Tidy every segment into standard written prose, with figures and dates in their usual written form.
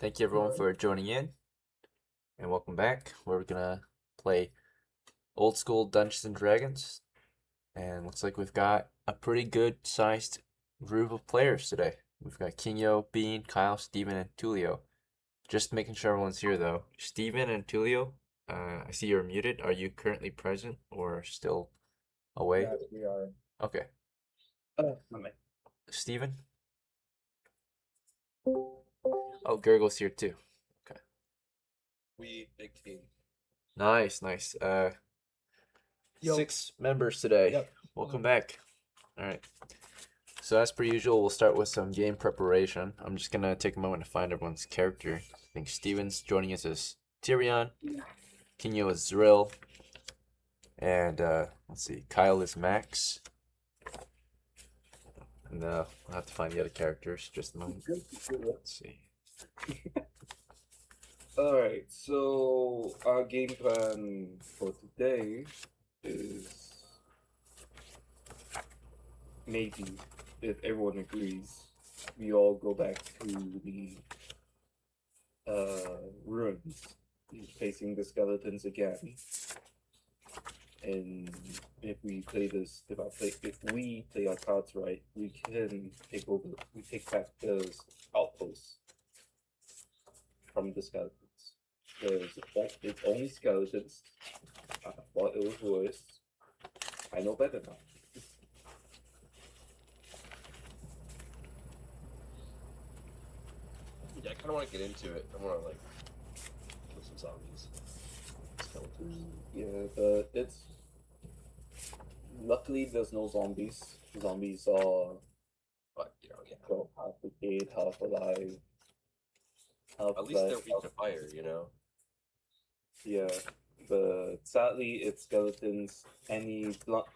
Thank you everyone for joining in, and welcome back. Where we're gonna play old school Dungeons and Dragons, and looks like we've got a pretty good sized group of players today. We've got Kinyo, Bean, Kyle, Steven, and Tulio. Just making sure everyone's here though. Steven and Tulio, I see you're muted. Are you currently present or still away? Yes, we are. Okay. My Steven? Oh, Gurgle's here too. Okay. We big team. Nice. Yo. 6 members today. Yep. Welcome back. All right. So as per usual, we'll start with some game preparation. I'm just gonna take a moment to find everyone's character. I think Steven's joining us as TYRION, Kinyo is ZRILL, and let's see, Kyle is Max. And I'll have to find the other characters just a moment. Let's see. Alright, so our game plan for today is maybe, if everyone agrees, we all go back to the ruins, facing the skeletons again. And if we play our cards right, we can take back those outposts from the skeletons. Because it's only skeletons. I thought it was worse. I know better now. Yeah, I kind of want to get into it. I want to like kill some zombies, skeletons. Yeah, but it's luckily there's no zombies. Zombies are But yeah. well, half dead, half alive. Half At least they're alive, weak to fire. Yeah, but sadly it's skeletons. Any blunt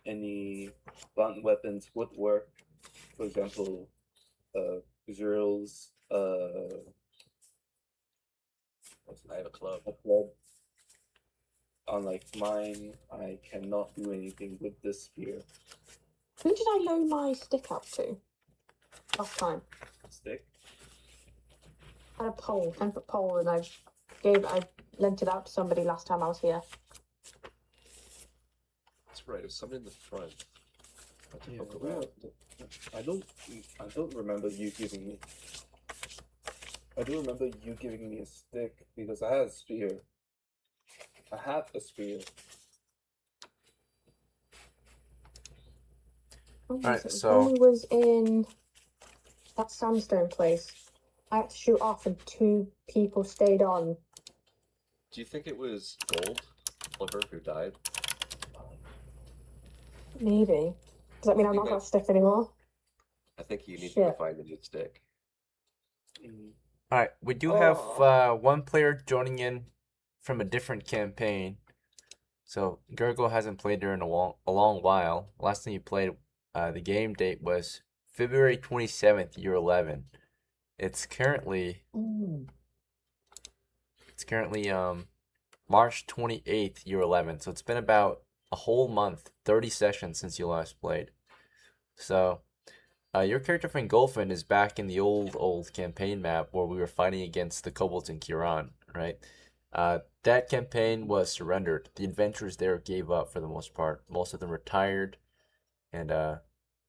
weapons would work. For example, ZRILL's I have a club. a club. Unlike mine, I cannot do anything with this spear. Who did I loan my stick out to last time? Stick. I had a pole, 10-foot pole, and I lent it out to somebody last time I was here. That's right. There's something in the front. I have to Yeah, poke around. I don't remember you giving me. I do remember you giving me a stick because I had a spear. I have a spear. Alright, When so we was in that sandstone place, I had to shoot off and 2 people stayed on. Do you think it was Gold, Flipper, who died? Maybe. Does that mean I'm not got a stick anymore? I think you need to Shit. find a new stick. alright, we do have one player joining in from a different campaign. So Gurgle hasn't played there in a long while. Last time you played, the game date was February 27th, year 11. It's currently March 28th, year 11. So it's been about a whole month, 30 sessions since you last played. So your character Fingolfin is back in the old campaign map where we were fighting against the kobolds in Kiran, right? That campaign was surrendered. The adventurers there gave up for the most part. Most of them retired and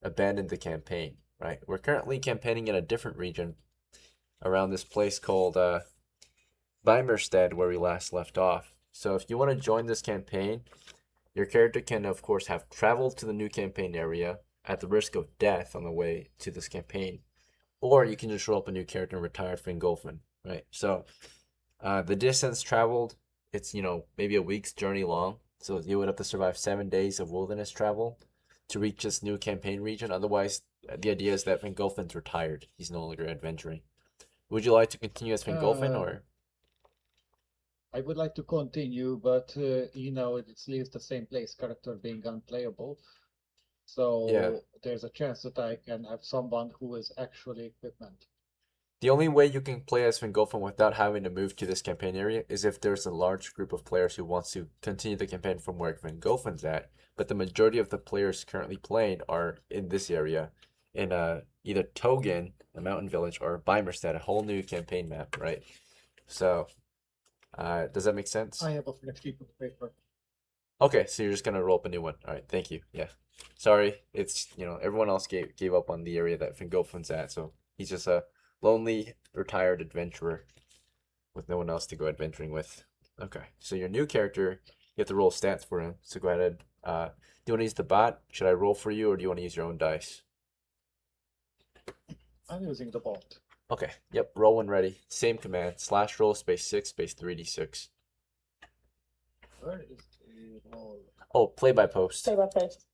abandoned the campaign, right? We're currently campaigning in a different region around this place called BEIMERSTEAD, where we last left off. So if you want to join this campaign, your character can, of course, have traveled to the new campaign area at the risk of death on the way to this campaign, or you can just roll up a new character and retire Fingolfin, right? So the distance traveled, it's, maybe a week's journey long. So you would have to survive 7 days of wilderness travel to reach this new campaign region. Otherwise, the idea is that Fingolfin's retired. He's no longer adventuring. Would you like to continue as Fingolfin, or? I would like to continue, but it leaves the same place, character being unplayable. So Yeah. there's a chance that I can have someone who is actually equipment. The only way you can play as Fingolfin without having to move to this campaign area is if there's a large group of players who wants to continue the campaign from where Fingolfin's at. But the majority of the players currently playing are in this area, in either Togen, a mountain village, or BEIMERSTEAD, a whole new campaign map, right? So, does that make sense? I have a fresh sheet of paper. Okay, so you're just gonna roll up a new one. All right, thank you. Yeah, sorry, it's everyone else gave up on the area that Fingolfin's at, so he's just a lonely retired adventurer with no one else to go adventuring with. Okay, so your new character, you have to roll stats for him. So go ahead. Do you want to use the bot? Should I roll for you, or do you want to use your own dice? I'm using the bot. Okay, yep, roll when ready. Same command, /roll space 6 space 3d6. Where is the roll? Oh, play by post. Play by post.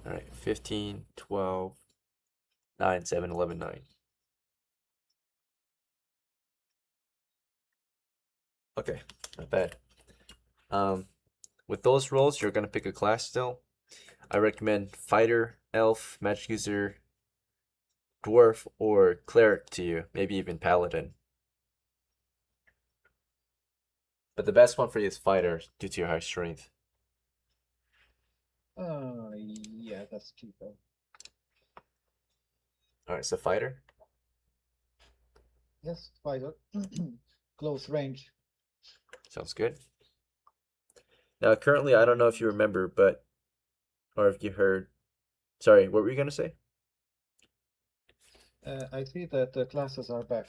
All right, 15, 12, 9, 7, 11, 9. Okay, not bad. With those rolls, you're gonna pick a class still. I recommend fighter, elf, magic user, dwarf, or cleric to you. Maybe even paladin. But the best one for you is fighter due to your high strength. Yeah, that's cheaper. All right, so fighter. Yes, fighter. Close range. Sounds good. Now, currently, I don't know if you remember, or if you heard. Sorry, what were you gonna say? I see that the classes are back.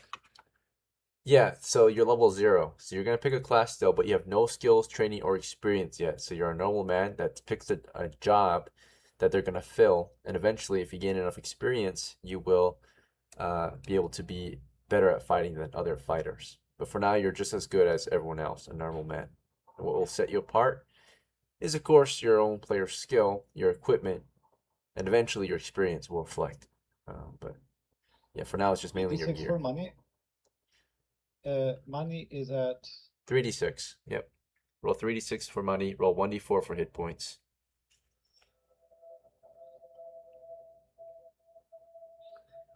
Yeah, so you're level 0. So you're gonna pick a class still, but you have no skills, training, or experience yet. So you're a normal man that picks a job that they're gonna fill, and eventually, if you gain enough experience, you will be able to be better at fighting than other fighters. But for now, you're just as good as everyone else, a normal man. And what will set you apart is, of course, your own player skill, your equipment, and eventually your experience will reflect. But yeah, for now, it's just mainly your 86 gear. for money. Money is at 3d6. Yep. Roll 3d6 for money. Roll 1d4 for hit points.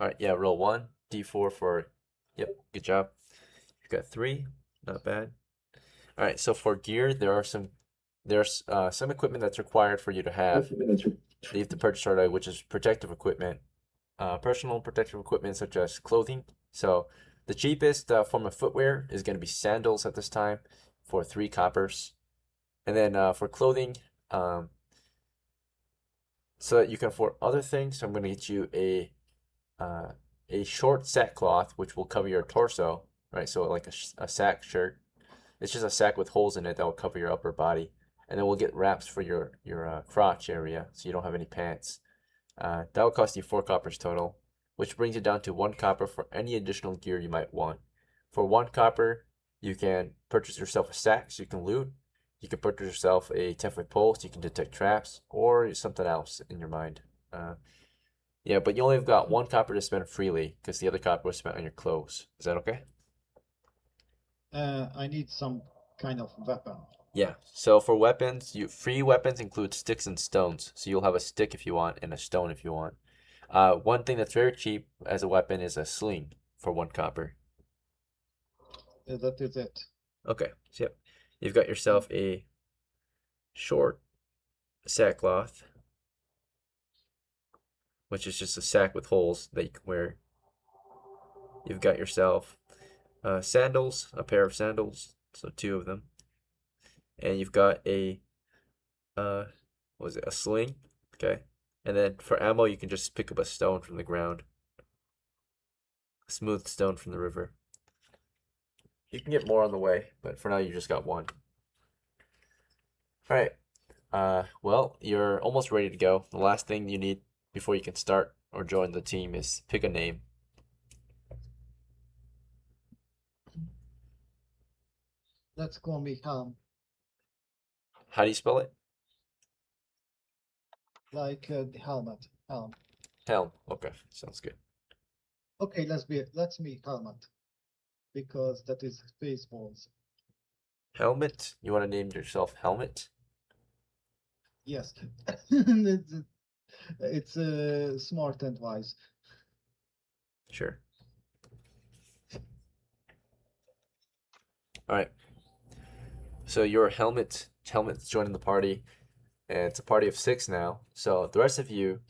All right. Yeah. Roll 1d4 for. Yep. Good job. You got 3. Not bad. All right. So for gear, there's some equipment that's required for you to have. That you have to purchase right away, which is protective equipment. Personal protective equipment such as clothing. So the cheapest form of footwear is going to be sandals at this time for 3 coppers. And then for clothing, so that you can afford other things, I'm going to get you a short sackcloth, which will cover your torso, right? So like a sack shirt. It's just a sack with holes in it that will cover your upper body. And then we'll get wraps for your crotch area, so you don't have any pants. That will cost you 4 coppers total, which brings it down to 1 copper for any additional gear you might want. For 1 copper, you can purchase yourself a sack so you can loot. You can purchase yourself a 10-foot pole so you can detect traps, or something else in your mind. Yeah, but you only have got 1 copper to spend freely because the other copper was spent on your clothes. Is that okay? I need some kind of weapon. Yeah. So for weapons, free weapons include sticks and stones. So you'll have a stick if you want and a stone if you want. One thing that's very cheap as a weapon is a sling for 1 copper. That is it. Okay. So yep. You've got yourself a short sackcloth, which is just a sack with holes that you can wear. You've got yourself sandals, a pair of sandals, so 2 of them. And you've got a what was it, a sling, okay? And then for ammo, you can just pick up a stone from the ground, a smooth stone from the river. You can get more on the way, but for now you just got 1. All right. Well, you're almost ready to go. The last thing you need before you can start or join the team is pick a name. Let's call me Helm. How do you spell it? Like the helmet. Helm. Helm. Okay, sounds good. Okay, let's be helmet. Because that is Spaceballs. Helmet. You want to name yourself Helmet? Yes. It's smart and wise. Sure. All right. So your helmet's joining the party, and it's a party of 6 now. So the rest of you,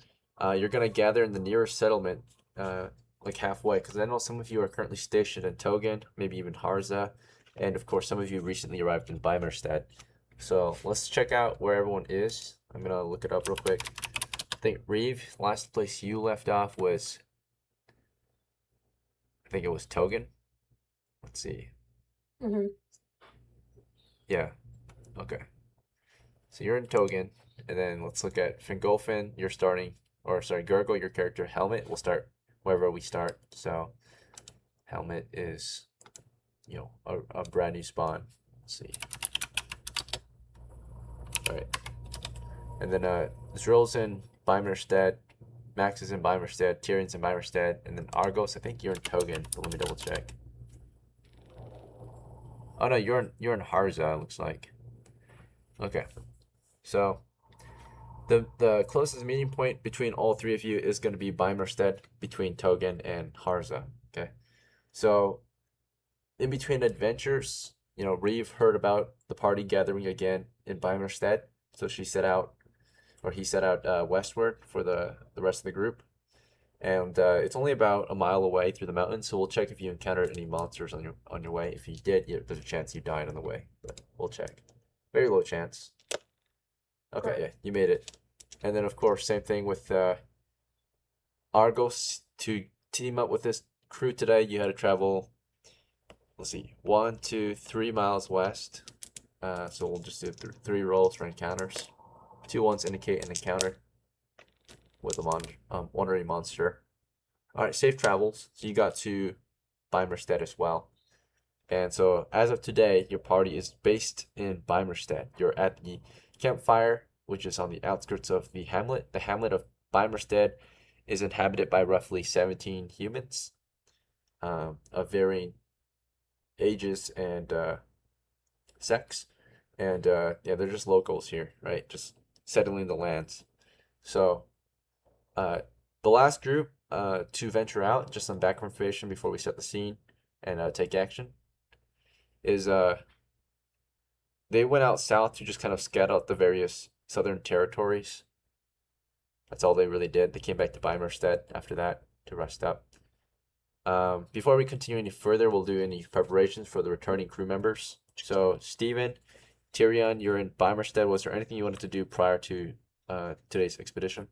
you're gonna gather in the nearest settlement, like halfway, because I know some of you are currently stationed in Togen, maybe even Harza, and of course some of you recently arrived in BEIMERSTEAD. So let's check out where everyone is. I'm gonna look it up real quick. I think REEVE, last place you left off was, I think it was Togen. Let's see. Mm-hmm. Yeah. Okay. So you're in Togen, and then let's look at Fingolfin. You're starting, or sorry, Gurgle, your character. Helmet, we'll start wherever we start. So Helmet is, a brand new spawn. Let's see. All right. And then ZRILL's in BEIMERSTEAD, Max is in BEIMERSTEAD, Tyrion's in BEIMERSTEAD, and then Argos, I think you're in Togen, but let me double check. Oh no, you're in Harza, it looks like. Okay. So the closest meeting point between all 3 of you is going to be BEIMERSTEAD, between Togen and Harza. Okay. So in between adventures, REEVE heard about the party gathering again in BEIMERSTEAD, so he set out westward for the rest of the group. And it's only about a mile away through the mountains, so we'll check if you encountered any monsters on your way. If you did, there's a chance you died on the way, but we'll check. Very low chance. Okay, Right. yeah, you made it. And then of course, same thing with Argos. To team up with this crew today, you had to travel, let's see, 1, 2, 3 miles west. So we'll just do 3 rolls for encounters. 2 ones indicate an encounter with a wandering monster. All right, safe travels. So you got to BEIMERSTEAD as well. And so as of today, your party is based in BEIMERSTEAD. You're at the campfire, which is on the outskirts of the hamlet. The hamlet of BEIMERSTEAD is inhabited by roughly 17 humans of varying ages and sex. And yeah, they're just locals here, right? Just settling the lands. So the last group to venture out, just some background information before we set the scene and take action, is they went out south to just kind of scout out the various southern territories. That's all they really did. They came back to BEIMERSTEAD after that to rest up. Before we continue any further, we'll do any preparations for the returning crew members. So Steven, Tyrion, you're in BEIMERSTEAD. Was there anything you wanted to do prior to today's expedition?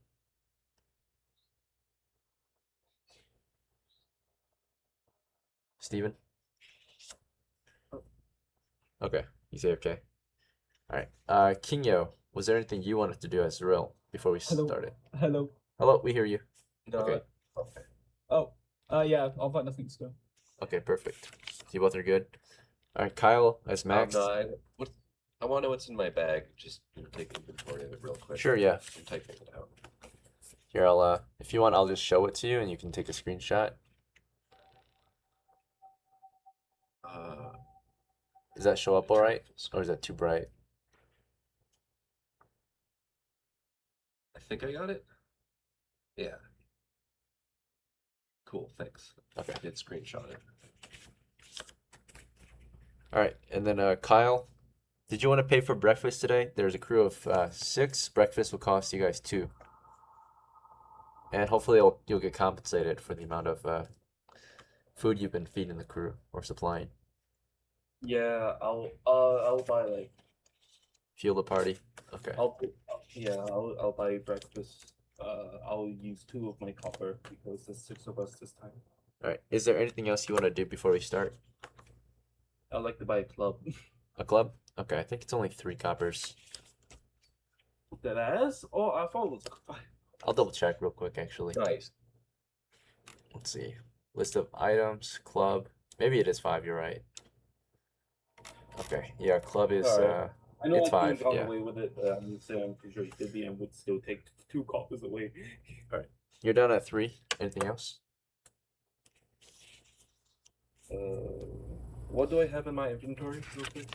Steven? Okay, you say okay. All right. Kinyo, was there anything you wanted to do as ZRILL before we Hello. started? Hello. Hello, we hear you. No, Okay. okay. Oh, yeah, I've got nothing to go. Okay, perfect. You both are good. All right, Kyle as Max. No, I want to know what's in my bag. Just take inventory of it real quick. Sure, yeah. I'm typing it out. Here, I'll if you want, I'll just show it to you and you can take a screenshot. Does that show up all right, or is that too bright? I think I got it. Yeah. Cool, thanks. Okay. I did screenshot it. All right, and then Kyle, did you want to pay for breakfast today? There's a crew of 6. Breakfast will cost you guys 2, and hopefully you'll get compensated for the amount of food you've been feeding the crew or supplying. Yeah, I'll buy like Fuel the party. Okay. I'll buy breakfast. I'll use 2 of my copper because there's 6 of us this time. All right. Is there anything else you want to do before we start? I'd like to buy a club. A club? Okay, I think it's only 3 coppers. That ass? Oh, I thought it was 5. I'll double check real quick, actually. Nice. Let's see. List of items, club. Maybe it is 5, you're right. Okay, yeah, club is, Alright. I know it's I 5, got yeah. away with it, but I'm pretty sure the DM would still take 2 coppers away. You're done at 3. Anything else? What do I have in my inventory real quick?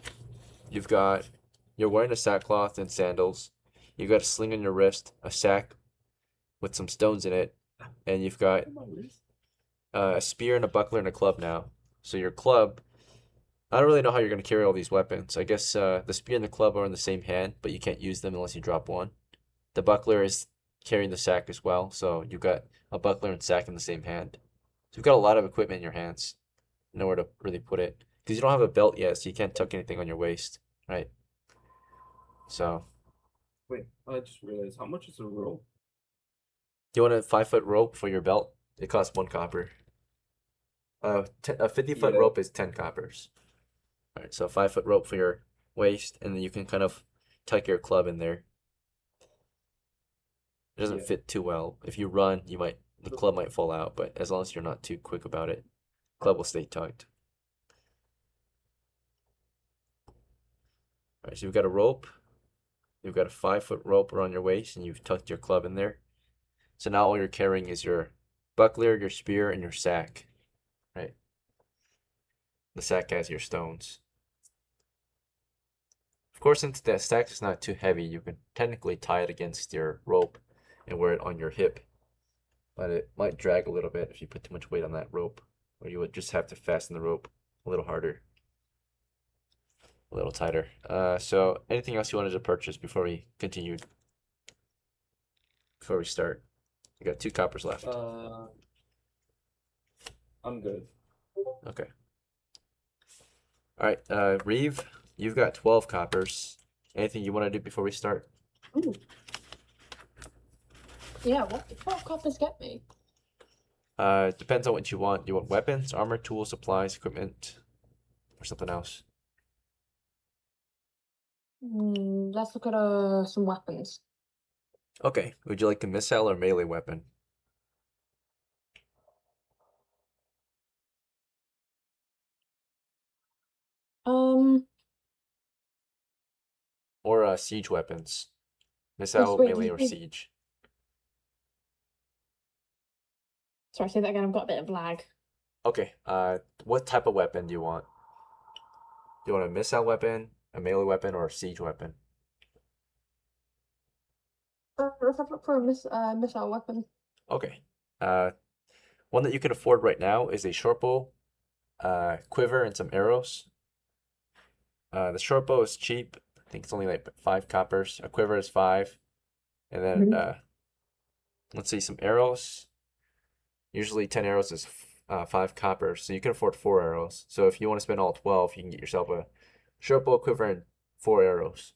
You're wearing a sackcloth and sandals. You've got a sling on your wrist, a sack with some stones in it, and you've got On my wrist? a spear and a buckler and a club now. So your club, I don't really know how you're going to carry all these weapons. I guess the spear and the club are in the same hand, but you can't use them unless you drop one. The buckler is carrying the sack as well, so you've got a buckler and sack in the same hand. So you've got a lot of equipment in your hands. Nowhere to really put it. Because you don't have a belt yet, so you can't tuck anything on your waist, right? So, Wait, I just realized how much is a rope? you want a 5-foot rope for your belt? It costs 1 copper. A 50-foot Yeah. rope is 10 coppers. All right, so a 5-foot rope for your waist, and then you can kind of tuck your club in there. It doesn't Yeah. fit too well. If you run, the club might fall out, but as long as you're not too quick about it, club will stay tucked. All right, so you've got a rope. You've got a 5-foot rope around your waist, and you've tucked your club in there. So now all you're carrying is your buckler, your spear, and your sack, right? The sack has your stones. Of course, since the sack is not too heavy, you can technically tie it against your rope and wear it on your hip. But it might drag a little bit if you put too much weight on that rope, or you would just have to fasten the rope a little harder, a little tighter. So anything else you wanted to purchase before we continued? Before we start, we got 2 coppers left. I'm good. Okay. All right, Reeve, you've got 12 coppers. Anything you want to do before we start? Ooh. Yeah, what do 12 coppers get me? Depends on what you want. You want weapons, armor, tools, supplies, equipment, or something else? Let's look at some weapons. Okay. Would you like a missile or melee weapon? Or siege weapons? Missile, wait, melee, you or think- siege? Sorry, say that again. I've got a bit of lag. Okay. What type of weapon do you want? Do you want a missile weapon, a melee weapon, or a siege weapon? Let's have a look for a missile weapon. Okay. One that you can afford right now is a short bow, quiver, and some arrows. The short bow is cheap. I think it's only like 5 coppers. A quiver is 5. And then, let's see, some arrows. Usually 10 arrows is 5 coppers, so you can afford 4 arrows. So if you want to spend all 12, you can get yourself a short bow, quiver, and 4 arrows.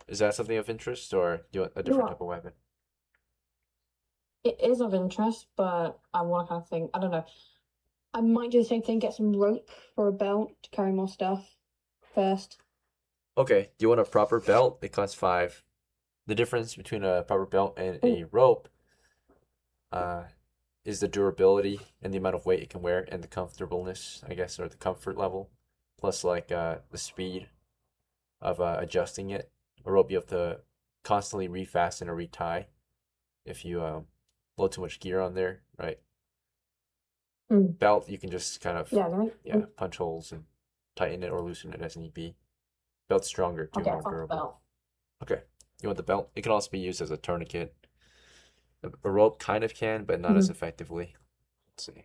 Is that something of interest, or do you want a different Yeah. type of weapon? It is of interest, but I want to kind of think, I don't know. I might do the same thing, get some rope for a belt to carry more stuff first. Okay, do you want a proper belt? It costs 5. The difference between a proper belt and a rope is the durability and the amount of weight it can wear and the comfortableness, I guess, or the comfort level, plus like the speed of adjusting it. A rope you have to constantly refasten or retie if you load too much gear on there, right? Belt you can just kind of Yeah, punch holes and tighten it or loosen it as need be. Belt's stronger too, I'll get more a proper durable. belt. Okay, you want the belt? It can also be used as a tourniquet. A rope kind of can, but not as effectively. Let's see.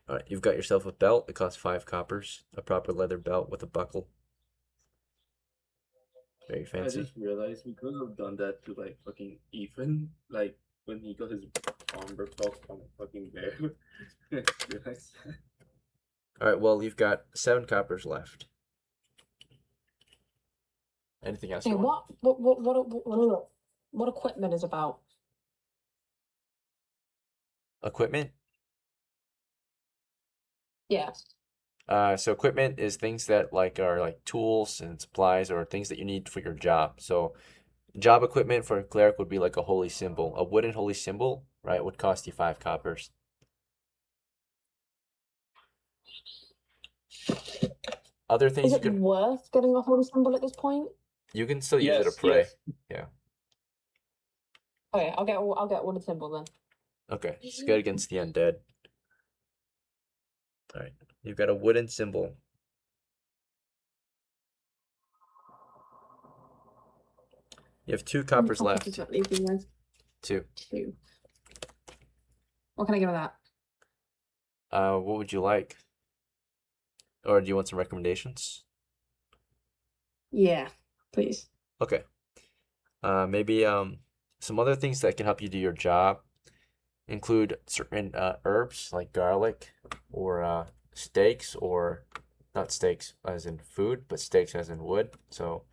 All right, you've got yourself a belt. It costs 5 coppers. A proper leather belt with a buckle. Very I fancy. just realized we could have done that to like fucking Ethan, like when he got his arm broke off from a fucking bear. Realize that. All right, well, you've got 7 coppers left. Anything else Hey, you want? what equipment is about? Equipment? Yes. So equipment is things that are like tools and supplies or things that you need for your job. So job equipment for a cleric would be like a holy symbol. A wooden holy symbol, right, would cost you 5 coppers. Other things Is you it can worth getting a holy symbol at this point? still use it to pray. yes. Okay, I'll get a wooden symbol then. Okay, it's good against the undead. All right, you've got a wooden symbol. You have 2 coppers left. Does that leave you with? 2. 2. What can I give her that? What would you like? Or do you want some recommendations? Yeah, please. Okay. Maybe some other things that can help you do your job include certain herbs like garlic or steaks, or not steaks as in food, but steaks as in wood. So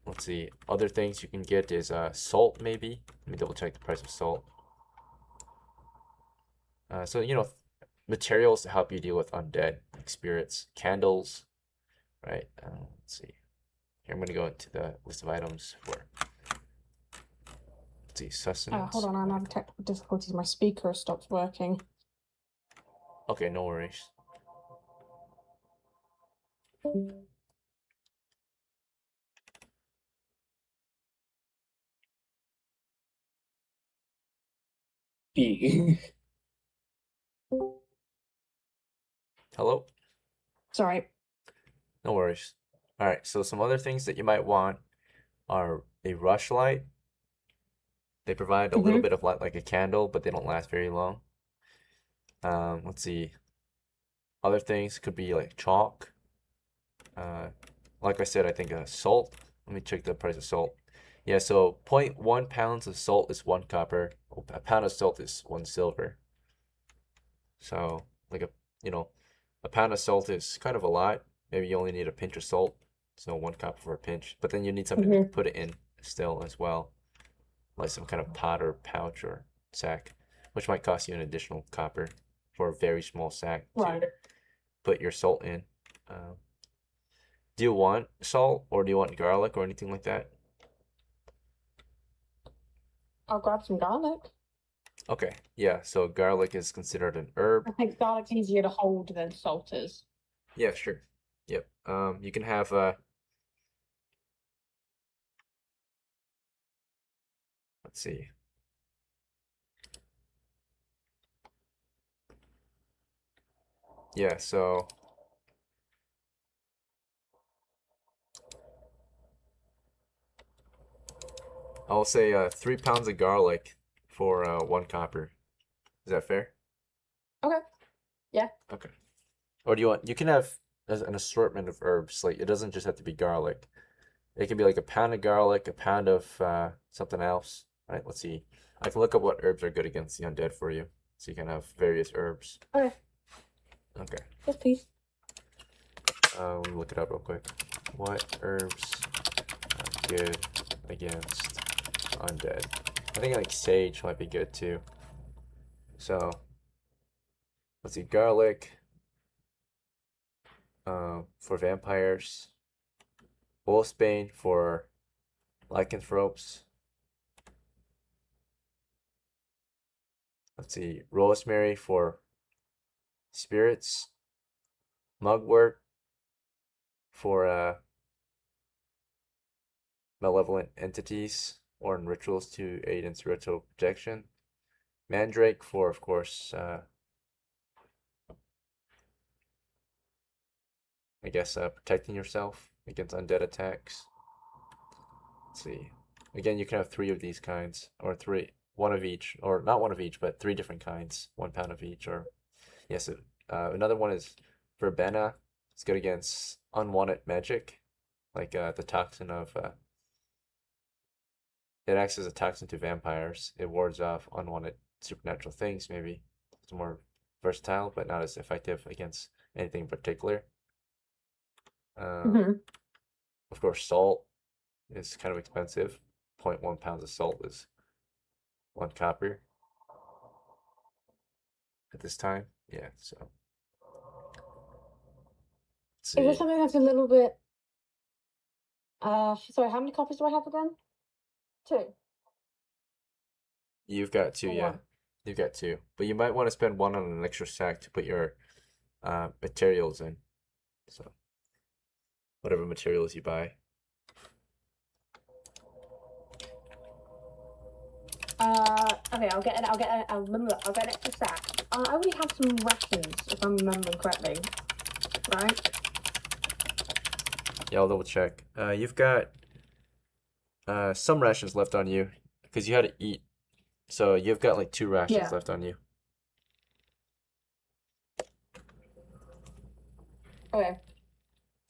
let's see. Other things you can get is salt, maybe. Let me double check the price of salt. So, you know, materials to help you deal with undead, like spirits, candles, right? Let's see. Here, I'm going to go into the list of items for, let's see, sustenance. Hold on, I'm having technical difficulties. My speaker stopped working. Okay, no worries. B. Hello? Sorry. No worries. All right, so some other things that you might want are a rushlight. They provide a little bit of light like a candle, but they don't last very long. Let's see. Other things could be like chalk. Like I said, I think salt. Let me check the price of salt. Yeah, so 0.1 pounds of salt is 1 copper. A pound of salt is 1 silver. So like a pound of salt is kind of a lot. Maybe you only need a pinch of salt. So 1 copper for a pinch. But then you need something to put it in still as well. Like some kind of pot or pouch or sack, which might cost you an additional copper for a very small sack to put your salt in. Do you want salt, or do you want garlic or anything like that? I'll grab some garlic. Okay, yeah, so garlic is considered an herb. I think garlic's easier to hold than salt is. Yeah, sure. Yep. You can have let's see. Yeah, so I'll say 3 pounds of garlic for 1 copper. Is that fair? Okay. Yeah. Okay. Or do you want? You can have an assortment of herbs. Like it doesn't just have to be garlic. It can be like a pound of garlic, a pound of something else. All right. Let's see. I can look up what herbs are good against the undead for you, so you can have various herbs. Okay. Okay. Yes, please. Let me look it up real quick. What herbs are good against undead? I think like sage might be good too. So let's see, garlic for vampires, wolfsbane for lycanthropes. Let's see, rosemary for spirits, mugwort for malevolent entities or in rituals to aid in spiritual protection, mandrake for, of course, I guess protecting yourself against undead attacks. Let's see. Again, you can have 3 of these kinds, or 3, 1 of each, or not 1 of each, but 3 different kinds, 1 pound of each. Or yes, another one is verbena. It's good against unwanted magic, like the toxin of. It acts as a toxin to vampires. It wards off unwanted supernatural things. Maybe it's more versatile, but not as effective against anything in particular. Of course, salt is kind of expensive. 0.1 pounds of salt is 1 copper at this time. Yeah, so let's Is there see. something that's a little bit sorry, how many copies do I have again? 2. You've got 2, Or yeah. 1? You've got 2. But you might want to spend 1 on an extra sack to put your materials in. So whatever materials you buy. Okay, I'll get an extra sack. I already have some rations, if I'm remembering correctly. Right? Yeah, I'll double check. You've got some rations left on you because you had to eat So you've got like 2 rations Yeah. left on you. Okay.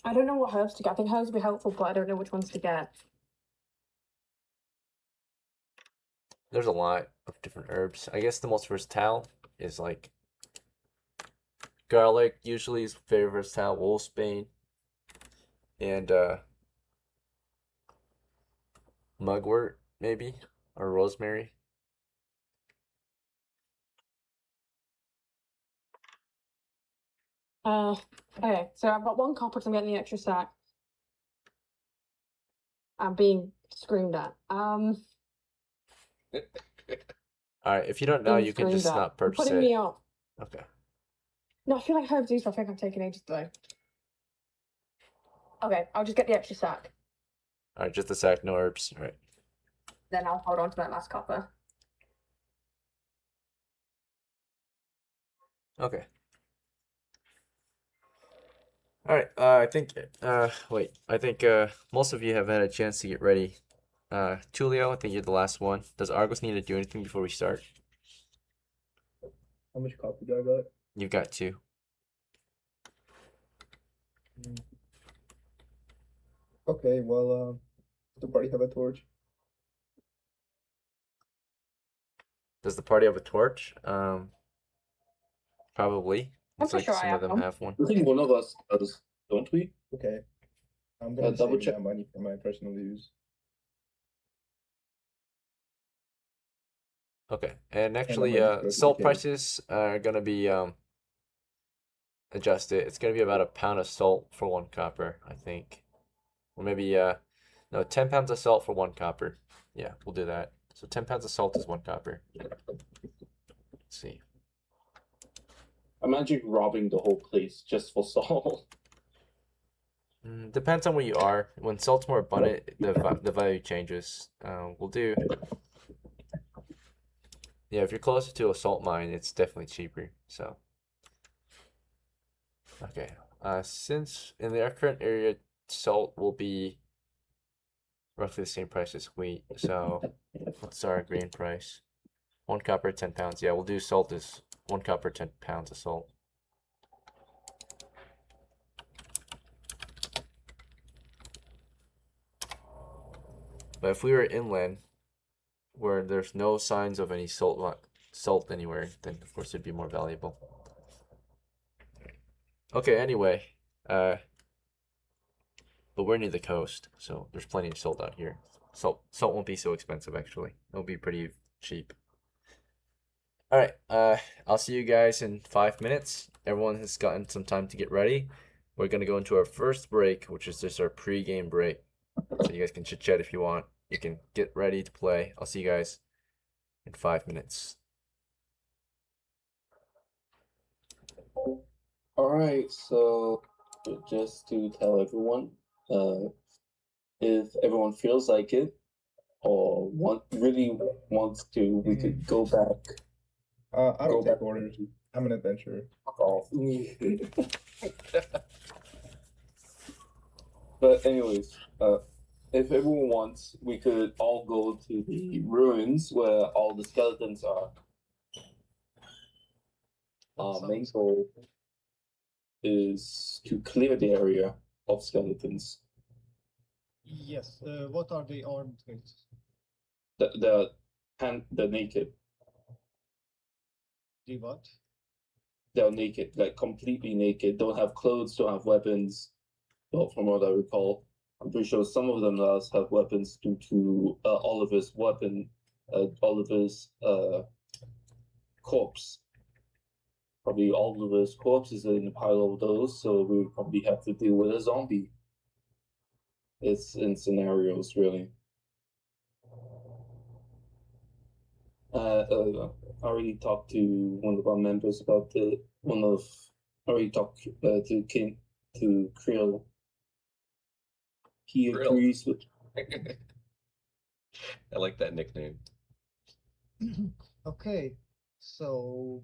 I don't know what herbs to get. I think herbs would be helpful, but I don't know which ones to get. There's a lot of different herbs. I guess the most versatile is like garlic, usually is very versatile, wolfsbane, and mugwort maybe, or rosemary. Okay, so I've got 1 copper to get the extra sack. I'm being screamed at. All right, if you don't know, Being you can just screamed at. not purchase Putting me it. up. Okay. No, I feel like herbs useful. I think I've taken ages though. Okay, I'll just get the extra sack. All right, just a sack, no herbs. All right. Then I'll hold on to that last copper. Okay. All right. I think. Wait. I think. Most of you have had a chance to get ready. Tulio, I think you're the last one. Does Argos need to do anything before we start? How much copy do I got? You've got 2. Okay, well, does the party have a torch? Does the party have a torch? Probably. I'm Looks pretty like sure I some have of them one. have one. I think one of us does, don't we? Okay. I'm gonna double save check. my money for my personal use. Okay. And actually, might just go to the salt cave. prices are gonna be adjusted. It's gonna be about a pound of salt for 1 copper, I think. Or maybe no, 10 pounds of salt for 1 copper. Yeah, we'll do that. So 10 pounds of salt is 1 copper. Let's see. Imagine robbing the whole place just for salt. Depends on where you are. When salt's more abundant, the value changes. We'll do. Yeah, if you're closer to a salt mine, it's definitely cheaper. So. Okay. Since in our current area, salt will be roughly the same price as wheat. So, what's our grain price? 1 copper, 10 pounds. Yeah, we'll do salt as 1 copper, 10 pounds of salt. But if we were inland, where there's no signs of any salt anywhere, then of course it'd be more valuable. Okay, anyway, but we're near the coast, so there's plenty of salt out here. Salt won't be so expensive actually. It'll be pretty cheap. All right, I'll see you guys in 5 minutes. Everyone has gotten some time to get ready. We're gonna go into our first break, which is just our pre-game break. So you guys can chit chat if you want. You can get ready to play. I'll see you guys in 5 minutes. Alright, so just to tell everyone, if everyone feels like it or really wants to, we could go back. I Go don't take back. orders. I'm an adventurer. Off. But anyways, if everyone wants, we could all go to the ruins where all the skeletons are. Our main goal is to clear the area of skeletons. Yes. What are they armed with? They're naked. The what? They're naked, like completely naked. Don't have clothes, don't have weapons. Well, from what I recall, I'm pretty sure some of them does have weapons due to Oliver's weapon, Oliver's corpse. Probably Oliver's corpse is in a pile of those, so we would probably have to deal with a zombie. It's in scenarios, really. I already talked to one of our members about I already talked to Krill. He Krill. agrees with. I like that nickname. Okay, so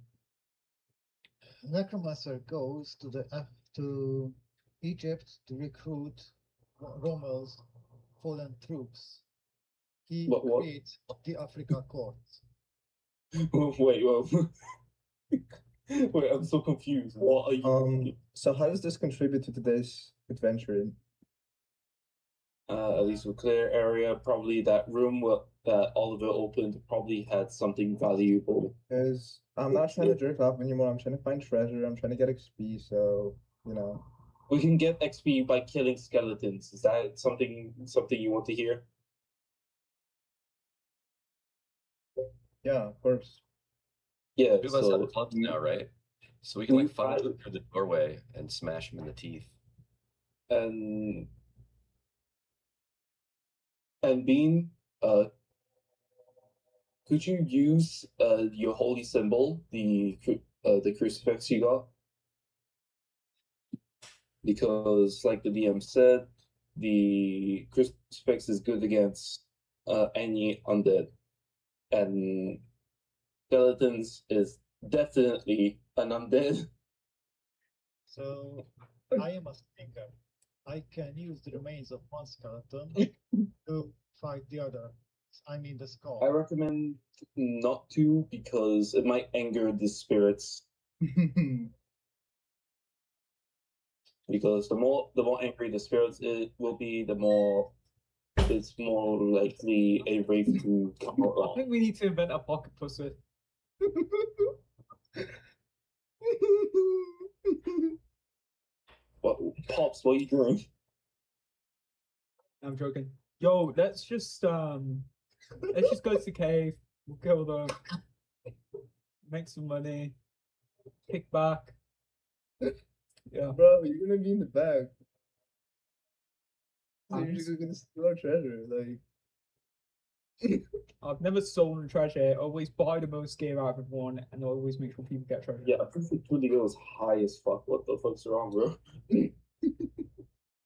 Necromancer goes to Egypt to recruit Rommel's fallen troops. He What? creates the Africa Court. Wait, wait, I'm so confused. What are you? So how does this contribute to today's adventure? At least with clear area, probably that room that Oliver opened probably had something valuable. Is I'm not trying to jerk off anymore. I'm trying to find treasure. I'm trying to get XP. So We can get XP by killing skeletons. Is that something you want to hear? yeah, of course. Yeah. Two of us have So clubs now, right? So we can like funnel I- them through the doorway and smash them in the teeth. and Bean, could you use your holy symbol, the crucifix you got? Because, like the DM said, the crucifix is good against any undead, and skeletons is definitely an undead. So I am a thinker. I can use the remains of one skeleton to fight the other. I mean the skull. I recommend not to because it might anger the spirits. Because the more angry the spirits it will be, the more it's more likely a wraith to come I along. think we need to invent a pocket pussy. What, Pops, what are you doing? I'm joking. Yo, let's just go to the cave. We'll kill them. Make some money. Kick back. Yeah. Bro, you're gonna be in the back. So I'm you're just gonna steal our treasure. Like, I've never stolen treasure. I always buy the most gear out of everyone, and I always make sure people get treasure. Yeah, I think the Julio is high as fuck. What the fuck's wrong, bro?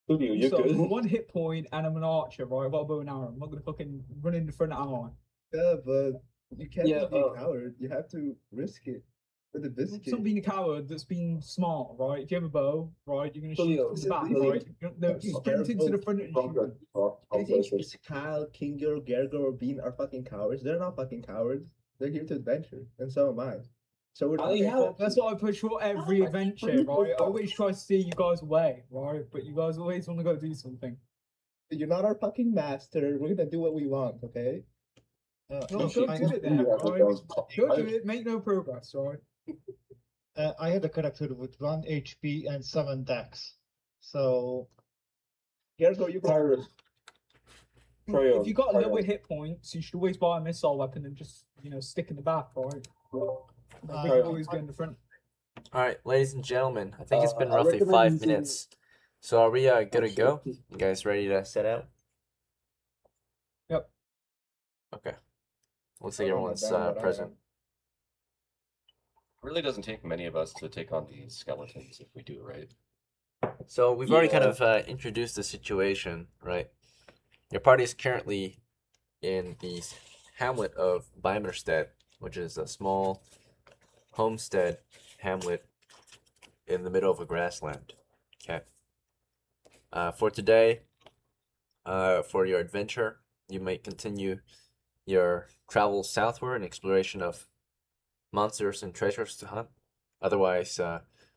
Julio, you're So, good. 1 hit point, and I'm an archer, right? I've got a bow and arrow. I'm not gonna fucking run in the front of armor. yeah, but you can't Yeah, be a coward. You have to risk it for the It's biscuit. not being a coward, that's being smart, right? If you have a bow, right, you're gonna shoot Julio, from the back, Julio, right? No, sprint into the front and shoot. You think Kyle, Kinger, Gergo, or Bean are fucking cowards? They're not fucking cowards. They're here to adventure, and so am I. So we're not. Yeah, that's what I push for every adventure, right? I always try to steer you guys away, right? But you guys always want to go do something. You're not our fucking master. We're gonna do what we want, okay? No, I- go do it then, right? Go do it, make no progress, right? I had a character with 1 HP and 7 dex. So Gergo, you go. Tyrus. If you got Crayon. lower hit points, you should always buy a missile weapon and just, stick in the back, right? We can always go in the front. All right, ladies and gentlemen, I think it's been I roughly recommend 5 using- minutes. So are we good to go? You guys ready to set out? Yep. Okay. Looks like I don't know everyone's about that, but I present. am. It really doesn't take many of us to take on these skeletons if we do it right. So we've already kind Yeah. of introduced the situation, right? Your party is currently in the hamlet of BEIMERSTEAD, which is a small homestead hamlet in the middle of a grassland. Okay. For today, for your adventure, you may continue your travel southward in exploration of monsters and treasures to hunt. Otherwise,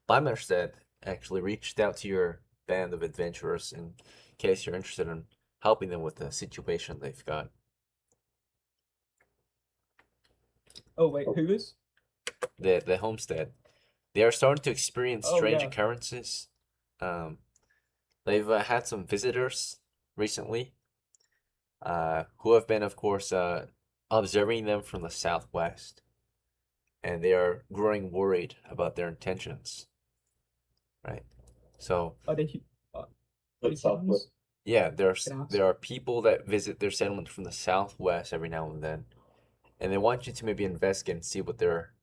BEIMERSTEAD actually reached out to your band of adventurers in case you're interested in helping them with the situation they've got. Oh, wait, who is? The homestead. They are starting to experience Oh, strange yeah. occurrences. They've had some visitors recently, who have been, of course, observing them from the southwest, and they are growing worried about their intentions. Right. So Are they But southwest. yeah, Can I ask? there are people that visit their settlement from the southwest every now and then, and they want you to maybe investigate and see what they're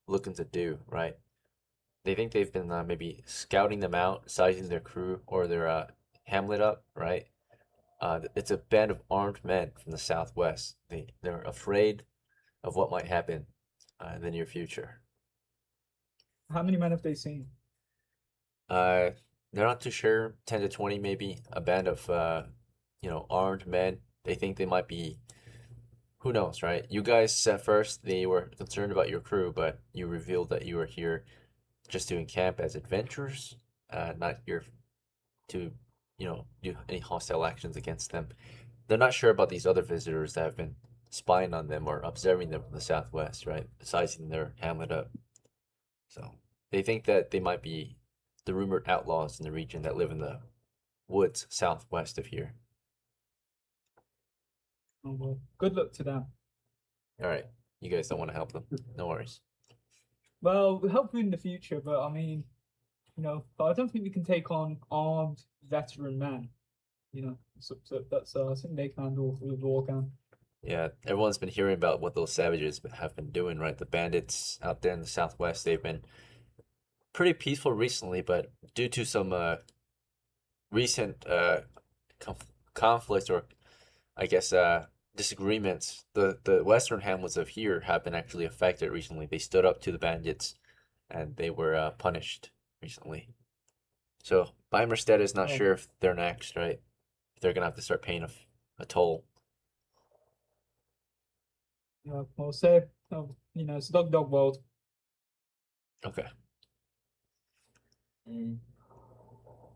looking to do. Right. They think they've been maybe scouting them out, sizing their crew or their hamlet up, right? It's a band of armed men from the southwest. They're afraid of what might happen in the near future. How many men have they seen? They're not too sure, 10 to 20 maybe, a band of armed men. They think they might be who knows, right? You guys at first they were concerned about your crew, but you revealed that you were here just doing camp as adventurers, not here to, do any hostile actions against them. They're not sure about these other visitors that have been spying on them or observing them from the southwest, right? Sizing their hamlet up. So they think that they might be the rumored outlaws in the region that live in the woods southwest of here. Oh, well, good luck to them. All right, you guys don't want to help them? No worries. Well, we'll help them in the future, but I mean, but I don't think we can take on armed veteran men. So that's something they can handle through the war camp. Yeah, everyone's been hearing about what those savages have been doing, right? The bandits out there in the southwest, they've been pretty peaceful recently, but due to some recent conflict, or I guess disagreements, the western hamlets of here have been actually affected recently. They stood up to the bandits, and they were punished recently. So BEIMERSTEAD is not Oh. sure if they're next, right? They're gonna have to start paying a toll. Yeah, well, say, it's a dog world. Okay.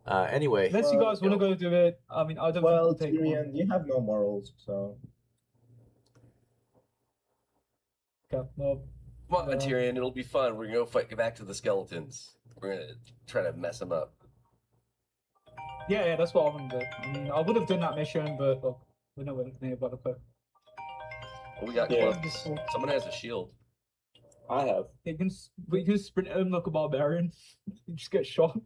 Anyway, Unless you Well, guys want to go do it, I mean, I don't Well, think we'll take Tyrion, you have no morals, so one. Okay, well, Come on, Yeah. Tyrion, it'll be fun. We're gonna go back to the skeletons. We're gonna try to mess them up. yeah, that's what I want to do. I mean, I would have done that mission, but look, we're not really about to put. Well, we got Yeah. clubs. Someone has a shield. I have. You can sprint at him like a barbarian. You just get shot.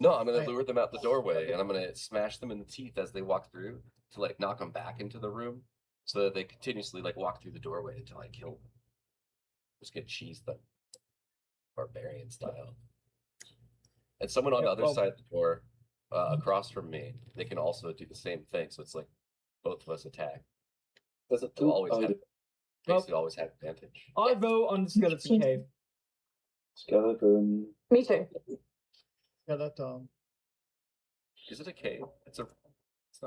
No, I'm gonna Right. lure them out the doorway, and I'm gonna smash them in the teeth as they walk through to like knock them back into the room, so that they continuously like walk through the doorway until I kill them. Just get cheesed them, barbarian style. And someone on the Yeah, other well- side of the door, across from me, they can also do the same thing. So it's like both of us attack. Does it They'll always have, Well- basically always have advantage. I vote on the skeleton cave. skeleton? Me too. Skeleton. Is it a cave? It's not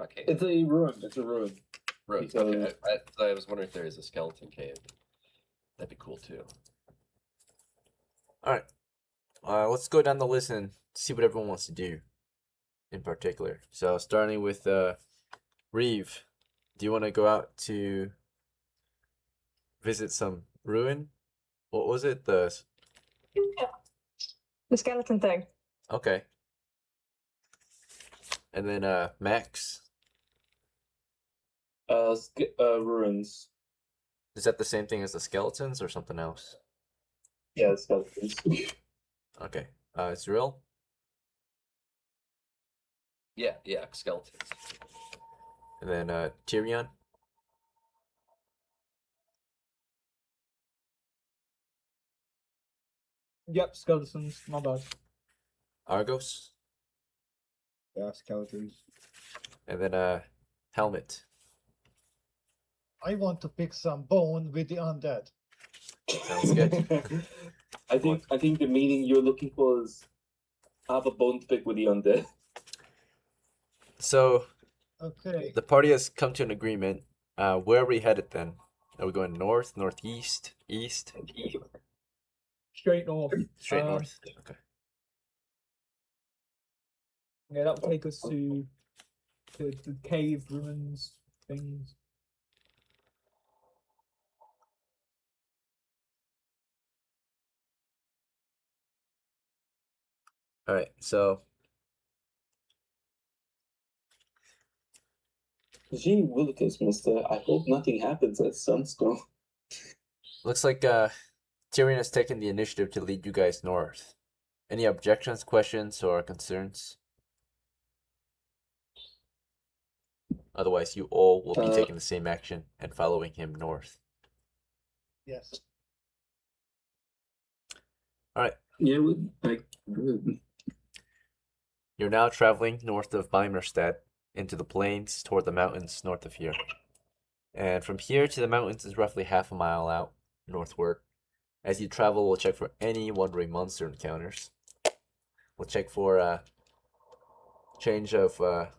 a cave. It's a ruin. It's a ruin. Roads. so- Okay, I was wondering if there is a skeleton cave. That'd be cool too. all right. Let's go down the list and see what everyone wants to do in particular. So starting with Reeve, do you want to go out to visit some ruin? What was it? The skeleton thing. Okay. And then Max, Ruins. is that the same thing as the skeletons or something else? Yeah, skeletons. Okay. ZRILL? Yeah, skeletons. And then Tyrion? Yep, skeletons. My bad. Argos? Yeah, skeletons. And then Helmet. I want to pick some bone with the undead. Sounds good. I think the meaning you're looking for is have a bone to pick with the undead. So Okay. the party has come to an agreement. Where are we headed then? Are we going north, northeast, east? Straight north. Straight Um, north. Okay. Yeah, that will take us to the cave ruins things. All right. So Gee Willikers, mister. I hope nothing happens at Sunstone. looks like Tyrion has taken the initiative to lead you guys north. Any objections, questions, or concerns? Otherwise, you all will be taking the same action and following him north. Yes. All right. Yeah, good. You're now traveling north of BEIMERSTEAD into the plains toward the mountains north of here. And from here to the mountains is roughly half a mile out northward. As you travel, we'll check for any wandering monster encounters. We'll check for change of, or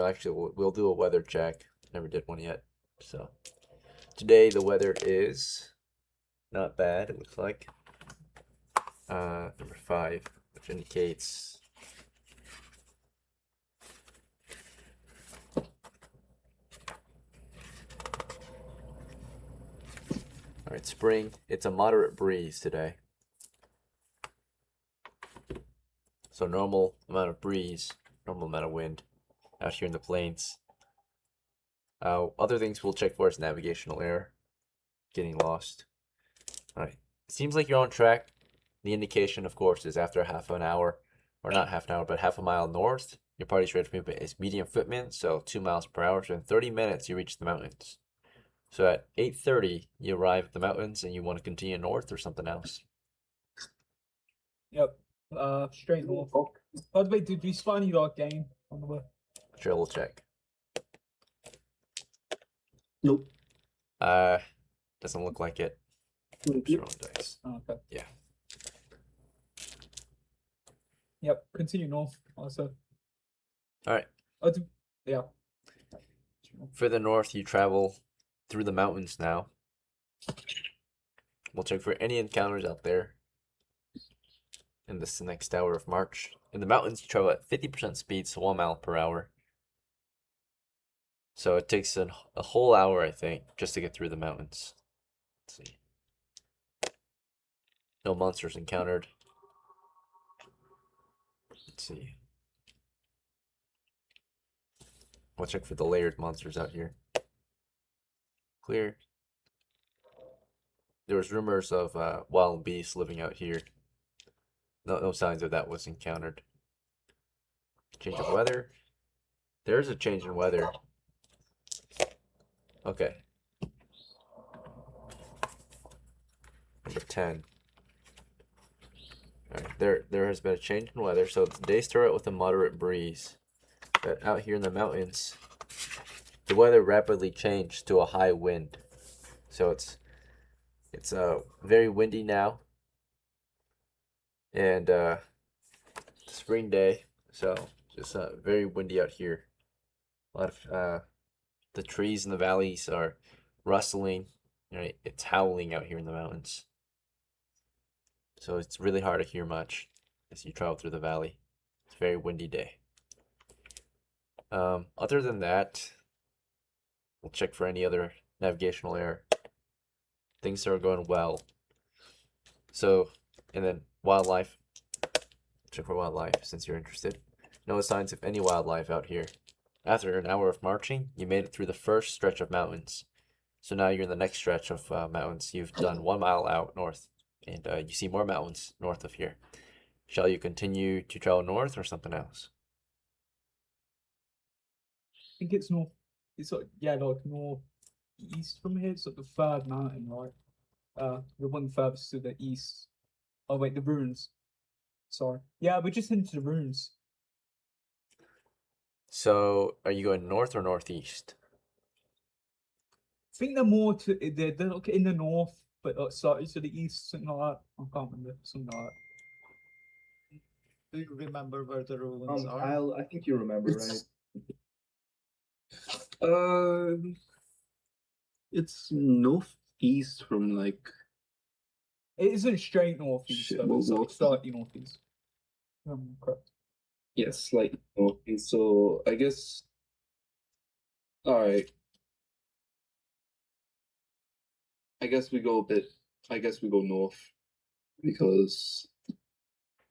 actually we'll do a weather check. Never did one yet. So Today the weather is not bad, it looks like. Number 5, which indicates alright, spring. It's a moderate breeze today. So normal amount of breeze, normal amount of wind out here in the plains. Other things we'll check for is navigational error, getting lost. Alright, seems like you're on track. The indication, of course, is after half an hour, or not half an hour, but half a mile north, your party's rate of movement is medium footment, so 2 miles per hour. So in 30 minutes, you reach the mountains. So at 8:30, you arrive at the mountains, and you want to continue north or something else. Yep. Straight north. By the way, did we spot any like game on the way? Sure, we'll check. Nope. Doesn't look like it. Nope. Just rolling dice. Oh, okay. Yeah. Yep. Continue north. Also. Alright. Yeah. Further north, you travel through the mountains now. We'll check for any encounters out there in this next hour of march. In the mountains, you travel at 50% speed, so 1 mile per hour. So it takes a whole hour, I think, just to get through the mountains. Let's see. No monsters encountered. Let's see. We'll check for the layered monsters out here. Clear. There was rumors of wild beasts living out here. No signs of that was encountered. Change of weather. There's a change in weather. Okay. Number 10. Alright, there has been a change in weather. So the day started with a moderate breeze. But out here in the mountains, the weather rapidly changed to a high wind. So it's very windy now. And spring day, so just very windy out here. A lot of the trees in the valleys are rustling. Right, it's howling out here in the mountains. So it's really hard to hear much as you travel through the valley. It's a very windy day. Other than that, we'll check for any other navigational error. Things are going well. So, and then wildlife. Check for wildlife since you're interested. No signs of any wildlife out here. After an hour of marching, you made it through the first stretch of mountains. So now you're in the next stretch of mountains. You've done 1 mile out north, and you see more mountains north of here. Shall you continue to travel north or something else? I think it's north. It's like like north east from here. It's like the third mountain, right? The one furthest to the east. Oh wait, the ruins. Sorry. Yeah, we're just into the ruins. So, are you going north or northeast? I think they're more to they're like in the north, but like slightly to the east, something like that. I can't remember, something like that. Do you remember where the ruins are? Kyle, I think you remember, right? It's northeast from like. It isn't straight northeast, Shit, though. well, It's like north. slightly northeast. Correct. Yes, slightly northeast. So I guess. All right. I guess we go north because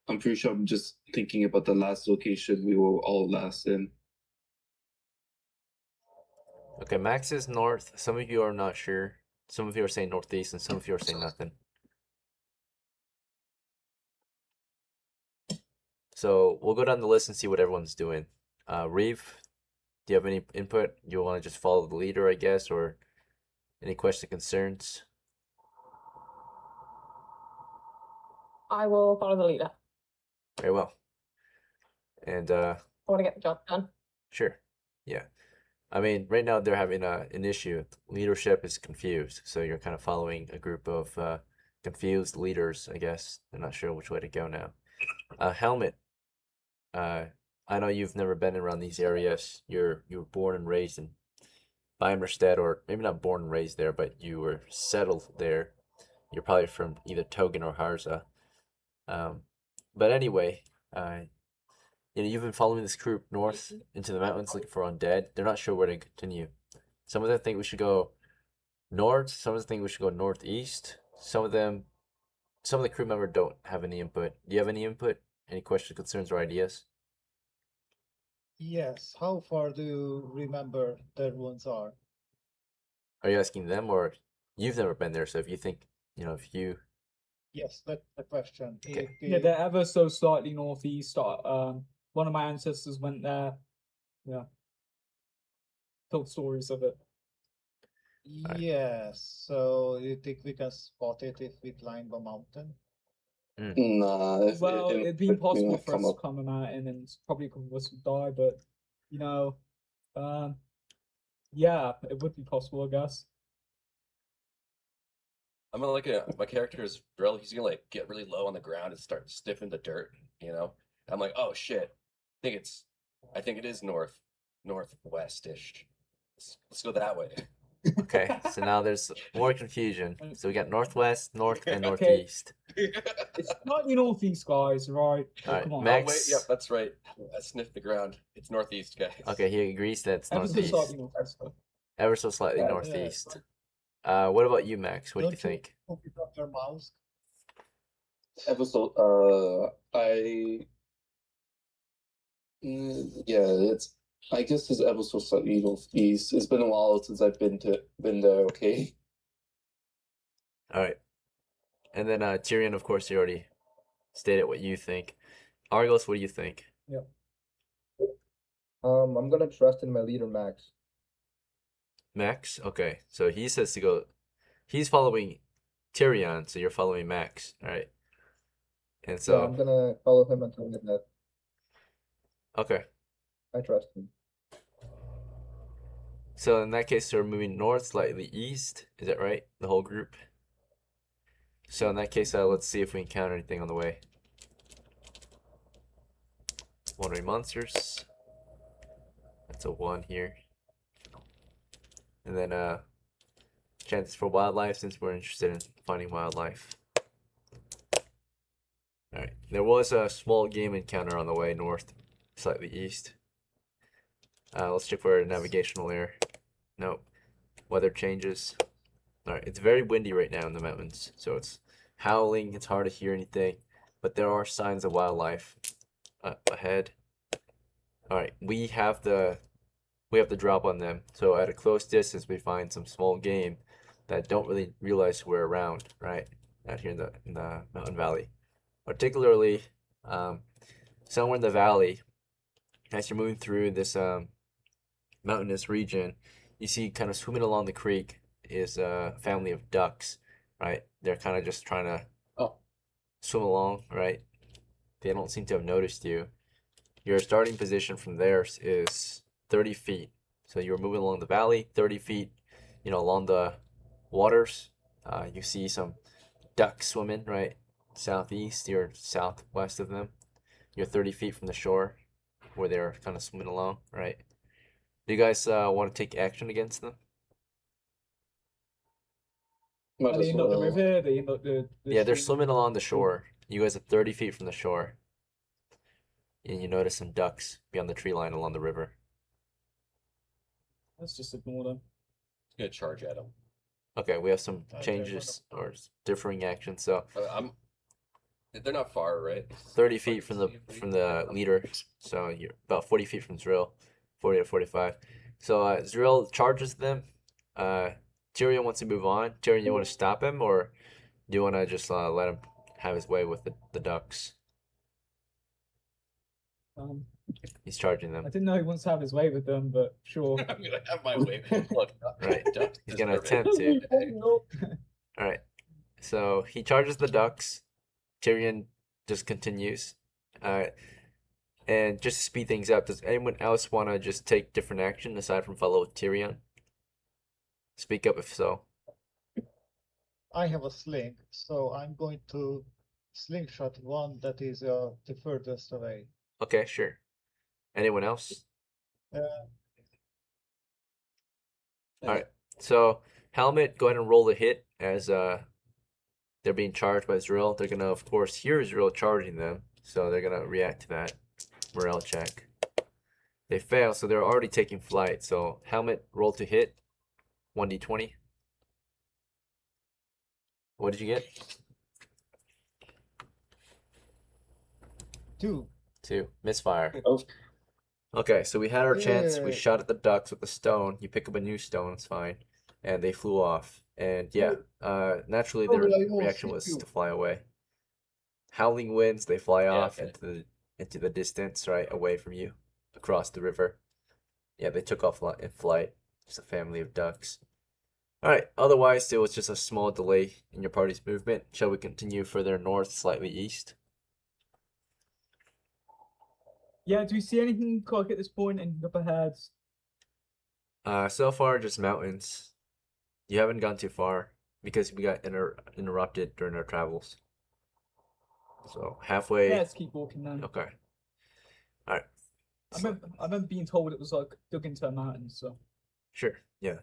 I'm pretty sure I'm just thinking about the last location we were all last in. Okay, max is north. Some of you are not sure. Some of you are saying northeast, and some of you are saying nothing. So we'll go down the list and see what everyone's doing. Reeve, do you have any input? You want to just follow the leader, I guess, or any questions, concerns? I will follow the leader. Very well. And I want to get the job done. sure, yeah. I mean, right now they're having an issue. Leadership is confused, so you're kind of following a group of confused leaders, I guess. They're not sure which way to go now. Helmet. I know you've never been around these areas. You were born and raised in BEIMERSTEAD, or maybe not born and raised there, but you were settled there. You're probably from either Togen or Harza. But anyway, you've been following this group north into the mountains looking for undead. They're not sure where to continue. Some of them think we should go north. Some of them think we should go northeast. Some of the crew members don't have any input. Do you have any input? Any questions, concerns, or ideas? Yes. How far do you remember their wounds are? Are you asking them, or you've never been there? So if you think, if you Yes, that's the question. Okay. Yeah, they're ever so slightly northeast. One of my ancestors went there. Yeah. Told stories of it. Yes. So you think we can spot it if we climb a mountain? Nah, Well, it'd be impossible might for us come to up. climb a mountain, and it's probably because of us would die. But yeah, it would be possible, I guess. I'm gonna my character is Drill. He's gonna like get really low on the ground and start sniffing the dirt. I'm like, oh shit. I think it is northwest-ish. Let's go that way. Okay, so now there's more confusion. So we got northwest, north, and Okay. northeast. It's slightly northeast, guys. Right? Alright, Come on. Max- Oh wait, yep, that's right. I sniffed the ground. It's northeast, guys. Okay, he agrees that it's Ever so northeast. slightly northeast. Ever so slightly Yeah. northeast. What about you, Max? What do you Don't think? Open up your mouse. Episode, yeah, I guess this episode slightly northeast. It's been a while since I've been there. Okay. All right, and then Tyrion, of course, you already stated what you think. Argos, what do you think? I'm gonna trust in my leader Max. Max? Okay, so he says to go. He's following Tyrion, so you're following Max. All right, and So so I'm gonna follow him until midnight. okay. I trust him. So in that case, we're moving north, slightly east. Is that right? The whole group. So in that case, let's see if we encounter anything on the way. Wandering monsters. That's a 1 here. And then chances for wildlife, since we're interested in finding wildlife. Alright. There was a small game encounter on the way north, slightly east. Let's check for a navigational error. Nope. Weather changes. Alright, it's very windy right now in the mountains, so it's howling, it's hard to hear anything, but there are signs of wildlife ahead. Alright, we have the drop on them, so at a close distance we find some small game that don't really realize we're around, right? Out here in the mountain valley. Particularly somewhere in the valley, as you're moving through this mountainous region, you see kind of swimming along the creek is a family of ducks, right? They're kind of just trying to swim along, right? They don't seem to have noticed you. Your starting position from there is 30 feet. So you're moving along the valley, 30 feet, along the waters. You see some ducks swimming, right? Southeast, you're southwest of them. You're 30 feet from the shore where they're kind of swimming along, right? Do you guys want to take action against them? Might Are they as in the well. river? Are they in the Yeah, they're stream? swimming along the shore. You guys are 30 feet from the shore. And you notice some ducks beyond the tree line along the river. Let's just ignore them. I'm gonna charge at him. Okay, we have some Okay, changes or differing actions. So They're not far, right? 30 feet from the leader. So you're about 40 feet from ZRILL, 40 to 45. So ZRILL charges them. Tyrion wants to move on. Tyrion, you want to stop him, or do you want to just let him have his way with the ducks? He's charging I them. didn't know he wants to have his way with them, but sure. I'm gonna have my way. Look, Right. ducks He's gonna deserve it. attempt to. All right. So he charges the ducks. Tyrion just continues. And just to speed things up, does anyone else want to just take different action aside from follow Tyrion? Speak up if so. I have a sling, so I'm going to slingshot one that is the furthest away. Okay, sure. Anyone else? Uh, Alright, so Helmet, go ahead and roll the hit as they're being charged by ZRILL. They're gonna, of course, hear ZRILL charging them, so they're gonna react to that. Morale check. They fail, so they're already taking flight. So Helmet, roll to hit. 1d20. What did you get? 2. 2. Misfire. Oh. Okay, so we had our chance. We Yay. shot at the ducks with a stone. You pick up a new stone, it's fine. And they flew off. And yeah, naturally their I will reaction see was you. to fly away. Howling winds, they fly off okay. into the distance, right, away from you, across the river. Yeah, they took off in flight. Just a family of ducks. Alright, otherwise it was just a small delay in your party's movement. Shall we continue further north, slightly east? Yeah, do we see anything like at this point? Anything up ahead? So far just mountains. You haven't gone too far because we got interrupted during our travels. So halfway. Yeah, let's keep walking then. Okay. All right. I remember being told it was like dug into a mountain, so. Sure. Yeah.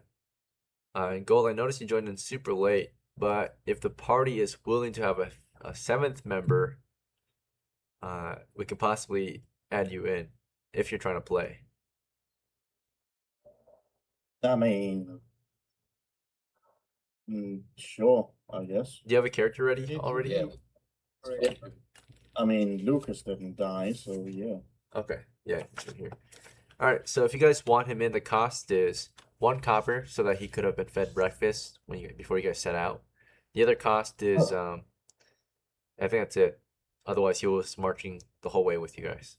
And Gold, I noticed you joined in super late, but if the party is willing to have a seventh member, we could possibly add you in if you're trying to play. I mean, sure, I guess. Do you have a character ready Did already? you- Yeah. I mean, Lucas didn't die, so yeah. Okay, yeah, he's in here. All right, so if you guys want him in, the cost is 1 copper so that he could have been fed breakfast before you guys set out. The other cost is I think that's it. Otherwise, he was marching the whole way with you guys.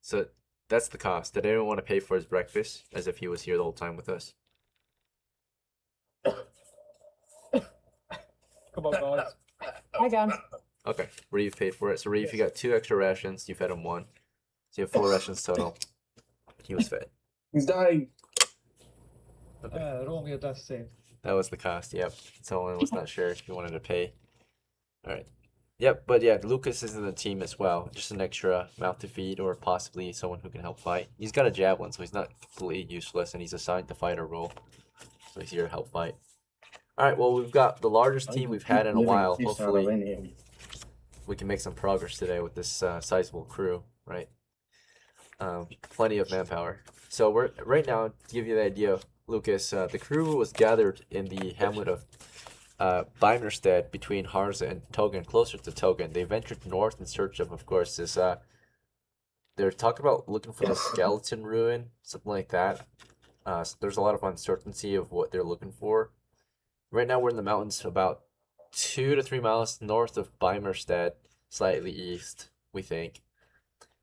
So that's the cost. Did anyone want to pay for his breakfast as if he was here the whole time with us? Come on, guys. I can. Okay, Reeve paid for it. So Reeve, you got 2 extra rations. You fed him 1. So you have 4 rations total. He was fed. He's dying. Okay. Roll me a death save. That was the cost, yep. Someone was not sure if you wanted to pay. Alright. Yep, but yeah, Lucas is in the team as well. Just an extra mouth to feed or possibly someone who can help fight. He's got a javelin, so he's not completely useless, and he's assigned to fighter role. So he's here to help fight. Alright, well, we've got the largest team we've had in a while. Hopefully we can make some progress today with this sizable crew, right? Plenty of manpower. So we're right now, to give you the idea, Lucas, the crew was gathered in the hamlet of BEIMERSTEAD between Harza and Togen, closer to Togen. They ventured north in search of course, this. They're talking about looking for the skeleton ruin, something like that. So there's a lot of uncertainty of what they're looking for. Right now, we're in the mountains, about 2 to 3 miles north of BEIMERSTEAD, slightly east, we think.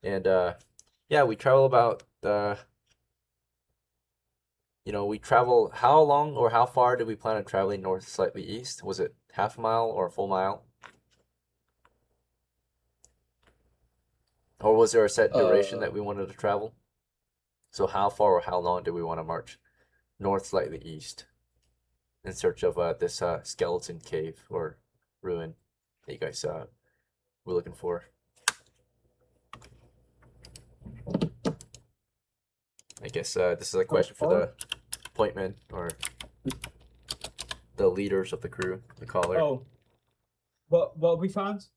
And yeah, we travel about we travel, how long or how far did we plan on traveling north slightly east? Was it half a mile or a full mile? Or was there a set duration that we wanted to travel? So how far or how long do we want to march north slightly east in search of this skeleton cave or ruin that you guys were looking for? I guess this is a question for the appointment or the leaders of the crew, the caller. Oh. What we found?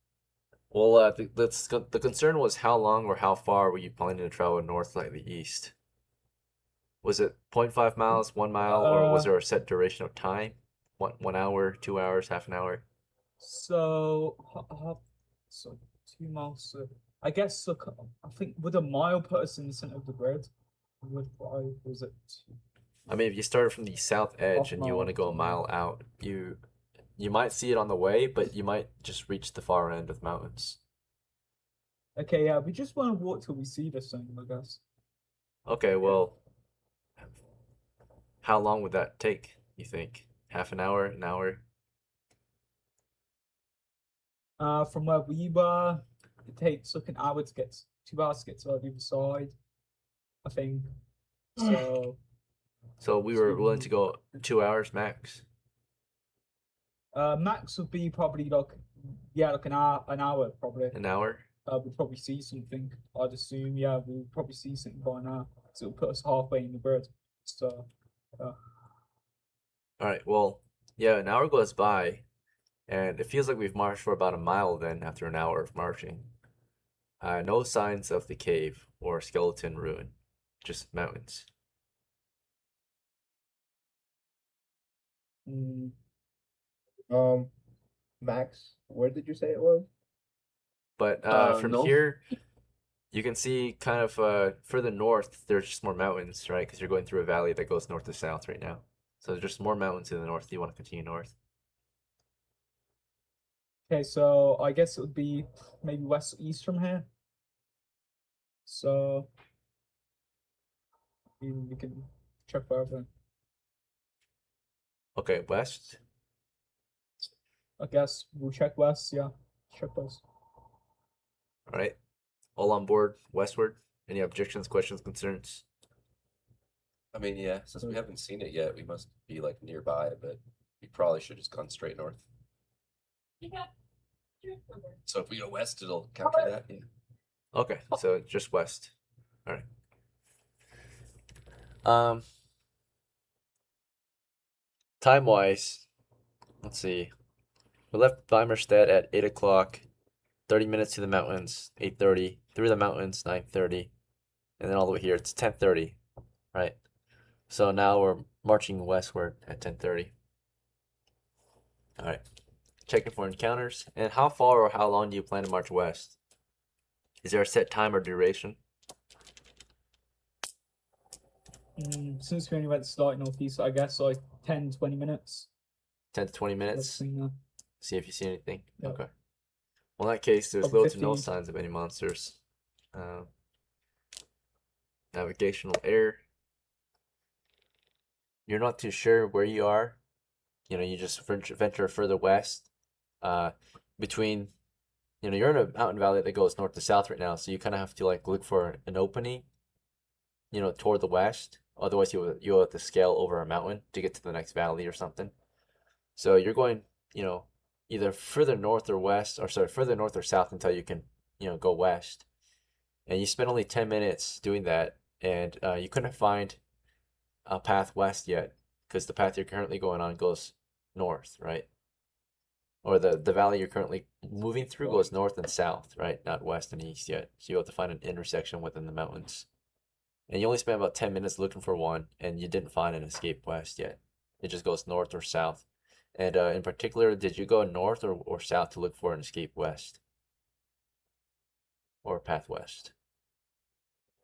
Well, the concern was how long or how far were you planning to travel north slightly east? Was it 0.5 miles, 1 mile, or was there a set duration of time? 1 hour, 2 hours, half an hour? So 2 miles. I guess I think would a mile put us in the center of the grid? Was it? I mean, if you started from the south edge Half and you mile. want to go a mile out, you might see it on the way, but you might just reach the far end of the mountains. Okay, yeah, we just want to walk till we see this thing, I guess. Okay, well, how long would that take, you think? Half an hour, an hour? From where we were, it takes like an hour to get 2 hours to get to the other side, I think. So we were willing to go 2 hours max. Max would be probably like an hour probably. An hour? We'd probably see something. I'd assume, yeah, we'll probably see something by now. So it'll put us halfway in the grid. So All right. Well, yeah, an hour goes by, and it feels like we've marched for about a mile then after an hour of marching. No signs of the cave or skeleton ruin, just mountains. Mm, Max, where did you say it was? But from No. here, you can see kind of further north, there's just more mountains, right? Because you're going through a valley that goes north to south right now. So there's just more mountains to the north. Do you want to continue north? okay, so I guess it would be maybe west east from here. So we can check further. Okay, west. I guess we'll check west. Yeah, check west. All right. All on board westward. Any objections, questions, concerns? I mean, yeah, since we haven't seen it yet, we must be like nearby, but we probably should just gone straight north. So if we go west, it'll counter that. Yeah. Okay, so just west. All right. Time wise, let's see. We left BEIMERSTEAD at 8 o'clock. 30 minutes to the mountains. 8:30 through the mountains. 9:30, and then all the way here it's 10:30, right? So now we're marching westward at 10:30. All right. Checking for encounters. And how far or how long do you plan to march west? Is there a set time or duration? Since we only went slight northeast, I guess like 10-20 minutes. 10 to 20 Let's minutes? see now. See if you see anything. Yep. Okay. Well, in that case, there's Probably little to no 15. signs of any monsters. Navigational error. You're not too sure where you are. You know, you just venture further west. Between, you know, you're in a mountain valley that goes north to south right now, so you kind of have to like look for an opening, you know, toward the west. Otherwise, you'll have to scale over a mountain to get to the next valley or something. So you're going, you know, either further north or west, or sorry, further north or south until you can, you know, go west. And you spent only 10 minutes doing that, and you couldn't find a path west yet, because the path you're currently going on goes north, right? Or the valley you're currently moving through goes north and south, right? Not west and east yet. So you have to find an intersection within the mountains. And you only spent about 10 minutes looking for one, and you didn't find an escape west yet. It just goes north or south. And in particular, did you go north or south to look for an escape west? Or a path west?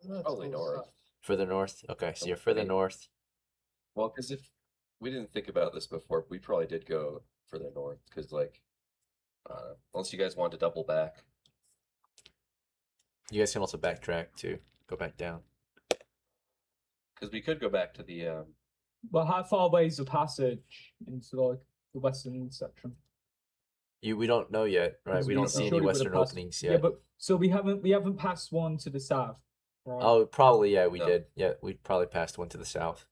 Let's Probably go north. south. Further north? Okay, so you're further Okay. north. Well, because if we didn't think about this before, we probably did go further north. Because like, unless you guys want to double back, You guys can also backtrack to go back down. because we could go back to the Well, how far away is the passage into like the western section? We don't know yet, right? Because We don't see any surely would've western passed- openings Yeah, yet. but so we haven't passed one to the south, right? Oh, probably, yeah, we No. did. Yeah, we probably passed one to the south.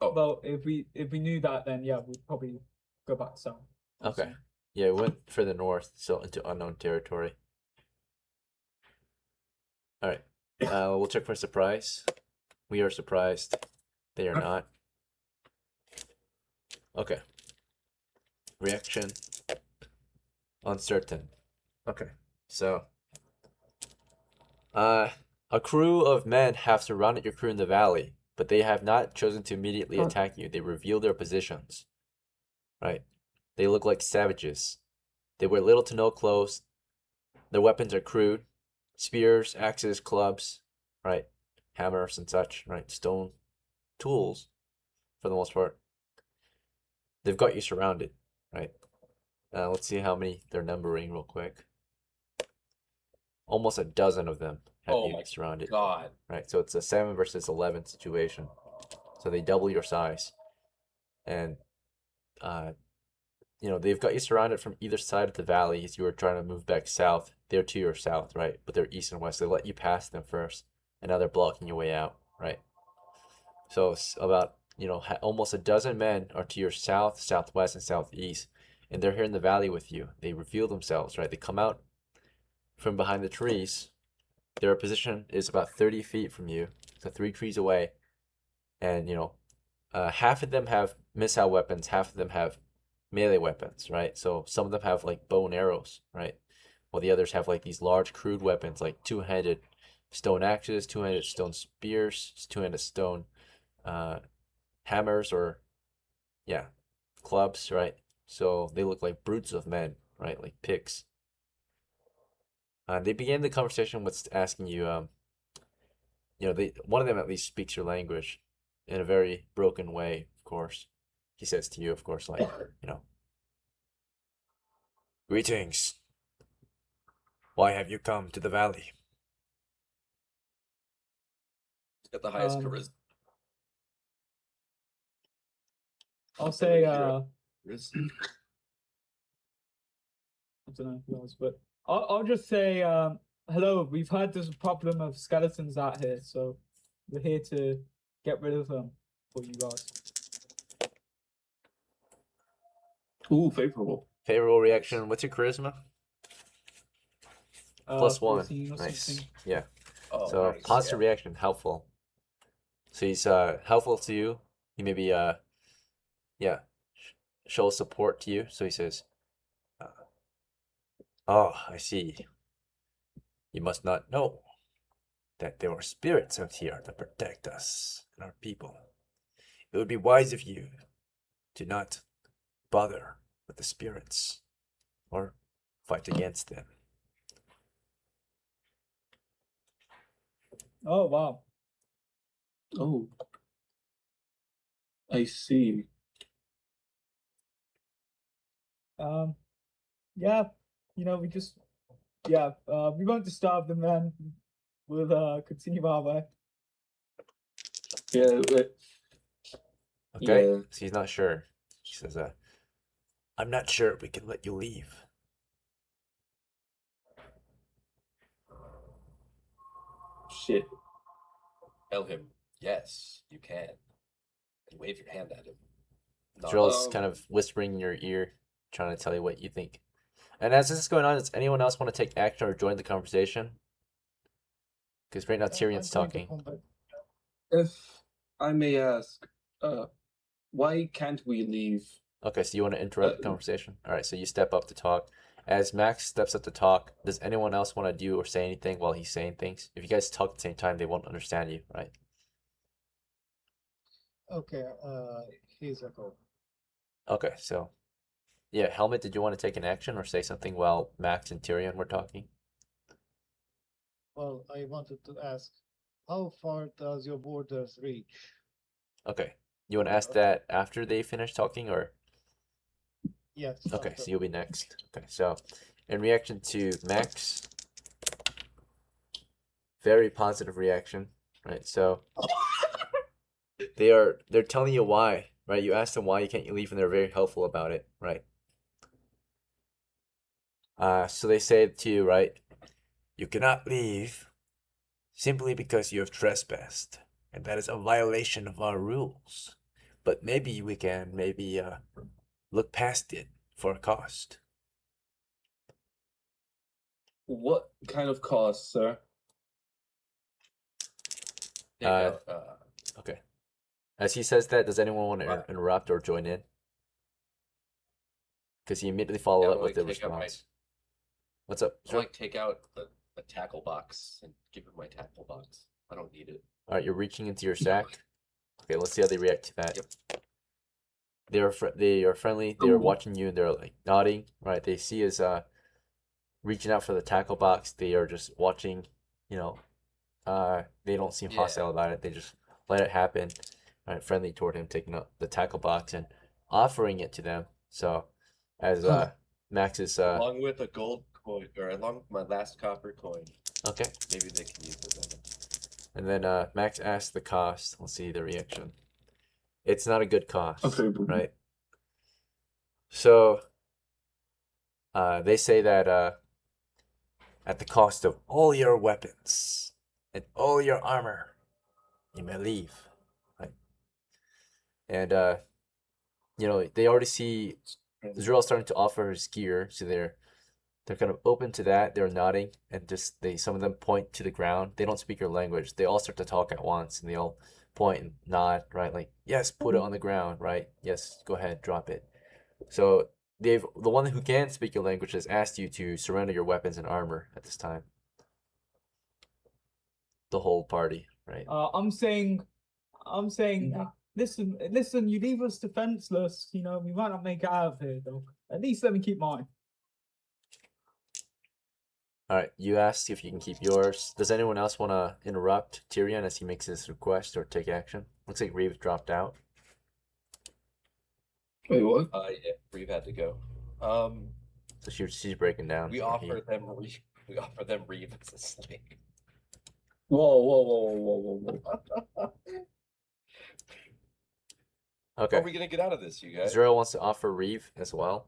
Oh. Well, if we knew that, then yeah, we'd probably go back south. Okay. Yeah, we went further north, so into unknown territory. All right. We'll check for surprise. We are surprised. They are not. Okay. Reaction. Uncertain. Okay. So, a crew of men have surrounded your crew in the valley, but they have not chosen to immediately Huh. attack you. They reveal their positions. Right? They look like savages. They wear little to no clothes. Their weapons are crude. Spears, axes, clubs, right? Hammers and such, right? Stone tools, for the most part. They've got you surrounded, right? Let's see how many they're numbering real quick. Almost a dozen of them have Oh you my surrounded, God. right? So it's a 7 versus 11 situation. So they double your size. And, you know, they've got you surrounded from either side of the valley as you were trying to move back south. They're to your south, right? But they're east and west. They let you pass them first, and now they're blocking your way out, right? So it's about, you know, almost a dozen men are to your south, southwest, and southeast, and they're here in the valley with you. They reveal themselves, right? They come out from behind the trees. Their position is about 30 feet from you, so 3 trees away, and, you know, half of them have missile weapons, half of them have melee weapons, right? So some of them have like bow and arrows, right? While the others have like these large crude weapons like two-handed stone axes, two-handed stone spears, two-handed stone hammers, or yeah, clubs, right? So they look like brutes of men, right? Like Picts. They began the conversation with asking you, one of them at least speaks your language in a very broken way, of course. He says to you, of course, like, greetings. Why have you come to the valley? He's got the highest Um, charisma. I'll say Charisma. I don't know who else, but I'll just say hello. We've heard there's a problem of skeletons out here, so we're here to get rid of them for you guys. Ooh, favorable. Favorable reaction. What's your charisma? +1. 14 or Nice. something. Yeah. Oh, So nice. positive reaction, helpful. So he's helpful to you. He maybe shows support to you. So he says, "Oh, I see. You must not know that there are spirits out here to protect us and our people. It would be wise of you to not bother with the spirits or fight against them." Oh wow. Oh, I see. Yeah, we won't disturb them then. We'll continue our way. Yeah, Okay. Yeah. So he's not sure. He says, "I'm not sure we can let you leave." shit. Tell him, yes, you can. And wave your hand at him. Not, Drill's kind of whispering in your ear, trying to tell you what you think. And as this is going on, does anyone else want to take action or join the conversation? Because right now Tyrion's I'm going to talking. combat. If I may ask, why can't we leave? Okay, so you want to interrupt the conversation? All right, so you step up to talk. As Max steps up to talk, does anyone else want to do or say anything while he's saying things? If you guys talk at the same time, they won't understand you, right? Okay, here's a go. Okay, so yeah, Helmet, did you want to take an action or say something while Max and Tyrion were talking? Well, I wanted to ask, how far does your borders reach? Okay, you want to ask that after they finish talking, or? Yes. Okay, after. so you'll be next. Okay, so in reaction to Max, very positive reaction, right? So they're telling you why, right? You ask them why you can't leave, and they're very helpful about it, right? So they say to you, right? You cannot leave simply because you have trespassed, and that is a violation of our rules. But maybe we can look past it for a cost. What kind of cost, sir? take out, Okay. As he says that, does anyone want to interrupt or join in? Because he immediately followed Yeah, up with the take out my- response. What's up? I'll like take out the tackle box and give him my tackle box. I don't need it. All right, you're reaching into your sack. Okay, let's see how they react to that. Yep. They are friendly. They are watching you and they're like nodding. Right, they see us reaching out for the tackle box. They are just watching. They don't seem hostile about it. They just let it happen. Right, friendly toward him, taking up the tackle box and offering it to them. So, as Max is Along with a gold coin, or along with my last copper coin. okay. Maybe they can use it then. And then Max asks the cost. Let's see the reaction. It's not a good cost, right? So they say that at the cost of all your weapons and all your armor, you may leave, right? And they already see ZRILL starting to offer his gear, so they're kind of open to that. They're nodding, and some of them point to the ground. They don't speak your language. They all start to talk at once, and they all point and nod, right? Like, yes, put it on the ground, right? Yes, go ahead, drop it. So the one who can speak your language has asked you to surrender your weapons and armor at this time. The whole party, right? I'm saying, listen, you leave us defenseless. You know, we might not make it out of here, though. At least let me keep mine. All right, you asked if you can keep yours. Does anyone else want to interrupt Tyrion as he makes his request or take action? Looks like Reeve dropped out. Wait, what? Yeah, Reeve had to go. So she's breaking down. We or offer them Reeve as a slave. Whoa. Okay. How are we gonna get out of this, you guys? ZRILL wants to offer Reeve as well.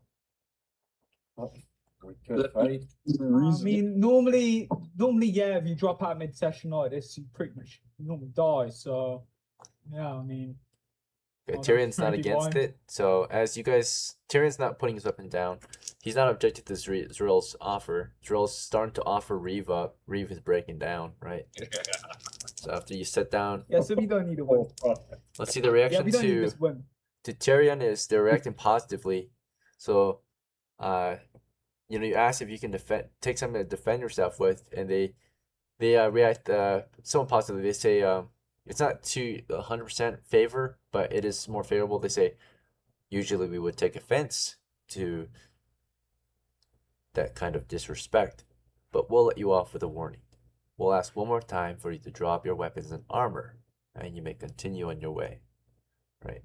We could fight. I mean, normally, yeah, if you drop out mid-session like this, you pretty much normally die. So, yeah, I mean. Okay, Oh, Tyrion's not pretty against blind. it. So as you guys, Tyrion's not putting his weapon down. He's not objecting to ZRILL's offer. ZRILL's starting to offer Reeve up. Reeve is breaking down, right? So after you sit down, Yeah, so we don't need a win. let's see the Yeah, reaction we don't need this win. to Tyrion is they're reacting positively. So, you know, you ask if you can take something to defend yourself with, and they react somewhat positively. They say it's not to 100% favor, but it is more favorable. They say usually we would take offense to that kind of disrespect, but we'll let you off with a warning. We'll ask one more time for you to drop your weapons and armor, and you may continue on your way. Right?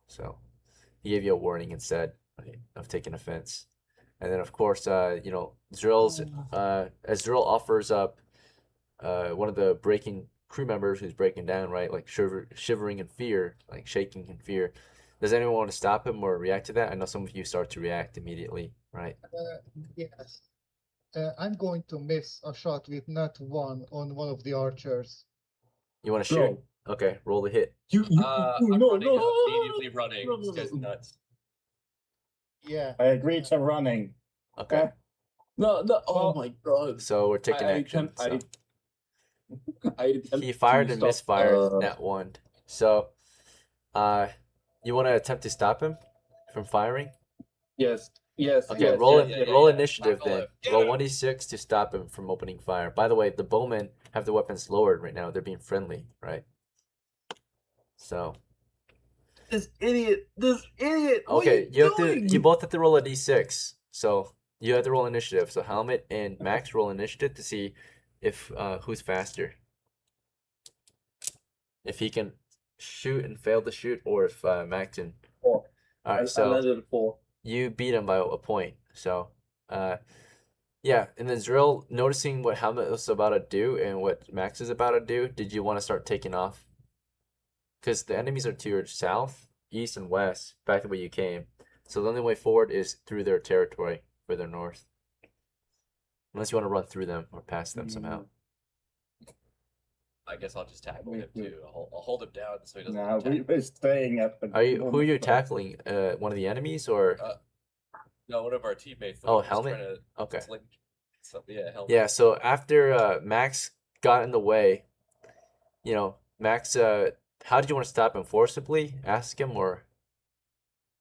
So he gave you a warning instead, right, of taking offense. And then, of course, you know, ZRILL's as ZRILL offers up one of the breaking crew members who's breaking down, right, like shivering in fear, like shaking in fear. Does anyone want to stop him or react to that? I know some of you start to react immediately, right? Yes. I'm going to miss a shot with not one on one of the archers. You want to shoot? Okay, roll the hit. I'm immediately running. No. This guy's nuts. Yeah. I agree to running. Okay, No. Oh Well, my god. so we're taking action. So. I He fired and stop, misfired, net one. So, you want to attempt to stop him from firing? Yes. Okay, yes, roll yes, roll yes. initiative Tackle then. him. Get Roll him. 1d6 to stop him from opening fire. By the way, the bowmen have the weapons lowered right now. They're being friendly, right? So, This idiot. okay, you both have to roll a d6. So you have to roll initiative. So Helmet and Max roll initiative to see if who's faster. If he can shoot and fail to shoot, or if Max can. 4. All right, I so landed at 4. you beat him by a point. So, yeah, and then ZRILL, noticing what Helmet was about to do and what Max is about to do, did you want to start taking off? Because the enemies are to your south, east, and west, back the way you came. So the only way forward is through their territory, further north. Unless you want to run through them or past them somehow. I guess I'll just tackle him too. I'll hold him down so he doesn't. Nah, attack. we're staying up. Who are you tackling? One of the enemies or? No, one of our teammates. Oh, was Helmet? trying to Okay. sling- yeah, Helmet. Yeah, so after Max got in the way, you know, Max, how did you want to stop him? Forcibly? Ask him, or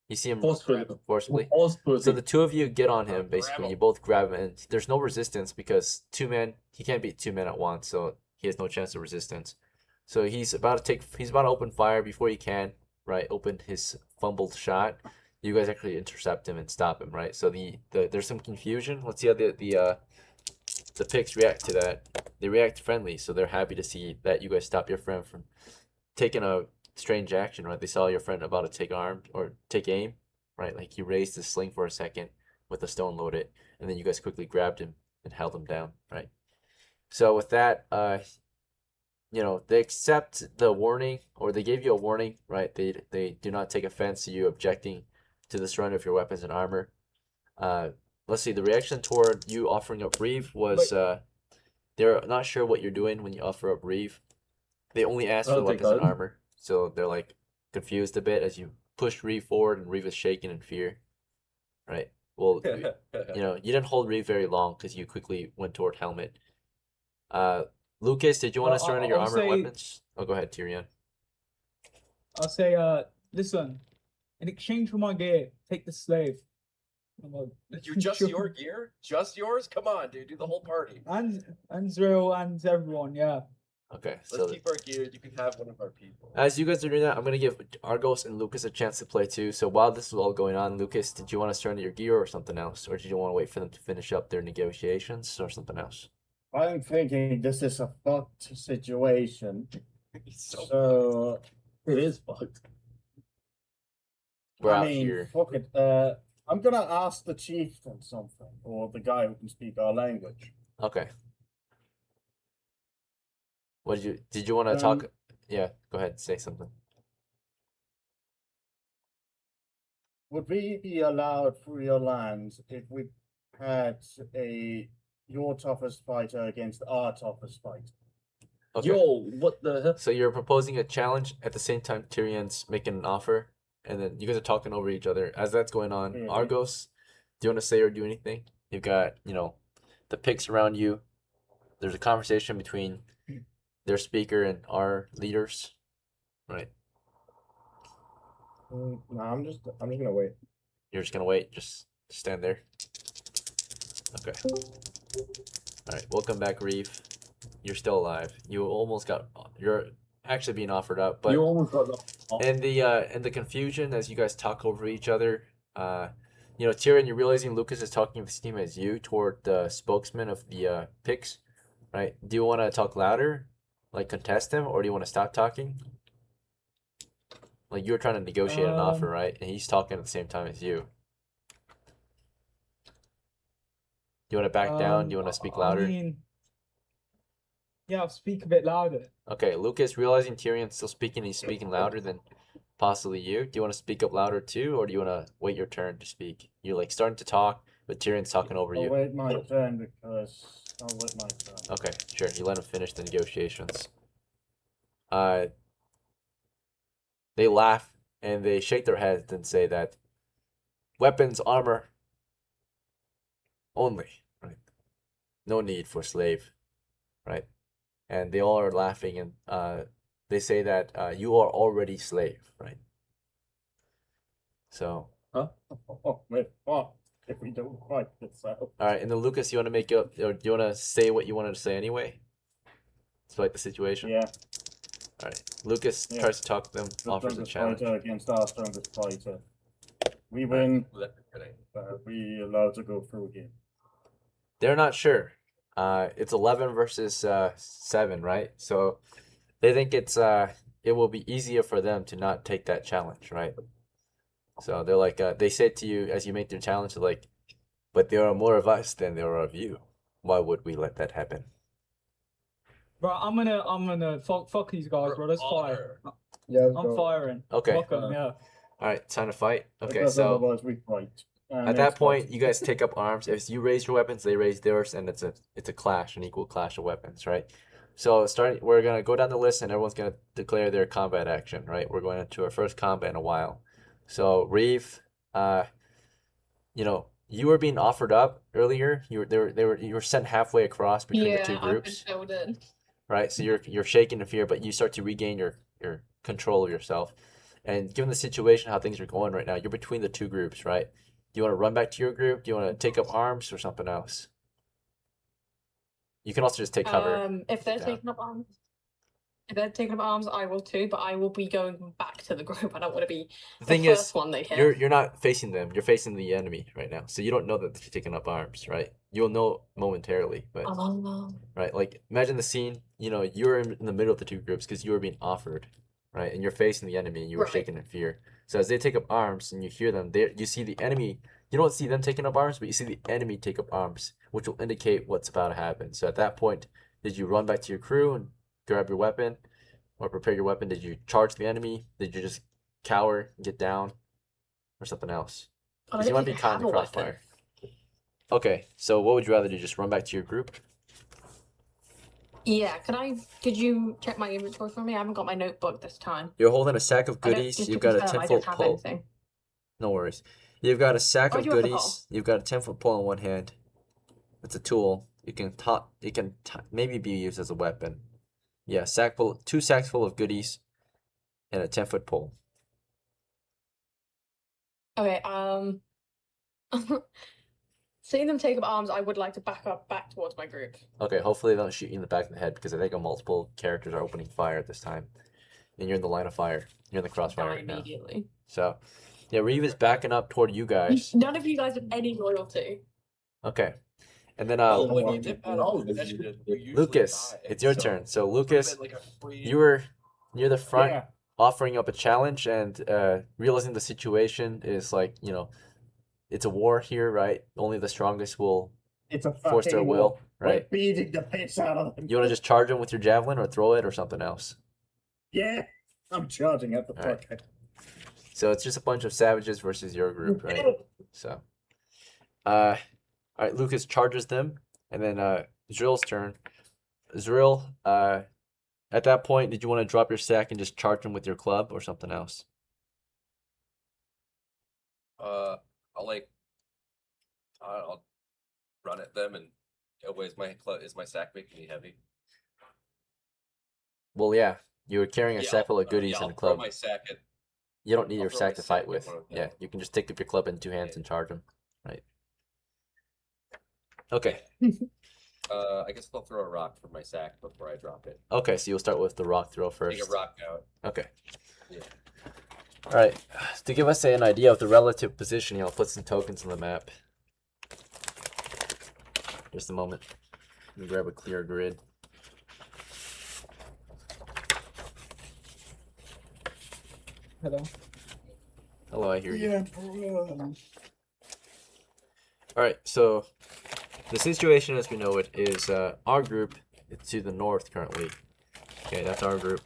you see him Forcefully. forcibly? Forcefully. So the two of you get on him, Grab basically. him. You both grab him, and there's no resistance because two men, he can't beat two men at once, so he has no chance of resistance. So he's about to open fire before he can, right? Open his fumbled shot. You guys actually intercept him and stop him, right? So there's some confusion. Let's see how the Picts react to that. They react friendly, so they're happy to see that you guys stop your friend from taking a strange action, right? They saw your friend about to take aim, right? Like he raised his sling for a second with a stone loaded, and then you guys quickly grabbed him and held him down, right? So with that, you know, they accept the warning, or they gave you a warning, right? They do not take offense to you objecting to the surrender of your weapons and armor. Let's see, the reaction toward you offering up Reeve was they're not sure what you're doing when you offer up Reeve. They only ask for I'll the take weapons and that. armor, so they're like confused a bit as you push Reeve forward, and Reeve is shaking in fear, right? Well, you know, you didn't hold Reeve very long because you quickly went toward Helmet. Lucas, did you want to surrender your I'll armor and say- weapons? Oh, go ahead, Tyrion. I'll say, listen, in exchange for my gear, take the slave. I'm like, You just your gear? Just yours? Come on, dude. Do the whole party. and ZRILL and everyone, yeah. Okay, Let's so keep our gear. You can have one of our people. as you guys are doing that, I'm gonna give Argos and Lucas a chance to play too. So while this is all going on, Lucas, did you want to start your gear or something else, or did you want to wait for them to finish up their negotiations or something else? I'm thinking this is a fucked situation. So So it is fucked. We're I out mean, here. fuck it. I'm gonna ask the chieftain something, or the guy who can speak our language. Okay. What did you want to talk? Um, Yeah, go ahead, say something. Would we be allowed through your lands if we had your toughest fighter against our toughest fighter? Okay. Yo, what the hell? So you're proposing a challenge at the same time Tyrion's making an offer, and then you guys are talking over each other. As that's going on, Mhm. Argos, do you want to say or do anything? You've got, the Picts around you. There's a conversation between their speaker and our leaders, right? No, I'm just gonna wait. You're just gonna wait, just stand there. Okay. All right, welcome back, REEVE. You're still alive. You're actually being offered up, but You almost got the. in the confusion as you guys talk over each other, Tyrion, you're realizing Lucas is talking with his team as you toward the spokesman of the Picts, right? Do you want to talk louder, like contest him, or do you want to stop talking? Like you were trying to negotiate an offer, right? And he's talking at the same time as you. Do you want to back down? Do you want to speak louder? I mean, yeah, I'll speak a bit louder. Okay, Lucas, realizing Tyrion's still speaking, he's speaking louder than possibly you. Do you want to speak up louder too, or do you want to wait your turn to speak? You're like starting to talk, but Tyrion's talking over I'll you. wait my turn because I'll wait my turn. Okay, sure. You let him finish the negotiations. They laugh and they shake their heads and say that weapons, armor only, right? No need for slave, right? And they all are laughing and they say that you are already slave, right? So, Oh, wait, if we don't fight this out. all right. And then Lucas, you want to make up, or do you want to say what you wanted to say anyway? It's like the situation. Yeah, All right. Lucas Yeah. tries to talk to them, the offers a strongest challenge. fighter against our strongest fighter. We win. We allowed to go through here. They're not sure. It's 11 versus 7, right? So they think it will be easier for them to not take that challenge, right? So they're like, they said to you as you make their challenge, they're like, but there are more of us than there are of you. Why would we let that happen? Bro, I'm gonna fuck these guys, bro. Let's fire. Yeah, let's I'm go. firing. Okay. Fuck 'em, yeah. All right, time to fight. Okay, Because so otherwise we fight. And at that it's point, not- you guys take up arms. If you raise your weapons, they raise theirs, and it's a clash, an equal clash of weapons, right? So we're gonna go down the list, and everyone's gonna declare their combat action, right? We're going into our first combat in a while. So REEVE, you were being offered up earlier. You were sent halfway across between the two groups, I've been filled in. right? So you're shaking in fear, but you start to regain your control of yourself. And given the situation, how things are going right now, you're between the two groups, right? Do you want to run back to your group? Do you want to take up arms or something else? You can also just take cover. If they're down. taking up arms, I will too, but I will be going back to the group. I don't want to be The the thing first is, one they hit. you're not facing them. You're facing the enemy right now. So you don't know that they're taking up arms, right? You'll know momentarily, but right, like imagine the scene. You're in the middle of the two groups because you were being offered, right, and you're facing the enemy and you were Right. shaking in fear. So as they take up arms and you hear them, you see the enemy. You don't see them taking up arms, but you see the enemy take up arms, which will indicate what's about to happen. So at that point, did you run back to your crew and grab your weapon, or prepare your weapon? Did you charge the enemy? Did you just cower, get down, or something else? I Because you don't might be even caught in have the a weapon. crossfire. Okay, so what would you rather do? Just run back to your group? Yeah, could you check my inventory for me? I haven't got my notebook this time. You're holding a sack of I don't- goodies. just to You've got a confirm, I 10-foot don't have pole. anything. No worries. You've got a sack Oh, of you have the goodies. You've got a 10-foot pole in one hand. It's a tool. It can maybe be used as a weapon. Yeah, two sacks full of goodies, and a 10-foot pole. Okay, seeing them take up arms, I would like to back towards my group. Okay, hopefully they don't shoot you in the back of the head because I think multiple characters are opening fire at this time. And you're in the line of fire. You're in the crossfire Die right now. immediately. So, yeah, Reeve is backing up toward you guys. None of you guys have any loyalty. Okay. And then Oh, when you dip at all, you usually Lucas, die, it's your so turn. So would've Lucas, been like a free- you were near the front Yeah. offering up a challenge and realizing the situation is like, you know, it's a war here, right? Only the strongest will It's a force their fucking will, war. right? We're beating the piss out of them. You want to just charge them with your javelin or throw it or something else? Yeah, I'm charging at the All right. fucker. So it's just a bunch of savages versus your group, right? So, all right, Lucas charges them, and then ZRILL's turn. ZRILL, at that point, did you want to drop your sack and just charge them with your club or something else? I'll run at them and is my sack making me heavy? Well, yeah, you were carrying a sack full of goodies I'll and a throw club. my sack at. You don't need I'll your throw sack my to sack fight at with. one of them. Yeah, you can just take up your club in two hands and charge them. Right. Okay. I guess I'll throw a rock from my sack before I drop it. Okay, so you'll start with the rock throw first. Take a rock out. Okay. Yeah. All right. To give us an idea of the relative positioning, I'll put some tokens on the map. Just a moment. Let me grab a clear grid. Hello. Hello, I hear you. Yeah. All right, so the situation as we know it is our group is to the north currently. Okay, that's our group.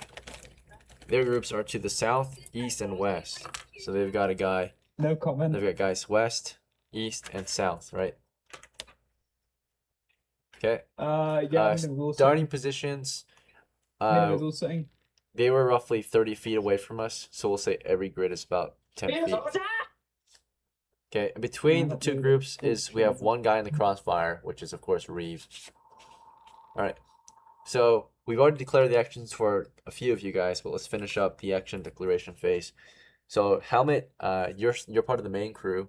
Their groups are to the south, east, and west. So they've got a guy. No comment. They've got guys west, east, and south, right? Okay. Yeah. I'm in the middle Starting positions. I'm in the middle setting. They were roughly 30 feet away from us, so we'll say every grid is about 10 feet. Okay, and between the two groups is we have one guy in the crossfire, which is of course Reeve. All right, so we've already declared the actions for a few of you guys, but let's finish up the action declaration phase. So Helmet, you're part of the main crew.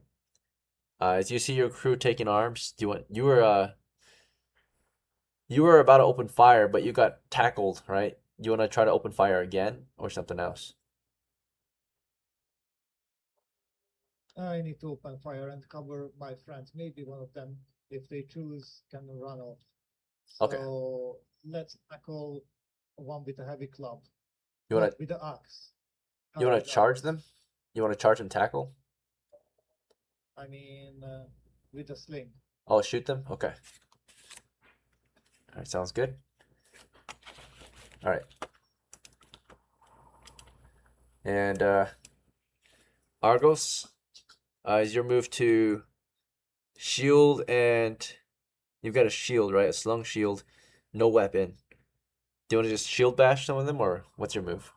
As you see your crew taking arms, you were about to open fire, but you got tackled, right? You want to try to open fire again or something else? I need to open fire and cover my friends. Maybe one of them, if they choose, can run off. Okay. So let's tackle one with a heavy club. You want Not with the axe. You want to charge them? You want to charge and tackle? I mean, with a sling. Oh, shoot them? Okay. All right, sounds good. All right. And Argos, is your move to shield, and you've got a shield, right? A slung shield, no weapon. Do you want to just shield bash some of them, or what's your move?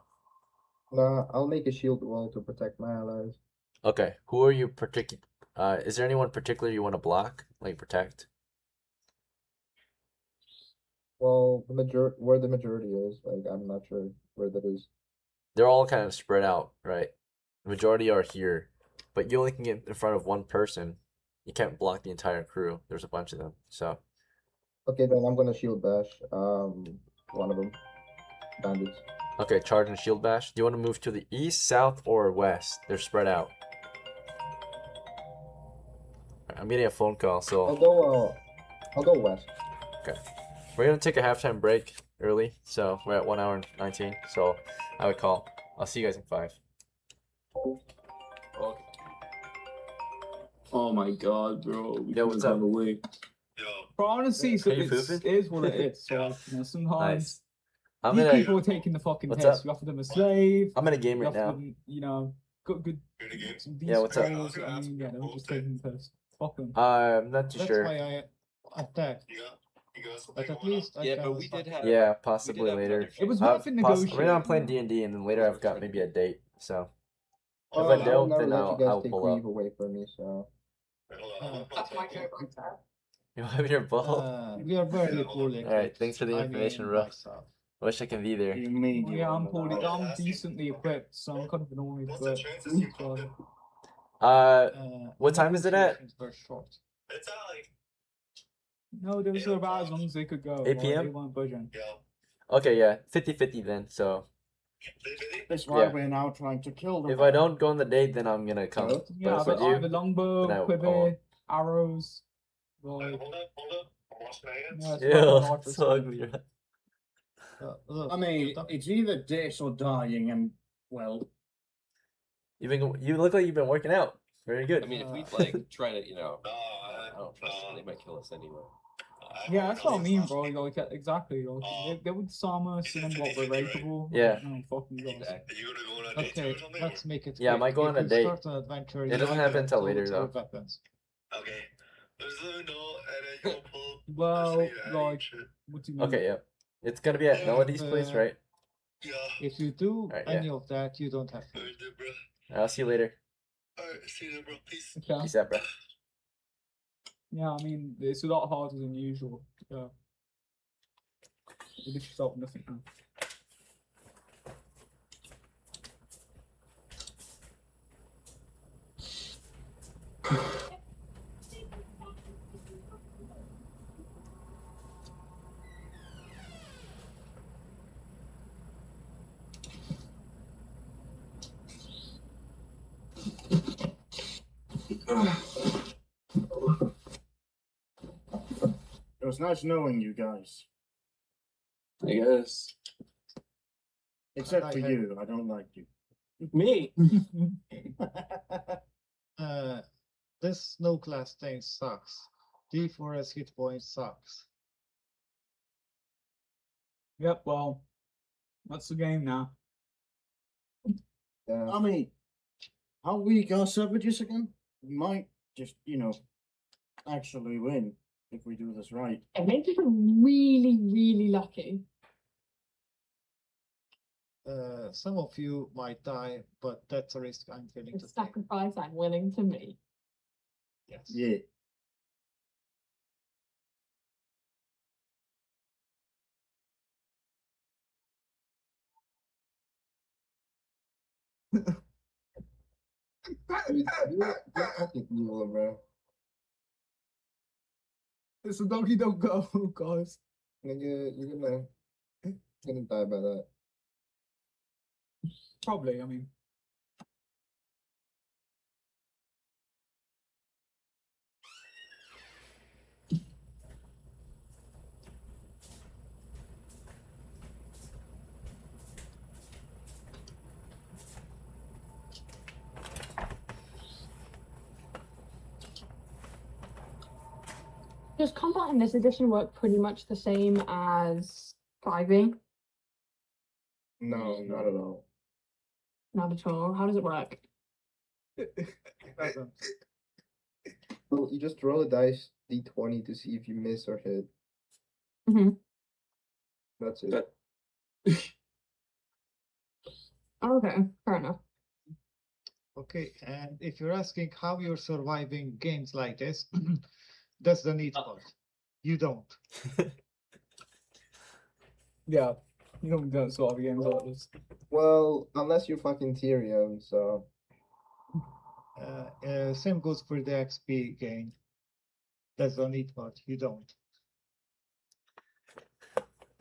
Nah, I'll make a shield wall to protect my allies. Okay, who are you protecting? Is there anyone particular you want to block, like protect? Well, where the majority is, like I'm not sure where that is. They're all kind of spread out, right? The majority are here, but you only can get in front of one person. You can't block the entire crew. There's a bunch of them, so. Okay, then I'm gonna shield bash. One of them, bandits. Okay, charge and shield bash. Do you want to move to the east, south, or west? They're spread out. I'm getting a phone call, so. I'll go west. Okay. We're gonna take a halftime break early, so we're at 1 hour and 19. So I would call. I'll see you guys in 5. Okay. Oh my god, bro. We Yo, what's could've up? gone away. But honestly, so Are you it's, pooping? it is what it is. So, you know, sometimes Nice. I'm these gonna. people are taking the fucking What's piss. up? You offer them a slave. I'm in a game You right offer now. them, you know, good. Some Yeah, what's up? goals, I mean, yeah, they're just taking the piss. Fuck them. I'm not too That's sure. why I attacked. But at least I Yeah, can but we did have. Yeah, we possibly did have later. another It was chance. worth it Right now I'm negotiating. playing D&D, and then later I've got maybe a date. So if I I'll don't, never then let you guys I'll take pull Reeve up. away from me. So That's my favorite tab. You have your ball. we are very pooling. All right, thanks for the I information, mean, bro. myself. Wish I can be there. You mean Well, you yeah, are I'm poorly. allowed? I'm decently equipped, so I'm kind of annoyed. But so, What time is it at? negotiations were short. no, they were about as long as they could go. 8 Like, p.m.? they weren't budging. Okay, yeah, 50-50 then. So That's why Yeah. we're now trying to kill them. if I don't go on the date, then I'm gonna come. Hello? Yeah, But if I but I have a do, longbow, then I quiver, won't. arrows. Like, yeah, it's Ew, about life or so something. ugly. Look, I mean, it's either this or dying, and well, You look like you've been working out. Very good. I mean, if we like try to, I don't trust them. They might kill us anyway. Yeah, that's what I mean, bro. Like, exactly. Like, they would disarm us and then what, we're rapeable. Yeah. No, fuck you guys. Exactly. okay, let's make it. Yeah, I quick. might go If on a you date. Start an adventure, It you doesn't either happen have until tools later, or though. Weapons. Well, like, what do you mean? Okay, yeah. It's gonna be at Melody's place, right? If you do Alright, any yeah. of that, you don't have to. I'll see you later. Okay. Peace out, bro. Yeah, I mean, it's a lot harder than usual. Yeah. You literally start with nothing. it was nice knowing you guys. I guess. Except I for have- you, I don't like you. Me. This snow class thing sucks. D4S hit point sucks. Yep, well, that's the game now. Yeah. I mean, how weak are savages again? We might just, actually win if we do this right. It makes people really, really lucky. Some of you might die, but that's a risk I'm willing The to take. sacrifice I'm willing to make. Yes. Yeah. You're fucking evil, bro. It's a doggy dog go, guys. Nigga, you're gonna die by that. Probably, I mean. Does combat in this edition work pretty much the same as 5e? No, not at all. Not at all. How does it work? Doesn't. Well, you just roll a dice d20 to see if you miss or hit. Mhm. That's it. That- Okay, fair enough. Okay, and if you're asking how you're surviving games like this, that's the neat part. You don't. Yeah, you don't sort of games like this. Well, unless you're fucking TYRION, so. Same goes for the XP gain. That's the neat part. You don't.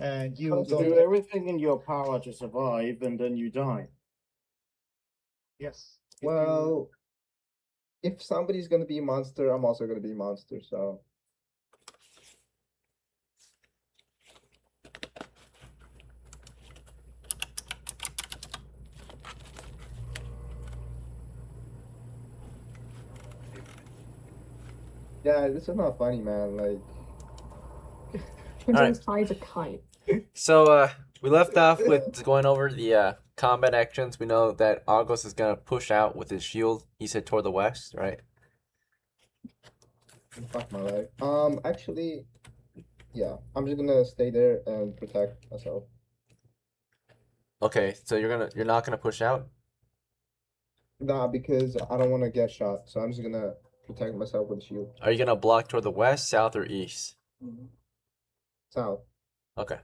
And you Do don't. everything in your power to survive, and then you die. Yes. If you- Well, if somebody's gonna be a monster, I'm also gonna be a monster, so. Yeah, this is not funny, man. Like, Princess ties a kite. So we left off with going over the combat actions. We know that Argos is gonna push out with his shield. He said toward the west, right? fuck my life. Actually, yeah, I'm just gonna stay there and protect myself. Okay, so you're not gonna push out? Nah, because I don't want to get shot, so I'm just gonna protect myself with a shield. Are you gonna block toward the west, south, or east? South. Okay.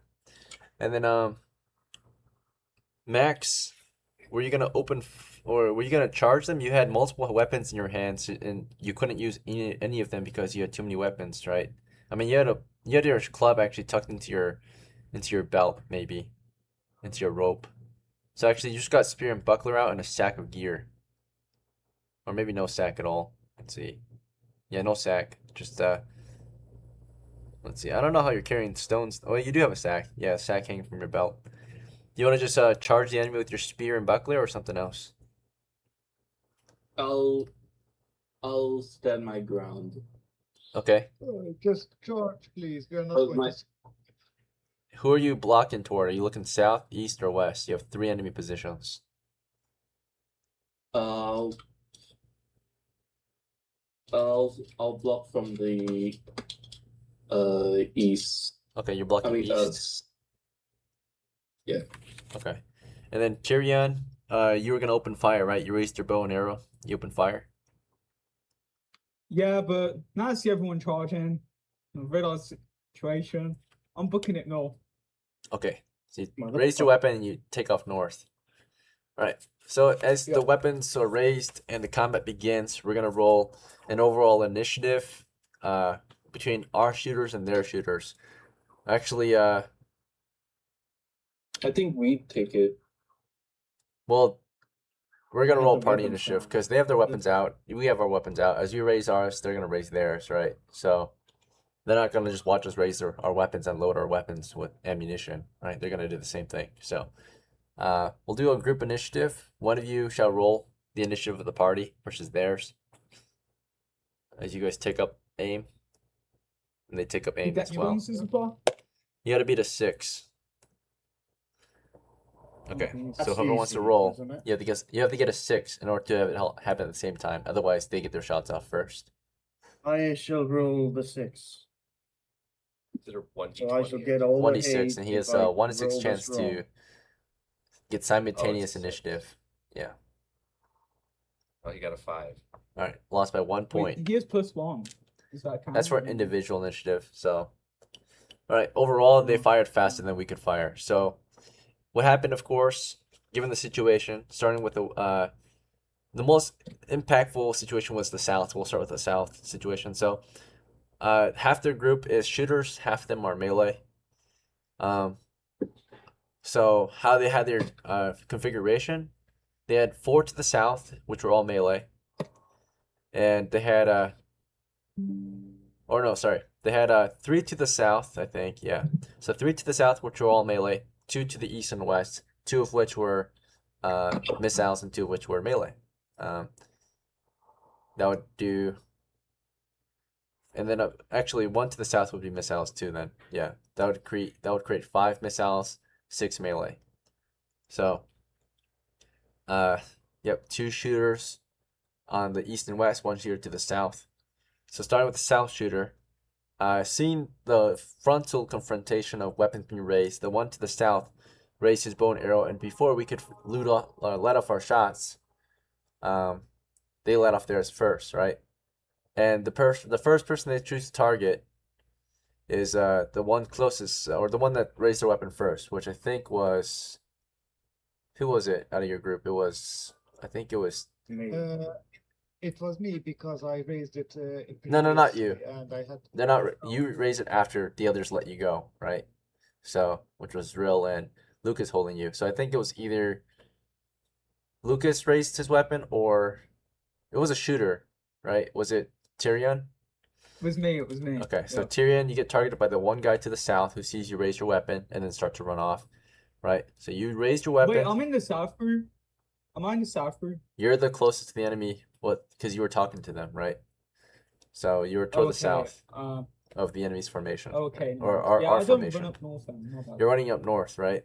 And then Max, were you gonna or were you gonna charge them? You had multiple weapons in your hands, and you couldn't use any of them because you had too many weapons, right? I mean, you had your club actually tucked into your belt, maybe, into your rope. So actually, you just got spear and buckler out and a sack of gear, or maybe no sack at all. Let's see. Yeah, no sack. Just let's see. I don't know how you're carrying stones. Oh, you do have a sack. Yeah, a sack hanging from your belt. Do you want to just charge the enemy with your spear and buckler or something else? I'll stand my ground. Okay. Just charge, please. We are not Oh, going my- to. Who are you blocking toward? Are you looking south, east, or west? You have 3 enemy positions. I'll block from the east. Okay, you're blocking I mean, east. yeah. Okay. And then Tyrion, you were gonna open fire, right? You raised your bow and arrow. You opened fire. Yeah, but now I see everyone charging. I realize the situation. I'm booking it north. Okay. So you Motherfucker. raise your weapon and you take off north. Right. So as the weapons are raised and the combat begins, we're gonna roll an overall initiative between our shooters and their shooters. Actually, I think we take it. well, we're gonna Have roll the party weapons initiative out. because they have their weapons out. We have our weapons out. As you raise ours, they're gonna raise theirs, right? So they're not gonna just watch us raise our weapons and load our weapons with ammunition, right? They're gonna do the same thing. So we'll do a group initiative. One of you shall roll the initiative of the party versus theirs. As you guys take up aim, and they take up You aim get as your well. bonuses as well? You gotta beat a 6. Okay, Mhm. so That's whoever wants to easy, roll, isn't it? you have to get a 6 in order to have it happen at the same time. Otherwise, they get their shots off first. I shall roll the 6. Consider 1d20. So I shall get all 1d6, the and he hate has if I a 1 in 6 roll chance this wrong. to get simultaneous six. initiative. Yeah. Oh, you got a 5. All right, lost by 1 point. Wait, he has +1. Is that count? That's for individual initiative. So, all right. Overall, they fired faster than we could fire. So, what happened? Of course, given the situation, starting with the most impactful situation was the South. We'll start with the South situation. So, half their group is shooters, half of them are melee. So how they had their configuration, they had 4 to the south, which were all melee, and they had or no, sorry, they had 3 to the south, I think, yeah. So 3 to the south, which were all melee, 2 to the east and west, 2 of which were missiles, and 2 of which were melee. That would do, and then actually 1 to the south would be missiles too. Then, yeah, that would create 5 missiles, 6 melee. So, yep, 2 shooters on the east and west, 1 shooter to the south. So starting with the south shooter, seeing the frontal confrontation of weapons being raised, the one to the south raised his bow and arrow, and before we could let off our shots, they let off theirs first, right? And the first person they choose to target is the one closest, or the one that raised their weapon first, which I think was, who was it out of your group? I think it was. Me. It was me because I raised it. No, not you. previously, And I had. They're not. You raise it after the others let you go, right? So, which was ZRILL and Lucas holding you. So I think it was either Lucas raised his weapon, or it was a shooter, right? Was it Tyrion? It was me. Okay, so Yeah. Tyrion, you get targeted by the one guy to the south who sees you raise your weapon and then start to run off, right? So you raised your weapon. Wait, I'm in the south group. Am I in the south group? You're the closest to the enemy, because you were talking to them, right? So you were toward the south of the enemy's formation. Okay. Or nice. our I don't formation. run up north then. My bad. You're running up north, right?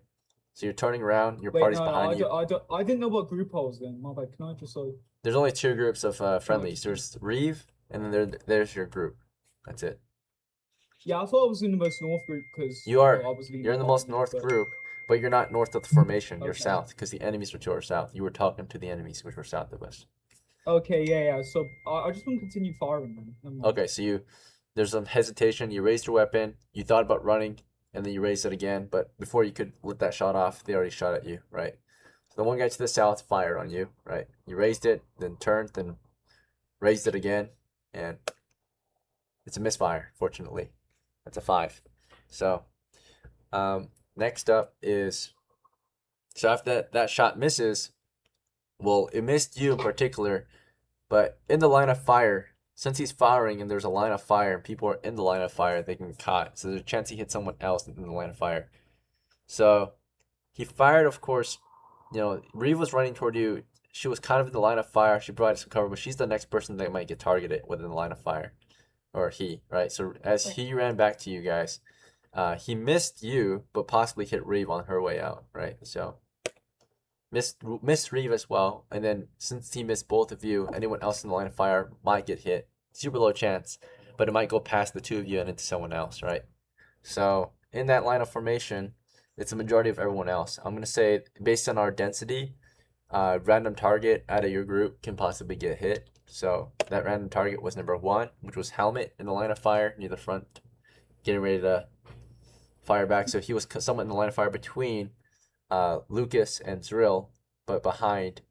So you're turning around, your Wait, party's no, behind you. I didn't know what group I was in. My bad. Can I just like? There's only 2 groups of friendlies. There's REEVE, and then there's your group. That's it. Yeah, I thought I was in the most north group because You are. I was leading You're in the party, most north but- group, but you're not north of the formation. You're Okay. south, because the enemies were to our south. You were talking to the enemies, which were south of us. Okay, yeah. So I just want to continue firing then. Never mind. Okay, so there's some hesitation. You raised your weapon. You thought about running, and then you raised it again. But before you could let that shot off, they already shot at you, right? So the one guy to the south fired on you, right? You raised it, then turned, then raised it again, and it's a misfire, fortunately. That's a 5. So next up is, so after that shot misses, well, it missed you in particular, but in the line of fire, since he's firing and there's a line of fire and people are in the line of fire, they can get caught. So there's a chance he hits someone else in the line of fire. So he fired, of course. You know, Reeve was running toward you. She was kind of in the line of fire. She provided some cover, but she's the next person that might get targeted within the line of fire. Or he, right? So as he ran back to you guys, he missed you, but possibly hit Reeve on her way out, right? So missed Reeve as well. And then since he missed both of you, anyone else in the line of fire might get hit. Super low chance, but it might go past the two of you and into someone else, right? So in that line of formation, it's a majority of everyone else. I'm going to say, based on our density, random target out of your group can possibly get hit. So that random target was number 1, which was Helmet in the line of fire near the front, getting ready to fire back. So he was somewhat in the line of fire between Lucas and ZRILL, but behind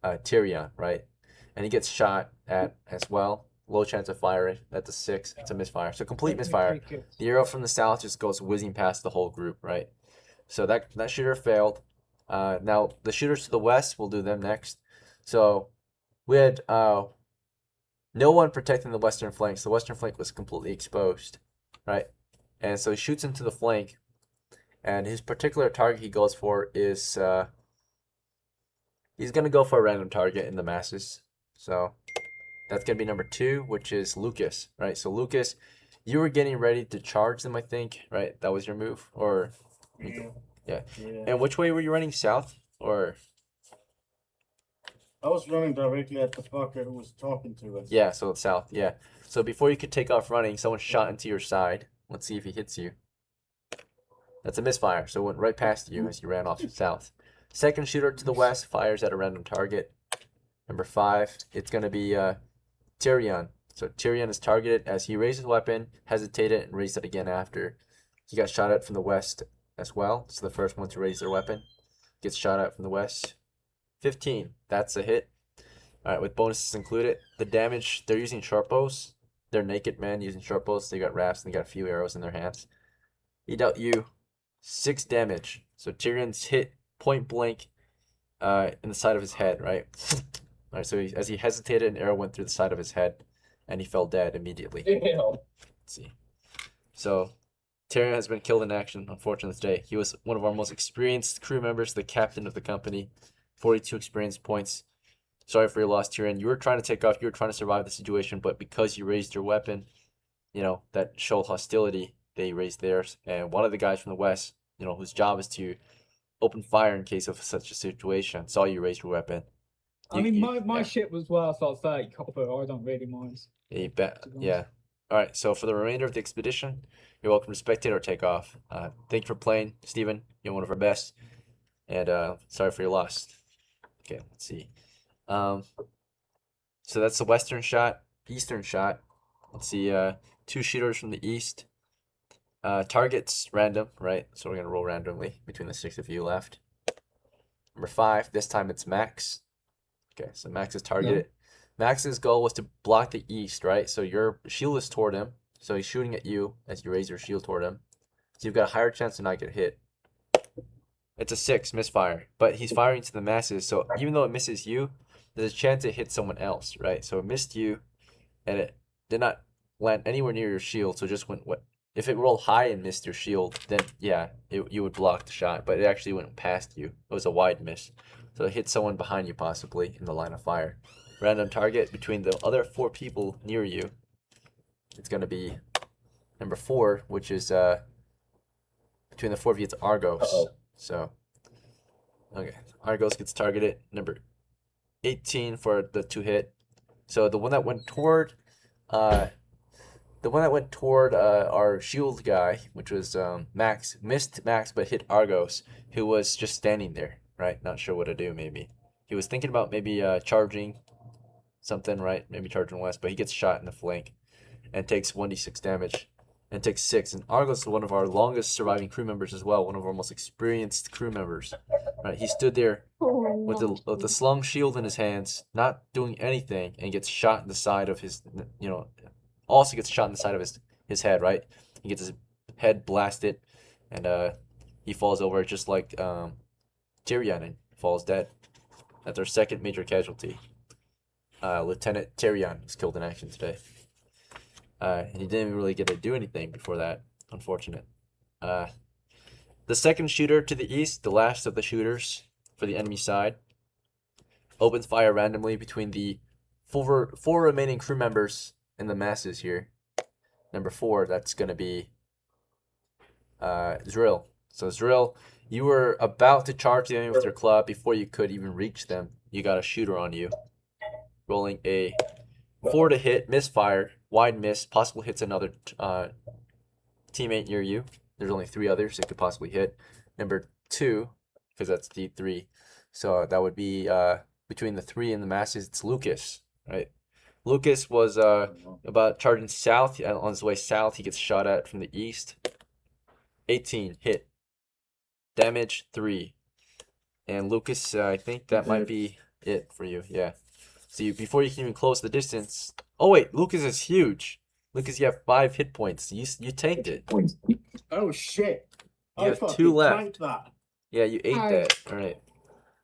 TYRION, right? And he gets shot at as well. Low chance of firing. That's a 6. It's a misfire. So complete misfire. The arrow from the south just goes whizzing past the whole group, right? So that shooter failed. Now the shooters to the west, we'll do them next. So we had no one protecting the western flank. So the western flank was completely exposed, right? And so he shoots into the flank, and his particular target he goes for is he's gonna go for a random target in the masses. So that's gonna be number 2, which is Lucas, right? So Lucas, you were getting ready to charge them, I think, right? That was your move, or yeah. And which way were you running? South or? I was running directly at the fucker who was talking to us. Yeah, so it's south. Yeah. So before you could take off running, someone shot into your side. Let's see if he hits you. That's a misfire. So it went right past you as you ran off south. Second shooter to the west fires at a random target. Number 5, it's going to be TYRION. So TYRION is targeted as he raised his weapon, hesitated, and raised it again after. He got shot at from the west as well. So the first one to raise their weapon gets shot at from the west. 15. That's a hit. All right, with bonuses included. The damage, they're using short bows. They're naked men using short bows. They got wraps and they got a few arrows in their hands. He dealt you 6 damage. So Tyrion's hit point blank in the side of his head, right? All right, so as he hesitated, an arrow went through the side of his head, and he fell dead immediately. Damn. Let's see. So Tyrion has been killed in action, unfortunately, today. He was one of our most experienced crew members, the captain of the company. 42 experience points. Sorry for your loss, Tyrion. You were trying to take off. You were trying to survive the situation, but because you raised your weapon, you know, that showed hostility. They raised theirs. And one of the guys from the west, you know, whose job is to open fire in case of such a situation, saw you raise your weapon. I mean, my yeah. shit was worth like 30 copper. I don't really mind. You bet. Yeah. All right. So for the remainder of the expedition, you're welcome to spectate or take off. Thank you for playing, Steven. You're one of our best. And sorry for your loss. Okay, let's see. So that's the western shot, eastern shot. Let's see. 2 shooters from the east. Targets random, right? So we're gonna roll randomly between the 6 of you left. Number 5. This time it's Max. Okay, so Max is targeted. Yeah. Max's goal was to block the east, right? So your shield is toward him. So he's shooting at you as you raise your shield toward him. So you've got a higher chance to not get hit. It's a 6 misfire, but he's firing to the masses. So even though it misses you, there's a chance it hits someone else, right? So it missed you, and it did not land anywhere near your shield. So it just went what? If it rolled high and missed your shield, then yeah, you would block the shot. But it actually went past you. It was a wide miss. So it hit someone behind you, possibly in the line of fire. Random target between the other 4 people near you. It's gonna be number 4, which is between the 4 of you. It's Argos. Uh-oh. So okay, Argos gets targeted. Number 18 for the 2 hit. So the one that went toward our shield guy, which was Max, missed Max but hit Argos, who was just standing there, right? Not sure what to do. Maybe he was thinking about maybe charging something, right? Maybe charging west, but he gets shot in the flank and takes 1d6 damage and takes 6. And Argos is one of our longest surviving crew members as well, one of our most experienced crew members, right? He stood there with the slung shield in his hands, not doing anything, and gets shot in the side of his, also gets shot in the side of his head, right? He gets his head blasted, and he falls over just like TYRION and falls dead. That's our second major casualty. Lieutenant TYRION was killed in action today. He didn't even really get to do anything before that. Unfortunate. The second shooter to the east, the last of the shooters for the enemy side, opens fire randomly between the four remaining crew members and the masses here. Number 4, that's going to be ZRILL. So ZRILL, you were about to charge the enemy with your club before you could even reach them. You got a shooter on you. Rolling a 4 to hit, misfire, wide miss, possible hits another teammate near you. There's only 3 others it could possibly hit. Number 2, because that's D3. So that would be between the 3 and the masses, it's Lucas, right? Lucas was about charging south. On his way south, he gets shot at from the east. 18, hit. Damage, 3. And Lucas, I think that might be it for you, yeah. So before you can even close the distance... Oh wait, Lucas is huge. Lucas, you have 5 hit points. You tanked it. Oh shit! You I have fucking 2 left. tanked that. Yeah, you ate that. All right.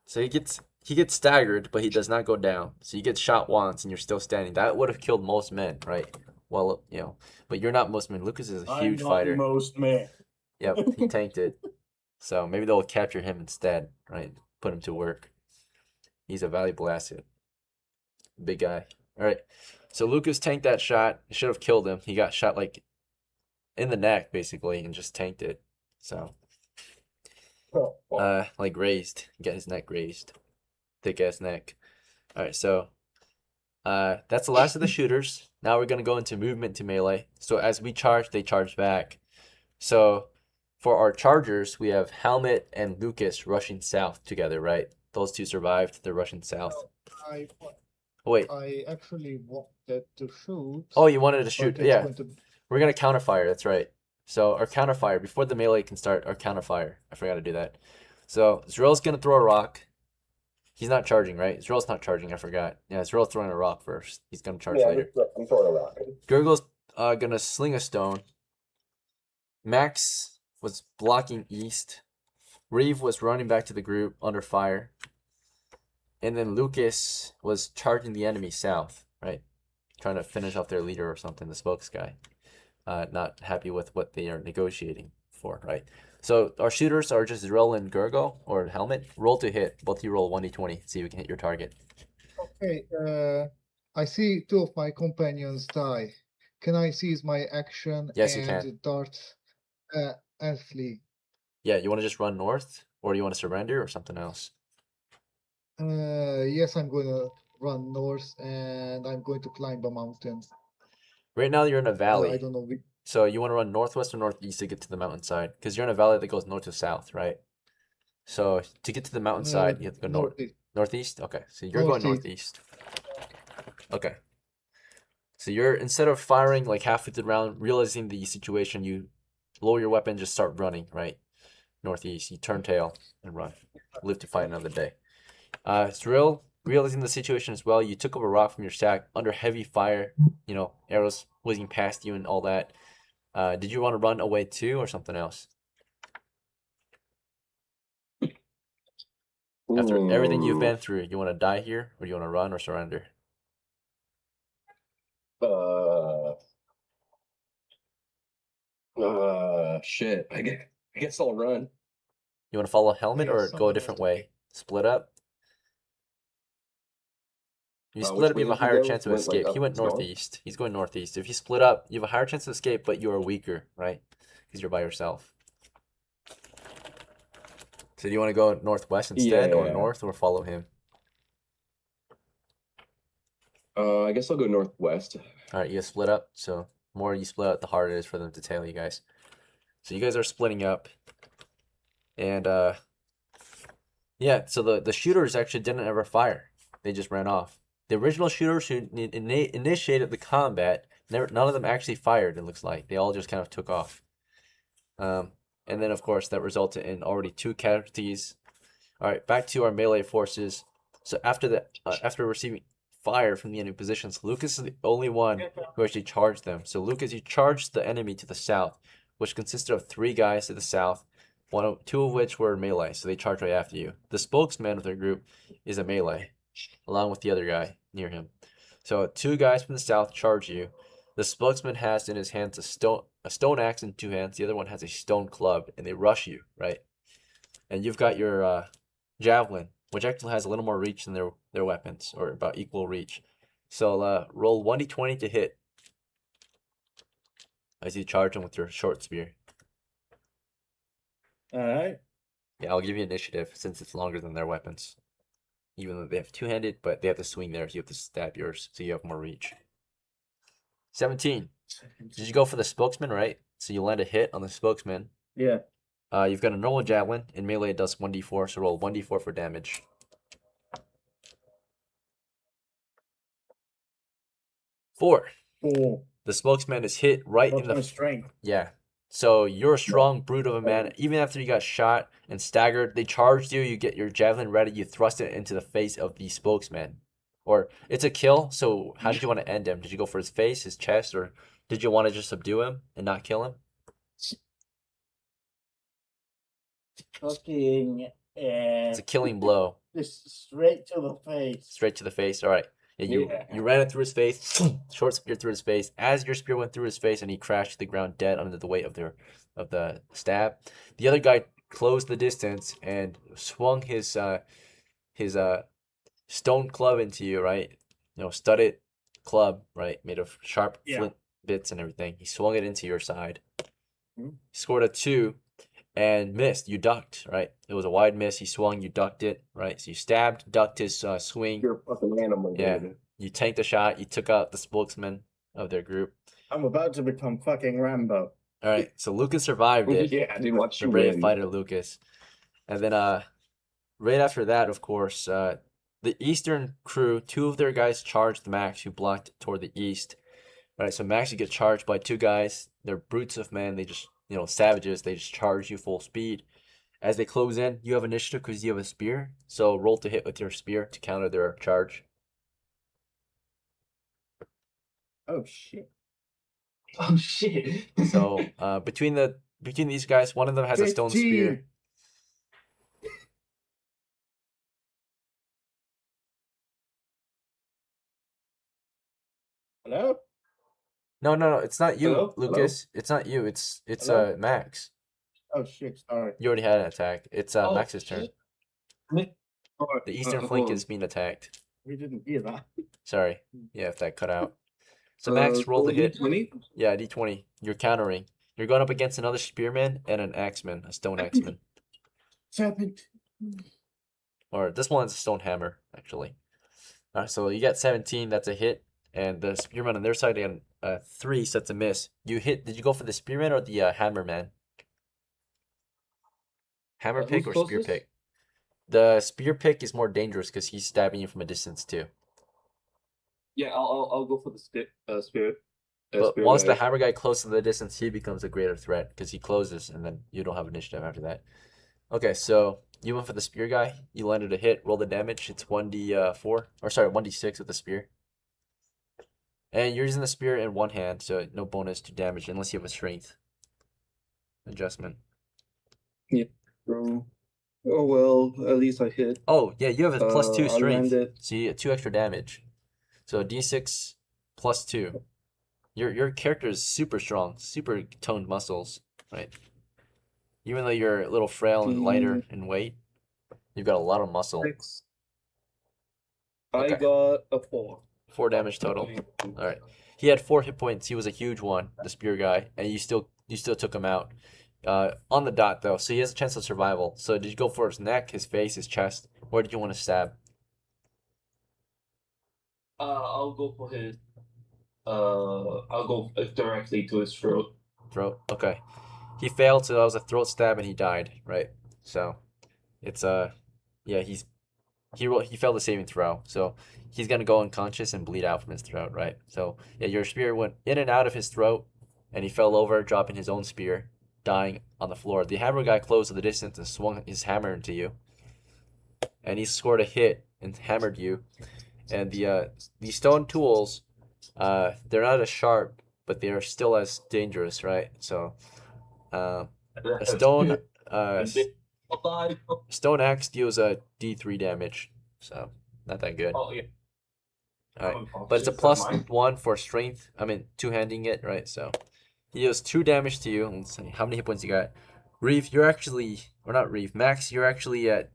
So he gets staggered, but he does not go down. So you get shot once, and you're still standing. That would have killed most men, right? Well, but you're not most men. Lucas is a huge fighter. I'm not most men. Yep, he tanked it. So maybe they'll capture him instead, right? Put him to work. He's a valuable asset. Big guy. All right. So Lucas tanked that shot. It should have killed him. He got shot like in the neck, basically, and just tanked it. So, like grazed. Got his neck grazed. Thick ass neck. All right. So, that's the last of the shooters. Now we're gonna go into movement to melee. So as we charge, they charge back. So for our chargers, we have Helmet and Lucas rushing south together, right? Those 2 survived. They're rushing south. Wait. I actually wanted to shoot. Oh, you wanted to but shoot? it's Yeah. going to- We're gonna counterfire. That's right. So our counterfire before the melee can start. Our counterfire. I forgot to do that. So ZRILL's gonna throw a rock. He's not charging, right? ZRILL's not charging. I forgot. Yeah, ZRILL's throwing a rock first. He's gonna charge later. I'm throwing a rock. Gurgle's gonna sling a stone. Max was blocking east. REEVE was running back to the group under fire. And then Lucas was charging the enemy south, right? Trying to finish off their leader or something, the spokes guy. Not happy with what they are negotiating for, right? So our shooters are just ZRILL and Gurgle or Helmet. Roll to hit. Both of you roll 1d20. See if we can hit your target. Okay, I see 2 of my companions die. Can I seize my action Yes, you and can. dart and flee? Yeah, you want to just run north? Or do you want to surrender or something else? Yes, I'm going to run north and I'm going to climb a mountain. Right now you're in a I valley. don't know. So you want to run northwest or northeast to get to the mountainside? Because you're in a valley that goes north to south, right? So to get to the mountainside, you have to go north. Northeast? Okay. So you're going northeast. Okay. So you're, instead of firing like halfway through the round, realizing the situation, you lower your weapon, just start running, right? Northeast. You turn tail and run. Live to fight another day. ZRILL, realizing the situation as well, you took up a rock from your stack under heavy fire, arrows whizzing past you and all that. Did you want to run away too or something else? After everything you've been through, you want to die here or you want to run or surrender? Shit. I guess I'll run. You want to follow Helmet Yeah, or go a someone different has to way? Split up? You Which split up, you way have a did he higher go? chance of Went, like, escape. He up went north? northeast. He's going northeast. If you split up, you have a higher chance of escape, but you are weaker, right? Because you're by yourself. So do you want to go northwest instead or Yeah. north or follow him? I guess I'll go northwest. All right, you guys split up. So the more you split up, the harder it is for them to tail you guys. So you guys are splitting up. And yeah, so the shooters actually didn't ever fire. They just ran off. The original shooters who initiated the combat, none of them actually fired, it looks like. They all just kind of took off. And then, of course, that resulted in already 2 casualties All right, back to our melee forces. So after receiving fire from the enemy positions, Lucas is the only one who actually charged them. So Lucas, you charged the enemy to the south, which consisted of 3 guys to the south, 2 of which were melee, so they charged right after you. The spokesman of their group is a melee, along with the other guy near him. So 2 guys from the south charge you. The spokesman has in his hands a stone axe in 2 hands. The other one has a stone club, and they rush you, right? And you've got your javelin, which actually has a little more reach than their weapons, or about equal reach. So roll 1d20 to hit as you charge them with your short spear. Alright. Yeah, I'll give you initiative since it's longer than their weapons. Even though they have 2-handed, but they have to swing theirs, you have to stab yours, so you have more reach. 17. Did you go for the spokesman, right? So you land a hit on the spokesman. Yeah. You've got a normal javelin. In melee, it does 1d4, so roll 1d4 for damage. 4. 4. The spokesman is hit right What's in the... my strength? Yeah. So you're a strong brute of a man. Even after you got shot and staggered, they charged you. You get your javelin ready. You thrust it into the face of the spokesman. Or it's a kill. So how did you want to end him? Did you go for his face, his chest, or did you want to just subdue him and not kill him? Fucking. It's a killing blow. Just straight to the face. Straight to the face. All right. Yeah, you ran it through his face, short spear through his face. As your spear went through his face, and he crashed to the ground dead under the weight of the stab. The other guy closed the distance and swung his stone club into you, right? You know, studded club, right, made of sharp flint bits and everything. He swung it into your side. He scored a 2 and missed. You ducked, right? It was a wide miss. He swung, you ducked it, right? So you stabbed, ducked his swing. You're a fucking animal. Yeah. Dude. You tanked the shot. You took out the spokesman of their group. I'm about to become fucking Rambo. All right. So Lucas survived it. Yeah, dude, watch The you brave win. fighter Lucas. And then right after that, of course, the Eastern crew, 2 of their guys charged Max, who blocked toward the east. Right. So Max, you get charged by 2 guys. They're brutes of men. They just, savages. They just charge you full speed. As they close in, you have initiative because you have a spear. So roll to hit with your spear to counter their charge. Oh shit. Oh shit. So between these guys, one of them has a stone spear. 15. Hello? No, it's not you, Hello? Lucas. It's not you. It's Hello? Max. Oh shit, sorry. You already had an attack. It's Oh, Max's turn. shit. The eastern flank is being attacked. We didn't hear that. Sorry. Yeah, if that cut out. So Max, roll the hit. 20? Yeah, D20. You're countering. You're going up against another spearman and an axeman, a stone axeman. 7. Or this one's a stone hammer, actually. All right, so you got 17. That's a hit. And the spearman on their side got 3, so that's a miss. You hit. Did you go for the spearman or the hammer man? Hammer pick or who's spear closest? pick? The spear pick is more dangerous because he's stabbing you from a distance too. Yeah, I'll go for the spirit. But Spirit once the guy. hammer guy closes to the distance, he becomes a greater threat because he closes and then you don't have initiative after that. Okay, so you went for the spear guy. You landed a hit. Roll the damage. It's 1d4. Or sorry, 1d6 with the spear. And you're using the spear in one hand, so no bonus to damage unless you have a strength adjustment. Oh well, at least I hit. Oh, yeah, you have a +2 I strength. landed. So you get 2 extra damage. So d6 +2. Your character is super strong, super toned muscles, right? Even though you're a little frail and lighter in weight, you've got a lot of muscle. 6. Okay. I got a 4. 4 damage total. All right. He had 4 hit points. He was a huge one, the spear guy, and you still took him out. On the dot though, so he has a chance of survival. So did you go for his neck, his face, his chest? Where did you want to stab? I'll go for his. I'll go directly to his throat. Throat. Okay. He failed, so that was a throat stab, and he died. Right. So it's yeah, he failed the saving throw, so he's gonna go unconscious and bleed out from his throat. Right. So yeah, your spear went in and out of his throat, and he fell over, dropping his own spear, dying on the floor. The hammer guy closed to the distance and swung his hammer into you. and he scored a hit and hammered you. And the stone tools, they're not as sharp, but they are still as dangerous, right? So, a stone stone axe deals a D3 damage, so not that good. Oh yeah. Alright, but it's a +1 for strength. I mean, two-handing it, right? So he deals 2 damage to you. Let's see how many hit points you got. Reeve, you're actually, or not Reeve, Max, you're actually at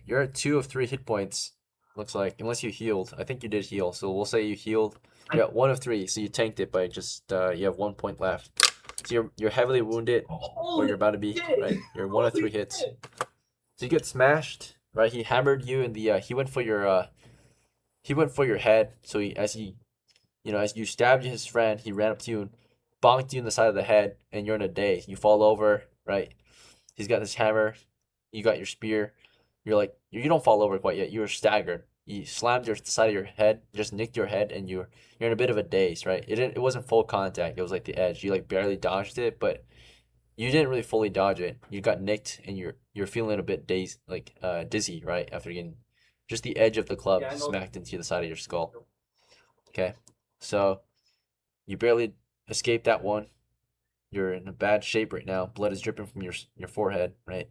you're at 2 of 3 hit points. Looks like, unless you healed. I think you did heal, so we'll say you healed. You're at 1 of 3, so you tanked it by just you have 1 point left. So you're heavily wounded, or you're about to be, right? You're 1 of 3 hits. So you get smashed, right? He hammered you, and he went for your head. So as you stabbed his friend, he ran up to you and bonked you in the side of the head, and you're in a daze. You fall over, right? He's got his hammer. You got your spear. You're like, you don't fall over quite yet. You're staggered. You slammed the side of your head, just nicked your head, and you're in a bit of a daze, right? It wasn't full contact. It was like the edge. You like barely dodged it, but you didn't really fully dodge it. You got nicked, and you're feeling a bit dazed, like dizzy, right? After getting just the edge of the club smacked into the side of your skull. Okay, so you barely escaped that one. You're in a bad shape right now. Blood is dripping from your forehead, right?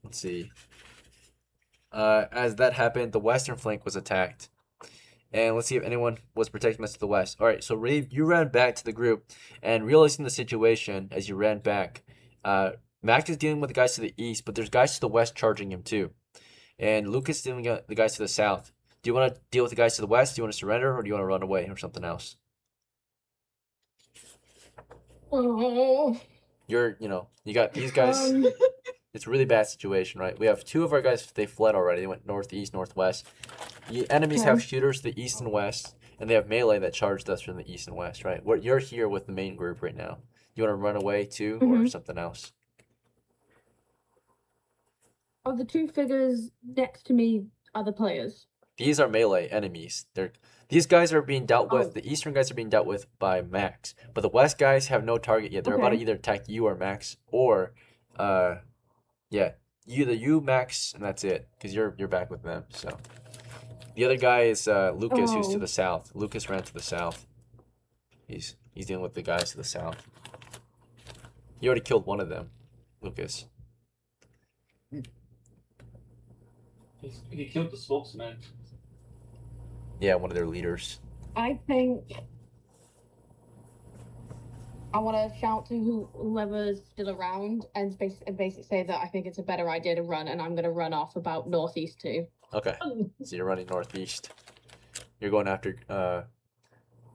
Let's see. As that happened, the western flank was attacked. And let's see if anyone was protecting us to the west. All right, so Reeve, you ran back to the group, and realizing the situation as you ran back, Max is dealing with the guys to the east, but there's guys to the west charging him too. And Lucas is dealing with the guys to the south. Do you want to deal with the guys to the west? Do you want to surrender, or do you want to run away, or something else? Oh. You got these guys. It's a really bad situation, right? We have 2 of our guys, they fled already. They went northeast, northwest. The enemies have shooters to the east and west, and they have melee that charged us from the east and west, right? You're here with the main group right now. You want to run away too, or something else? Are the 2 figures next to me other players? These are melee enemies. These guys are being dealt with. The eastern guys are being dealt with by Max, but the west guys have no target yet. They're about to either attack you or Max, or yeah, either you, Max, and that's it, because you're back with them. So the other guy is Lucas, who's to the south. Lucas ran to the south. He's dealing with the guys to the south. You already killed one of them, Lucas. He killed the spokesman. Yeah, one of their leaders. I think I want to shout to whoever's still around and basically say that I think it's a better idea to run, and I'm going to run off about northeast too. Okay, so you're running northeast. You're going after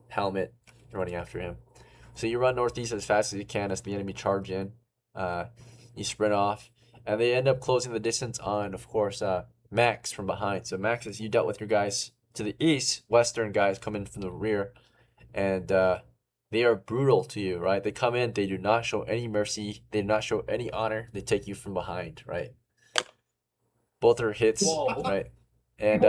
Helmet. You're running after him. So you run northeast as fast as you can as the enemy charge in. You sprint off, and they end up closing the distance on, of course, Max from behind. So Max, as you dealt with your guys to the east, western guys come in from the rear, and they are brutal to you, right? They come in, they do not show any mercy, they do not show any honor, they take you from behind, right? Both are hits, right? And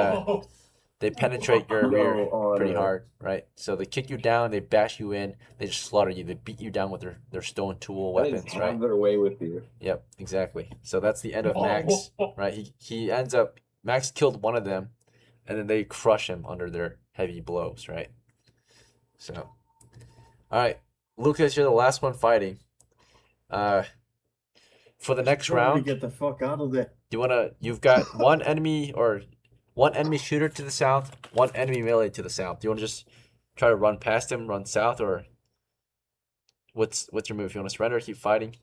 they penetrate your rear pretty hard, right? So they kick you down, they bash you in, they just slaughter you, they beat you down with their stone tool weapons, right? Their way with you. Yep, exactly. So that's the end of Max, right? He ends up, Max killed one of them, and then they crush him under their heavy blows, right? So, all right, Lucas, you're the last one fighting. For the next round, get the fuck out of there. You've got one enemy shooter to the south, one enemy melee to the south. Do you want to just try to run past him, run south, or what's your move? You want to surrender, keep fighting?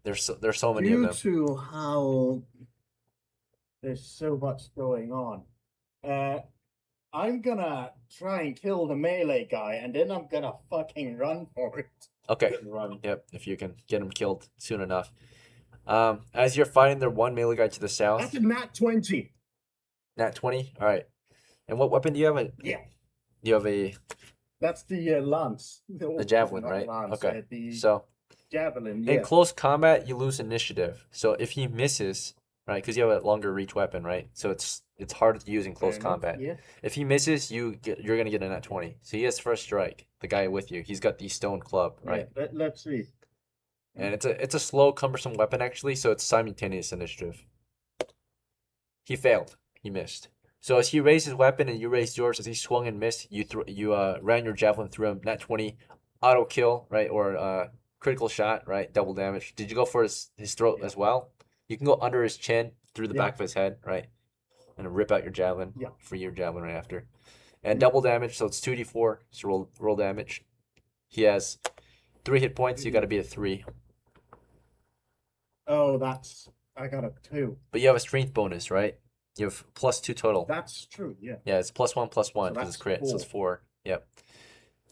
There's so many of them. Due to how there's so much going on, I'm gonna try and kill the melee guy, and then I'm gonna fucking run for it. Okay. Yep, if you can get him killed soon enough. As you're fighting the one melee guy to the south. That's a nat 20. Nat 20? Alright. And what weapon do you have? Yeah. You have a... That's the lance. The javelin, Not right? lance, Okay. the So, javelin, yeah. in close combat, you lose initiative. So if he misses, right, because you have a longer reach weapon, right? So it's harder to use in close combat. Yeah. If he misses, you're going to get a nat 20. So he has first strike, the guy with you. He's got the stone club, right? Yeah, let's see. and it's a slow, cumbersome weapon actually, so it's simultaneous initiative. He failed. He missed. So as he raised his weapon and you raised yours, as he swung and missed, you ran your javelin through him. Nat 20, auto kill, right, or critical shot, right, double damage. Did you go for his throat as well? You can go under his chin, through the back of his head, right, and rip out your javelin. Yeah. Free your javelin right after. And double damage, so it's 2d4. So roll damage. He has 3 hit points. You got to be at 3. Oh, I got a 2. But you have a strength bonus, right? You have +2 total. That's true. Yeah. Yeah, it's +1 +1 because that's it's crit, so it's 4. 4. Yep.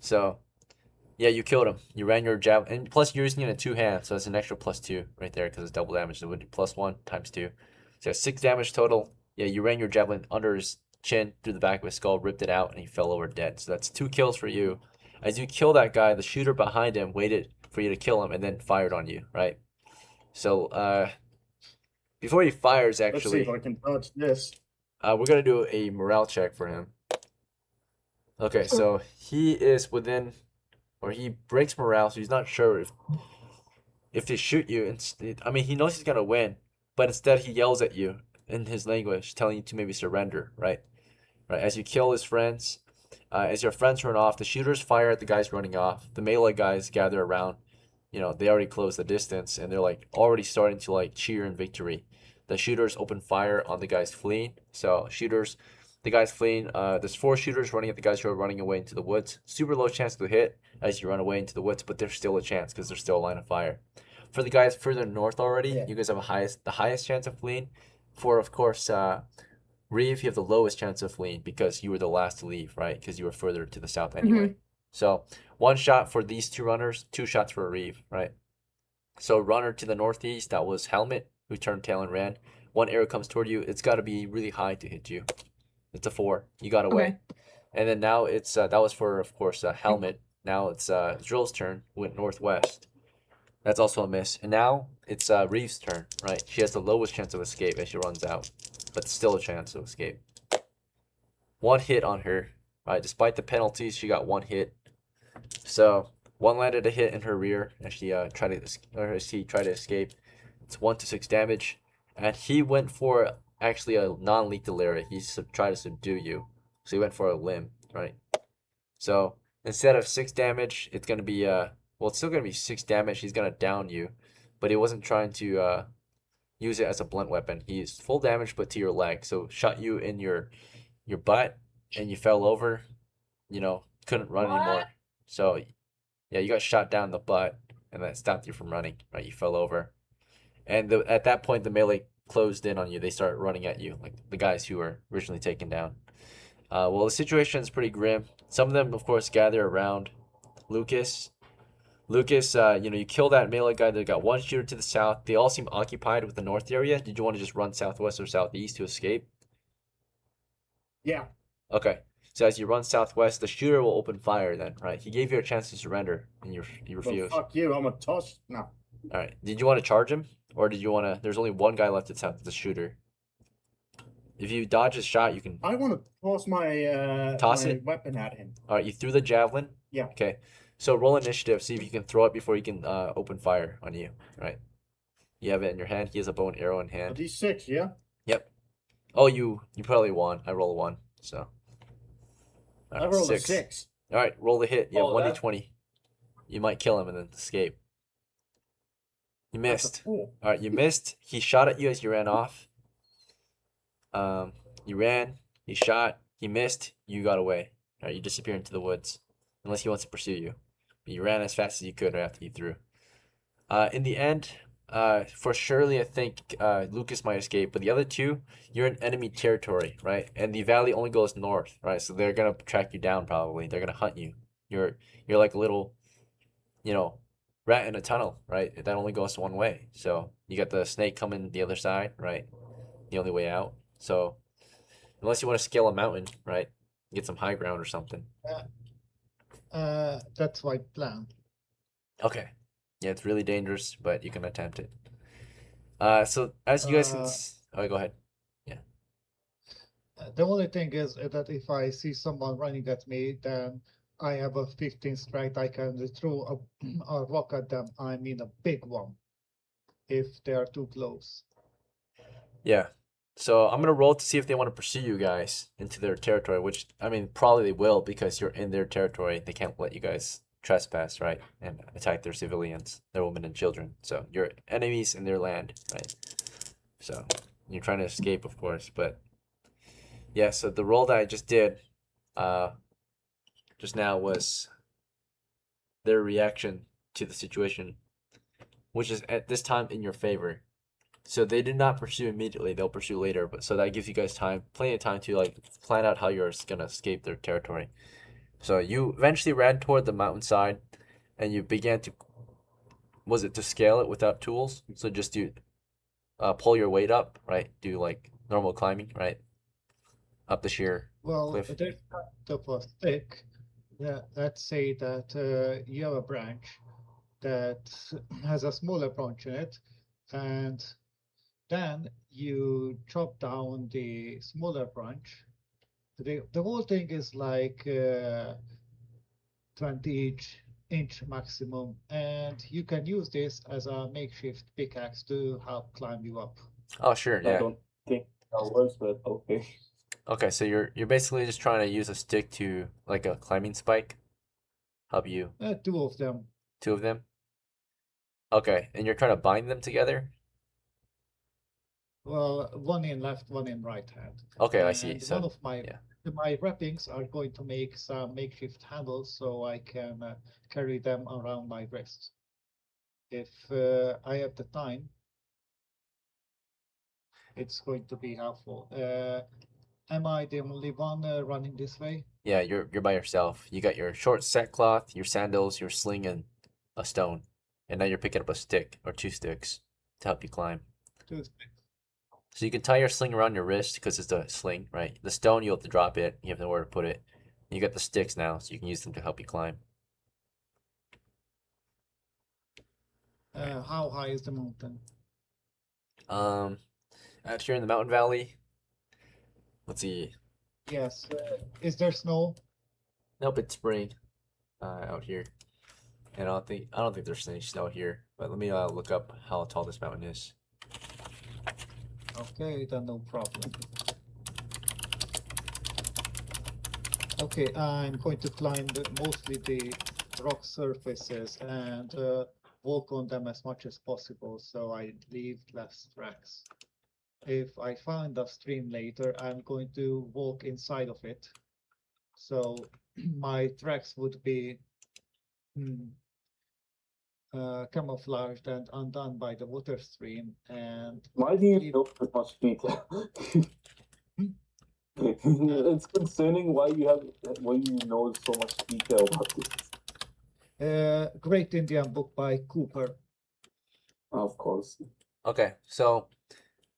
So, yeah, you killed him. You ran your javelin, and plus you're using it in 2 hands, so it's an extra +2 right there because it's double damage. So it would be +1 × 2. So 6 damage total. Yeah, you ran your javelin under his chin, through the back of his skull, ripped it out, and he fell over dead. So that's 2 kills for you. As you kill that guy, the shooter behind him waited for you to kill him and then fired on you, right? So, before he fires, Let's see actually, if I can dodge this. we're gonna do a morale check for him. Okay, so he is within, or he breaks morale, so he's not sure if they shoot you. Instead, I mean, he knows he's gonna win, but instead he yells at you in his language, telling you to maybe surrender, right? Right. As you kill his friends, as your friends run off, the shooters fire at the guys running off. The melee guys gather around. You know, they already closed the distance, and they're like already starting to like cheer in victory. The shooters open fire on the guys fleeing. So the guys fleeing, there's 4 shooters running at the guys who are running away into the woods. Super low chance to hit as you run away into the woods, but there's still a chance because there's still a line of fire. For the guys further north already, you guys have the highest chance of fleeing. For, of course, REEVE, you have the lowest chance of fleeing because you were the last to leave, right? Because you were further to the south anyway. So 1 shot for these 2 runners, 2 shots for REEVE, right? So runner to the northeast, that was Helmet, who turned tail and ran. 1 arrow comes toward you. It's got to be really high to hit you. It's a 4. You got away. Okay. And then now it's that was for, of course, Helmet. Now it's ZRILL's turn. Went northwest. That's also a miss. And now it's REEVE's turn, right? She has the lowest chance of escape as she runs out, but still a chance of escape. 1 hit on her, right? Despite the penalties, she got 1 hit. So 1 landed a hit in her rear as she tried to escape. It's 1 to 6 damage, and he went for actually a non-lethal area. He tried to subdue you, so he went for a limb, right? So instead of 6 damage, it's gonna be well, it's still gonna be 6 damage. He's gonna down you, but he wasn't trying to use it as a blunt weapon. He's full damage, but to your leg. So shot you in your butt, and you fell over. You know, couldn't run anymore. So yeah, you got shot down the butt, and that stopped you from running. Right, you fell over, and at that point the melee closed in on you. They start running at you, like the guys who were originally taken down. Well, the situation is pretty grim. Some of them, of course, gather around Lucas. Lucas, you kill that melee guy. They got 1 shooter to the south. They all seem occupied with the north area. Did you want to just run southwest or southeast to escape? Yeah. Okay. So as you run southwest, the shooter will open fire then, right? He gave you a chance to surrender, and you Well, refused. fuck you. I'm a toss. No. All right. Did you want to charge him, or did you want to? There's only 1 guy left at south, the shooter. If you dodge his shot, you can. I want to toss my Toss my it? weapon at him. All right. You threw the javelin. Yeah. Okay. So roll initiative. See if you can throw it before he can open fire on you. Right. You have it in your hand. He has a bow and arrow in A hand. D6, yeah. Yep. Oh, you probably won. I roll a 1. So. All I right, rolled 6. a 6. All right. Roll the hit. You have Oh, 1d20. You might kill him and then escape. You missed. Oh, All right, you missed. He shot at you as you ran off. You ran. He shot. He missed. You got away. All right, you disappear into the woods, unless he wants to pursue you. But you ran as fast as you could right after you threw. In the end, for Shirley, I think Lucas might escape, but the other 2, you're in enemy territory, right? And the valley only goes north, right? So they're gonna track you down probably. They're gonna hunt you. You're like a little, rat in a tunnel, right? That only goes 1 way. So you got the snake coming the other side, right? The only way out. So unless you want to scale a mountain, right? Get some high ground or something. That's my plan. Okay. Yeah, it's really dangerous, but you can attempt it. So as you guys can go ahead. The only thing is that if I see someone running at me, then I have a 15 strength. I can throw a rock at them. I mean a big one. If they are too close. Yeah. So I'm gonna roll to see if they want to pursue you guys into their territory, which I mean probably they will because you're in their territory. They can't let you guys trespass, right? And attack their civilians, their women and children. So you're enemies in their land, right? So you're trying to escape, of course, but yeah, so the roll that I just did just now was their reaction to the situation, which is at this time in your favor. So they did not pursue immediately; they'll pursue later. But so that gives you guys time, plenty of time to like plan out how you're gonna escape their territory. So you eventually ran toward the mountainside, and you began to, was it to scale it without tools? So just do, pull your weight up, right? Do like normal climbing, right? Up the sheer Well, cliff. there's kind of a stick. Let's say that you have a branch that has a smaller branch in it, and then you chop down the smaller branch. The whole thing is like 20 inch maximum, and you can use this as a makeshift pickaxe to help climb you up. Oh sure, I yeah. don't think that works, but okay. Okay, so you're basically just trying to use a stick to like a climbing spike, help you. Two of them. Two of them. Okay, and you're trying to bind them together. Well, one in left, one in right hand. Okay, I see. And So one of yeah. my wrappings are going to make some makeshift handles so I can carry them around my wrist. If I have the time, it's going to be helpful. Am I the only one running this way? Yeah, you're by yourself. You got your short sackcloth, your sandals, your sling, and a stone, and now you're picking up a stick or two sticks to help you climb. Two. So you can tie your sling around your wrist because it's a sling, right? The stone you have to drop it. You have nowhere to put it. You got the sticks now, so you can use them to help you climb. How high is the mountain? Out here in the mountain valley. Let's see. Yes. Is there snow? Nope, it's spring. Out here, and I don't think there's any snow here. But let me look up how tall this mountain is. Okay, then no problem. Okay, I'm going to climb mostly the rock surfaces and walk on them as much as possible so I leave less tracks. If I find a stream later, I'm going to walk inside of it. So my tracks would be camouflaged and undone by the water stream. And Why do you know so much detail? It's concerning why you know so much detail about this. Great Indian book by Cooper. Of course. Okay, so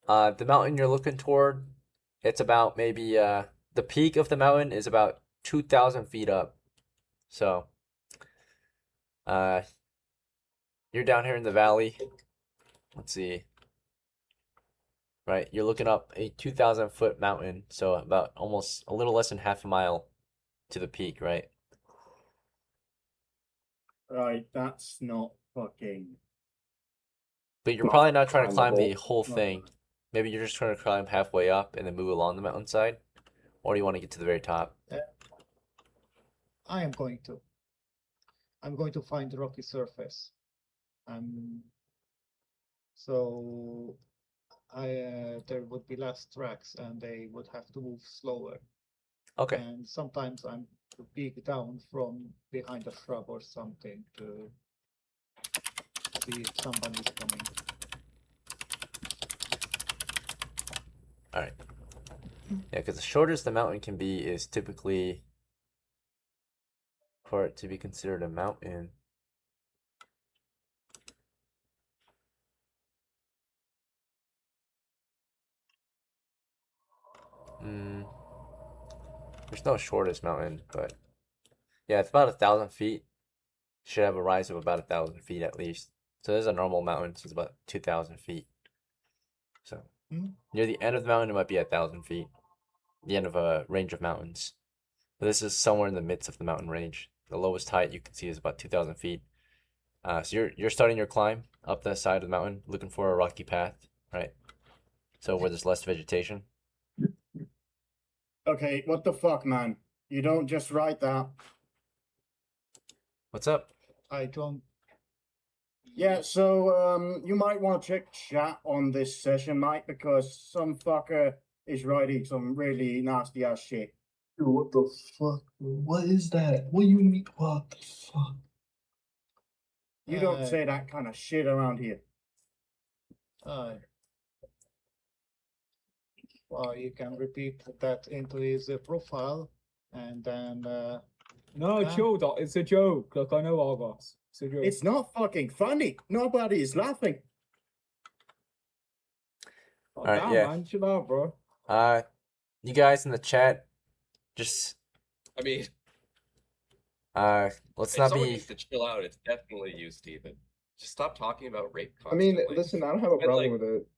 the mountain you're looking toward, it's about maybe the peak of the mountain is about 2,000 feet up. So you're down here in the valley. Let's see. Right, you're looking up a 2,000-foot mountain, so about almost a little less than half a mile to the peak, right? Right, that's not fucking. But you're probably not trying to climb the climbable. whole thing. Maybe you're just trying to climb halfway up and then move along the mountainside, or do you want to get to the very top? I'm going to find the rocky surface. So there would be less tracks and they would have to move slower. Okay. And sometimes I'm to peek down from behind a shrub or something to see if someone is coming. All right. Yeah, because the shortest the mountain can be is typically, for it to be considered a mountain, there's no shortest mountain, but yeah, it's about 1,000 feet. Should have a rise of about 1,000 feet at least. So there's a normal mountain, so it's about 2,000 feet. So near the end of the mountain, it might be 1,000 feet. The end of a range of mountains. This is somewhere in the midst of the mountain range. The lowest height you can see is about 2,000 feet. So you're starting your climb up the side of the mountain, looking for a rocky path, right? So where there's less vegetation. Okay, what the fuck, man? You don't just write that. What's up? I don't. Yeah, so you might want to check chat on this session, mate, because some fucker is writing some really nasty ass shit. Dude, what the fuck? What is that? What do you mean? What the fuck? You don't say that kind of shit around here. Well, you can repeat that into his profile, and then No, Yeah. chill, Doc. It's a joke. Look, I know Argos. It's a joke. It's not fucking funny. Nobody is laughing. Oh, Alright, damn, yeah. man. Chill out, bro. You guys in the chat, just I mean, let's if not someone be. needs to chill out, it's definitely you, Steven. Just stop talking about rape I mean, constantly. listen, I don't have a And, problem like, with it.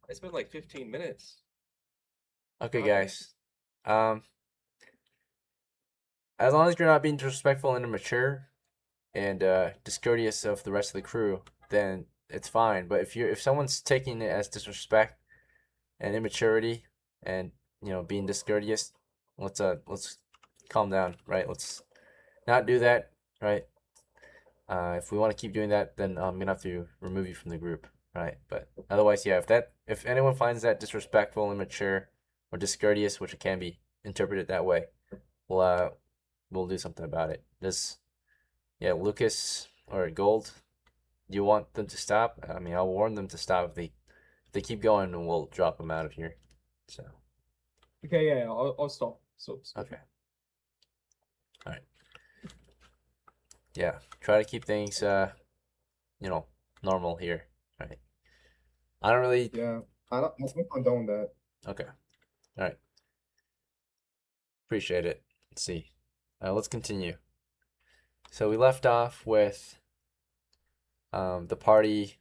It's been like 15 minutes. Okay, Wow. guys. As long as you're not being disrespectful and immature, and discourteous of the rest of the crew, then it's fine. But if someone's taking it as disrespect and immaturity, and being discourteous, let's calm down, right? Let's not do that, right? If we want to keep doing that, then I'm gonna have to remove you from the group, right? But otherwise, yeah, if anyone finds that disrespectful, immature, or discourteous, which it can be interpreted that way, we'll do something about it. Lucas or Gold, do you want them to stop? I mean, I'll warn them to stop. If they keep going, and we'll drop them out of here. So Okay, yeah, I'll stop. Stop. okay, all right, yeah. Try to keep things normal here, right? I don't really. Yeah, I don't condone that. Okay, all right. Appreciate it. Let's see. Let's continue. So we left off with the party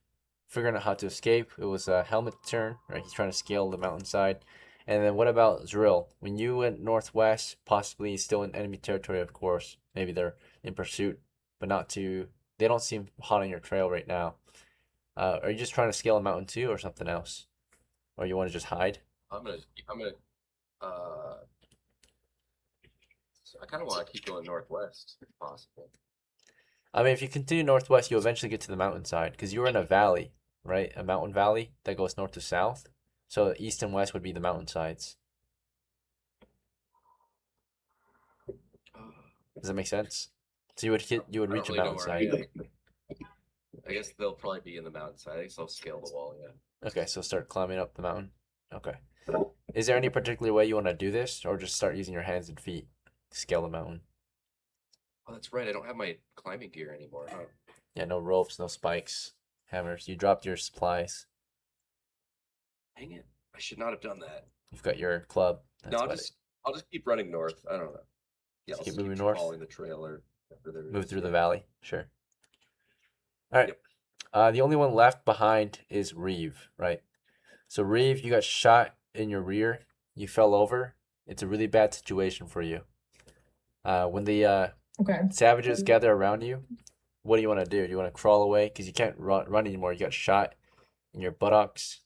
figuring out how to escape. It was Helmet's turn, right? He's trying to scale the mountainside. And then what about ZRILL? When you went northwest, possibly still in enemy territory, of course. Maybe they're in pursuit, but not too. They don't seem hot on your trail right now. Are you just trying to scale a mountain too, or something else? Or you want to just hide? I kind of want to keep going northwest if possible. I mean, if you continue northwest, you'll eventually get to the mountainside, because you were in a valley, right? A mountain valley that goes north to south. So east and west would be the mountainsides. Does that make sense? So you would I don't reach really a know where I mountainside. am. I guess they'll probably be in the mountainside. I guess I'll scale the wall, yeah. Okay, so start climbing up the mountain. Okay. Is there any particular way you want to do this, or just start using your hands and feet to scale the mountain? Oh, that's right. I don't have my climbing gear anymore, huh? Yeah, no ropes, no spikes, hammers. You dropped your supplies. Dang it. I should not have done that. You've got your club. That's No, about I'll just keep running north. I don't know. Yeah, Just I'll keep just moving north? following the trail or whatever there Move is, through the yeah. valley. Sure. All right. Yep. The only one left behind is REEVE, right? So REEVE, you got shot in your rear. You fell over. It's a really bad situation for you. When the Okay. savages gather around you, what do you want to do? Do you want to crawl away? Because you can't run anymore. You got shot in your buttocks.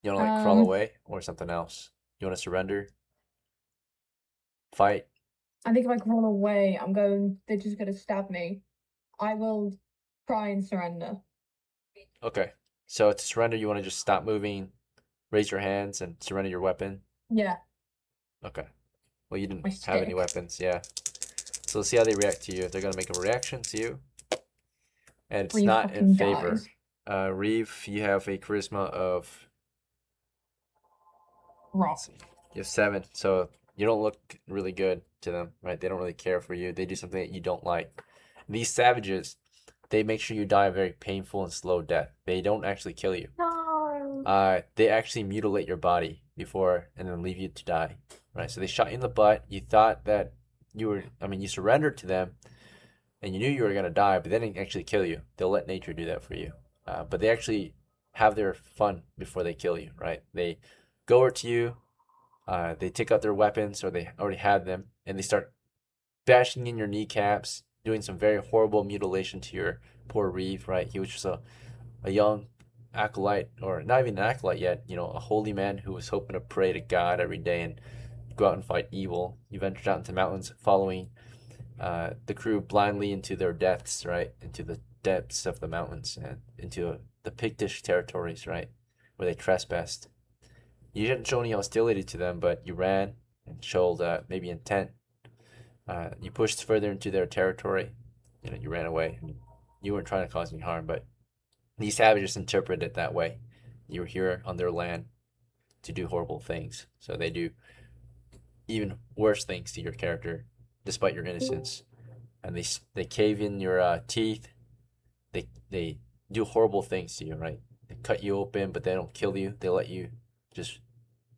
You want to like crawl away or something else? You want to surrender? Fight? I think if I crawl away, they're just gonna stab me. I will try and surrender. Okay. So to surrender, you want to just stop moving, raise your hands, and surrender your weapon? Yeah. Okay. Well, you didn't My have any stick. weapons, yeah. So let's see how they react to you. They're gonna make a reaction to you, and it's Reeve not in fucking favor. dies. Reeve, you have a charisma of Rock. you have 7, so you don't look really good to them, right? They don't really care for you. They do something that you don't like. These savages, they make sure you die a very painful and slow death. They don't actually kill you. No. They actually mutilate your body before and then leave you to die, right? So they shot you in the butt. You thought that you surrendered to them, and you knew you were gonna die, but they didn't actually kill you. They'll let nature do that for you. But they actually have their fun before they kill you, right? They go over to you. They take out their weapons, or they already had them, and they start bashing in your kneecaps, doing some very horrible mutilation to your poor Reeve, right? He was just a young acolyte, or not even an acolyte yet, you know, a holy man who was hoping to pray to God every day and go out and fight evil. You ventured out into the mountains, following the crew blindly into their deaths, right? Into the depths of the mountains and into the Pictish territories, right? Where they trespassed. You didn't show any hostility to them, but you ran and showed maybe intent. You pushed further into their territory. You know, you ran away. You weren't trying to cause any harm, but these savages interpret it that way. You were here on their land to do horrible things, so they do even worse things to your character, despite your innocence. And they cave in your teeth. They do horrible things to you, right? They cut you open, but they don't kill you. They let you just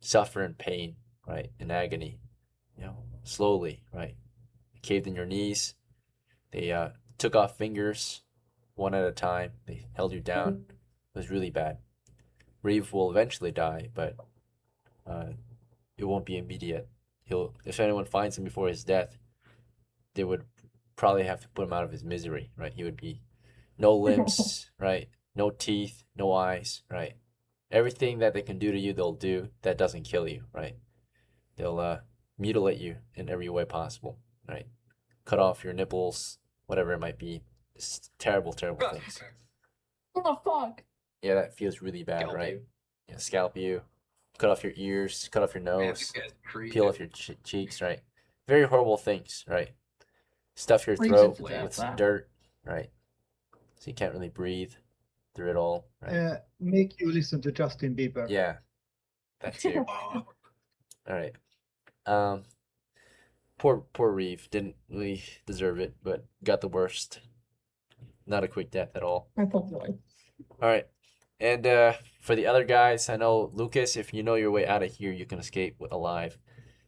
suffer in pain, right? In agony, you know, slowly, right? They caved in your knees. They took off fingers one at a time. They held you down. It was really bad. Reeve will eventually die, but it won't be immediate. If anyone finds him before his death, they would probably have to put him out of his misery, right? He would be no limbs, right? No teeth, no eyes, right? Everything that they can do to you, they'll do. That doesn't kill you, right? They'll mutilate you in every way possible, right? Cut off your nipples, whatever it might be. It's terrible, terrible things. What the fuck? Yeah, that feels really bad, Scalp right? you. Yeah, scalp you, cut off your ears, cut off your Man, nose, this guy's creepy. peel off your cheeks, right? Very horrible things, right? Stuff your Freezing throat to with death, some that. dirt, right? So you can't really breathe through it all, right? Make you listen to Justin Bieber. Yeah, that too. All right. Poor Reeve didn't really deserve it, but got the worst. Not a quick death at all. I thought so. All right. And for the other guys, I know Lucas, if you know your way out of here, you can escape alive.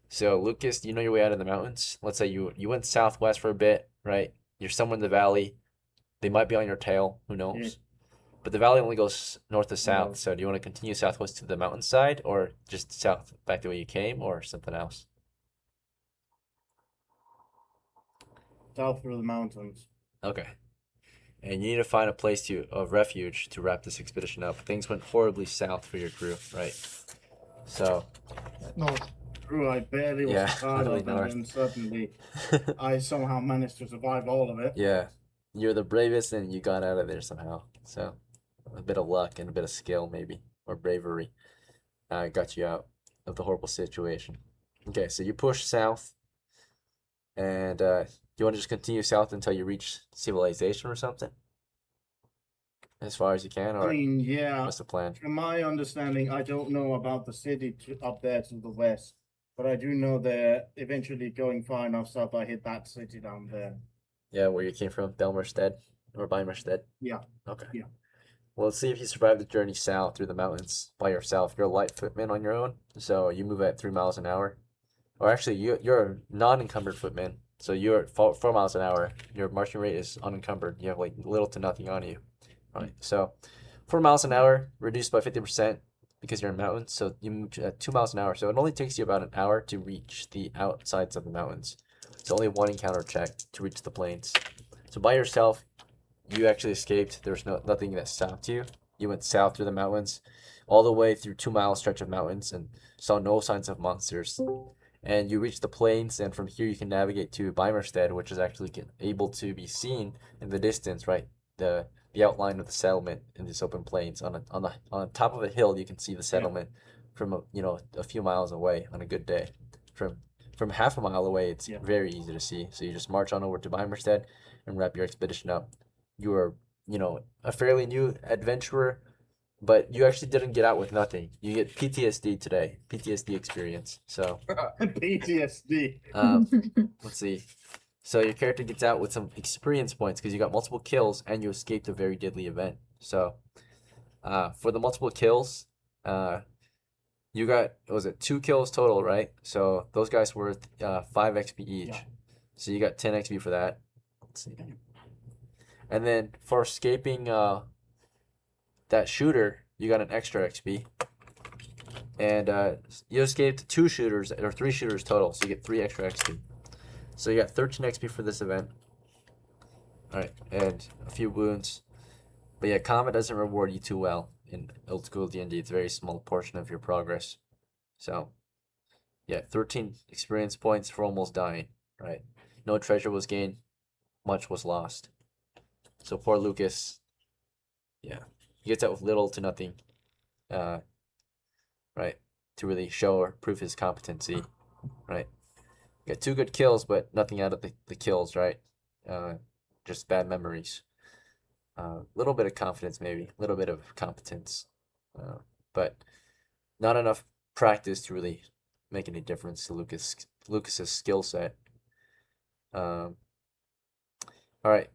So Lucas, you know your way out of the mountains. Let's say you went southwest for a bit, right? You're somewhere in the valley. They might be on your tail. Who knows? Yeah. But the valley only goes north to south. No. So do you want to continue southwest to the mountainside, or just south back the way you came, or something else? South through the mountains. Okay. And you need to find a place of refuge to wrap this expedition up. Things went horribly south for your crew, right? So North. True, I barely was Yeah, part really of it, north. and suddenly I somehow managed to survive all of it. yeah, you're the bravest, and you got out of there somehow. So a bit of luck and a bit of skill, maybe, or bravery, got you out of the horrible situation. Okay, so you push south, and do you want to just continue south until you reach civilization or something? As far as you can, I or mean, yeah, what's the plan? from my understanding, I don't know about the city up there to the west, but I do know they're eventually going far enough south. I hit that city down there. Yeah, where you came from, BEIMERSTEAD or BEIMERSTEAD? Yeah. Okay. Yeah. Well, let's see if you survive the journey south through the mountains by yourself. You're a light footman on your own, so you move at 3 miles an hour. Or actually, you're a non-encumbered footman, so you're at 4 miles an hour. Your marching rate is unencumbered. You have like little to nothing on you. Right. So 4 miles an hour reduced by 50% because you're in mountains. So you move at 2 miles an hour. So it only takes you about an hour to reach the outsides of the mountains. It's only one encounter check to reach the plains. So by yourself, you actually escaped. There was nothing that stopped you. You went south through the mountains, all the way through 2 mile stretch of mountains, and saw no signs of monsters. And you reach the plains, and from here you can navigate to BEIMERSTEAD, which is actually able to be seen in the distance, right? The outline of the settlement in this open plains. On the top of a hill, you can see the settlement from a few miles away on a good day. From half a mile away, it's very easy to see. So you just march on over to BEIMERSTEAD and wrap your expedition up. You are, a fairly new adventurer, but you actually didn't get out with nothing. You get PTSD today, PTSD experience. So PTSD. let's see. So your character gets out with some experience points because you got multiple kills and you escaped a very deadly event. So for the multiple kills, you got, was it 2 kills total, right? So those guys were 5 XP each. Yeah. So you got 10 XP for that. Let's see. And then for escaping that shooter, you got an extra XP. And you escaped 2 shooters, or 3 shooters total, so you get 3 extra XP. So you got 13 XP for this event. Alright, and a few wounds. But yeah, combat doesn't reward you too well in old school D&D. It's a very small portion of your progress. So, yeah, 13 experience points for almost dying, right? No treasure was gained, much was lost. So poor Lucas, yeah, he gets out with little to nothing, right, to really show or prove his competency, right? Got 2 good kills, but nothing out of the kills, right? Just bad memories. Little bit of confidence, maybe, a little bit of competence, but not enough practice to really make any difference to Lucas's skill set. All right.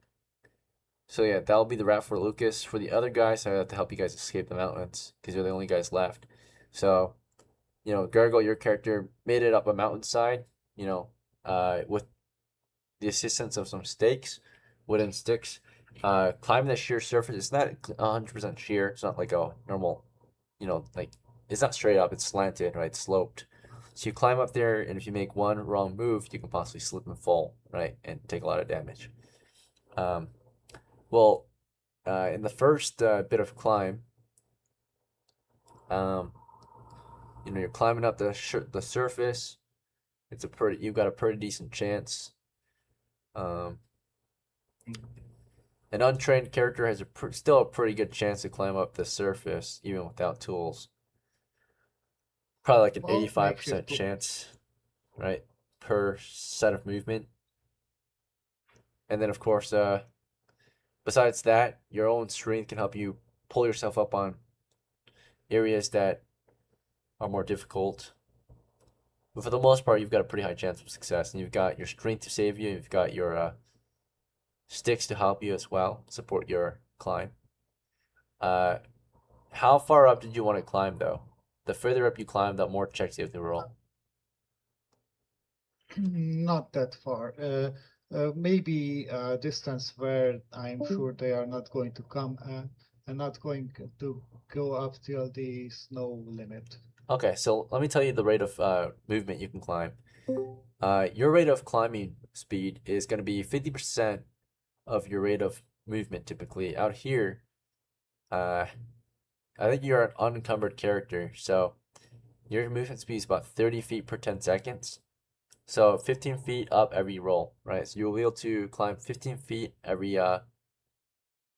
So yeah, that'll be the wrap for Lucas. For the other guys, I have to help you guys escape the mountains because you're the only guys left. So, you know, Gargle, your character made it up a mountainside. You know, with the assistance of some stakes, wooden sticks. Climbing the sheer surface, it's not 100% sheer. It's not like a normal, you know, like it's not straight up. It's slanted, right? It's sloped. So you climb up there, and if you make one wrong move, you can possibly slip and fall, right, and take a lot of damage. Well, in the first bit of climb, you know, you're climbing up the surface. You've got a pretty decent chance. An untrained character has still a pretty good chance to climb up the surface even without tools. Probably like an 85% chance, right, per set of movement. And then of course, besides that, your own strength can help you pull yourself up on areas that are more difficult. But for the most part, you've got a pretty high chance of success, and you've got your strength to save you. You've got your sticks to help you as well, support your climb. How far up did you want to climb, though? The further up you climb, the more checks you have to roll. Not that far. Maybe a distance where I'm sure they are not going to come and not going to go up till the snow limit. Okay, so let me tell you the rate of movement you can climb. Your rate of climbing speed is going to be 50% of your rate of movement typically. Out here, I think you're an unencumbered character, so your movement speed is about 30 feet per 10 seconds. So 15 feet up every roll, right? So you'll be able to climb 15 feet every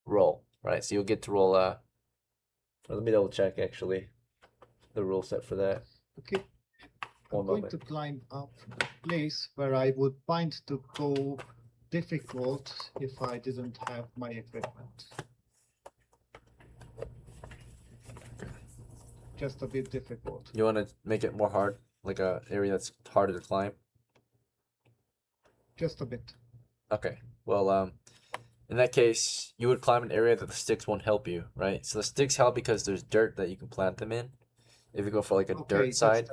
roll, right? So you'll get to roll. Let me double check actually the rule set for that. Okay. I'm going to climb up a place where I would find to go difficult if I didn't have my equipment. Just a bit difficult. You want to make it more hard, like a area that's harder to climb? Just a bit. Okay. Well, in that case, you would climb an area that the sticks won't help you, right? So the sticks help because there's dirt that you can plant them in. If you go for like a dirt side,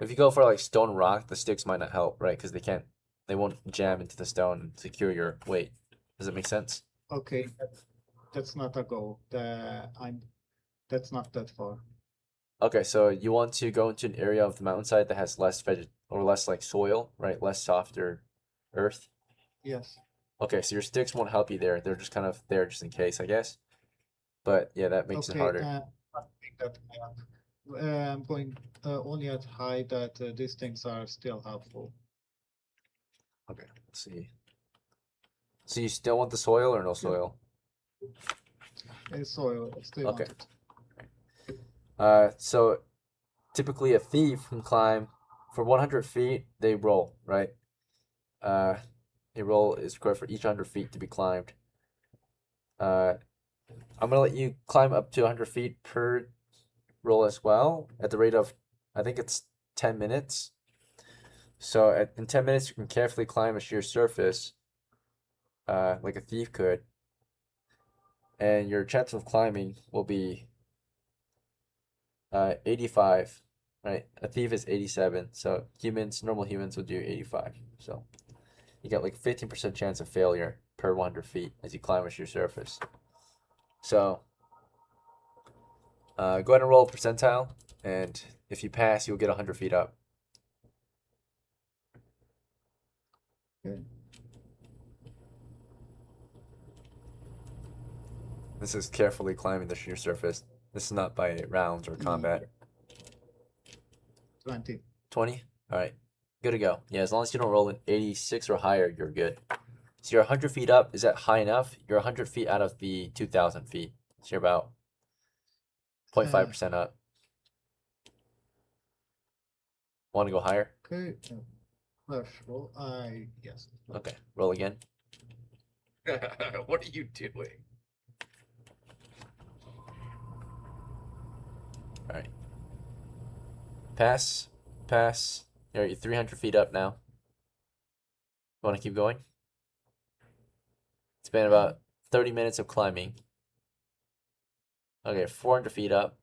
if you go for like stone rock, the sticks might not help, right? Because they won't jam into the stone and secure your weight. Does it make sense? Okay, that's not a goal. That's not that far. Okay, so you want to go into an area of the mountainside that has less less like soil, right? Less softer earth. Yes. Okay, so your sticks won't help you there. They're just kind of there just in case, I guess. But yeah, that makes it harder. I think that I'm going only at high that these things are still helpful. Okay, let's see. So you still want the soil or no soil? Soil, still Okay. want it. So typically a thief can climb for 100 feet. They roll, right? A roll is required for each 100 feet to be climbed. I'm gonna let you climb up to 100 feet per roll as well, at the rate of, I think it's 10 minutes. So in 10 minutes, you can carefully climb a sheer surface, like a thief could. And your chance of climbing will be 85, right? A thief is 87, so normal humans would do 85. So you get like 15% chance of failure per 100 feet as you climb a sheer surface. So go ahead and roll a percentile, and If you pass, you'll get 100 feet up. Okay. This is carefully climbing the sheer surface. This is not by rounds or combat. 20. 20? Alright. Good to go. Yeah, as long as you don't roll an 86 or higher, you're good. So you're 100 feet up. Is that high enough? You're 100 feet out of the 2,000 feet. So you're about 0.5% up. Want to go higher? Okay. First roll. Yes. Okay. Roll again. What are you doing? Alright. Pass. Pass. You're 300 feet up now. Want to keep going? It's been about 30 minutes of climbing. Okay, 400 feet up.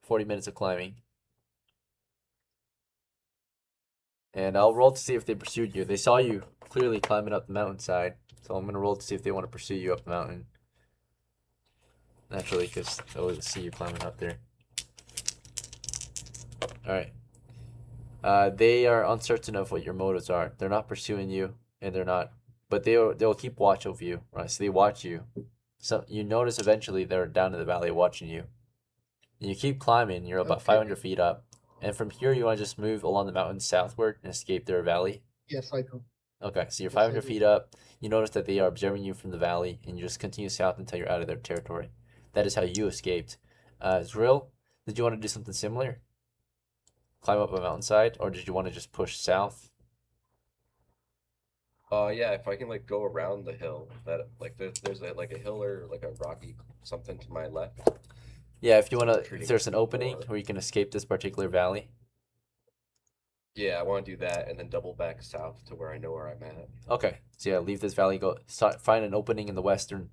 40 minutes of climbing. And I'll roll to see if they pursued you. They saw you clearly climbing up the mountainside. So I'm going to roll to see if they want to pursue you up the mountain. Naturally, because they'll see you climbing up there. Alright. They are uncertain of what your motives are. They're not pursuing you, and they're not... But they'll keep watch over you, right? So they watch you. So you notice eventually they're down in the valley watching you. And you keep climbing. You're about 500 feet up. And from here, you want to just move along the mountain southward and escape their valley? Yes, I do. Okay, so you're Yes, I 500 do. feet up. You notice that they are observing you from the valley, and you just continue south until you're out of their territory. That is how you escaped. ZRILL, did you want to do something similar? Climb up a mountainside, or did you want to just push south? Yeah, if I can like go around the hill, that like there's a hill or like a rocky something to my left. Yeah, if you want to, if Retreating there's an opening forward. where you can escape this particular valley. Yeah, I want to do that and then double back south to where I know where I'm at. Okay, so yeah, leave this valley, go find an opening in the western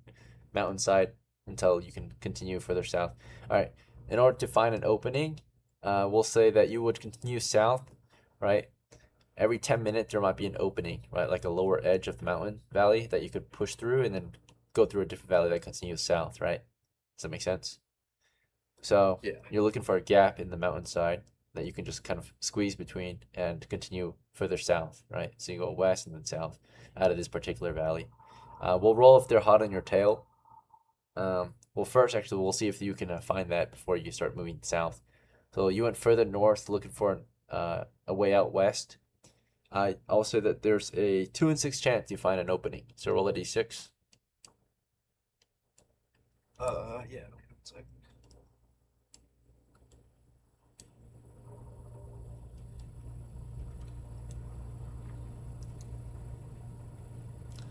mountainside until you can continue further south. All right, in order to find an opening, we'll say that you would continue south, right? Every 10 minutes there might be an opening, right? Like a lower edge of the mountain valley that you could push through and then go through a different valley that continues south, right? Does that make sense? So Yeah. you're looking for a gap in the mountainside that you can just kind of squeeze between and continue further south, right? So you go west and then south out of this particular valley. We'll roll if they're hot on your tail. Well, first, actually, we'll see if you can find that before you start moving south. So you went further north looking for a way out west. I'll say that there's a 2 in 6 chance you find an opening. So roll a d6. Yeah. It's like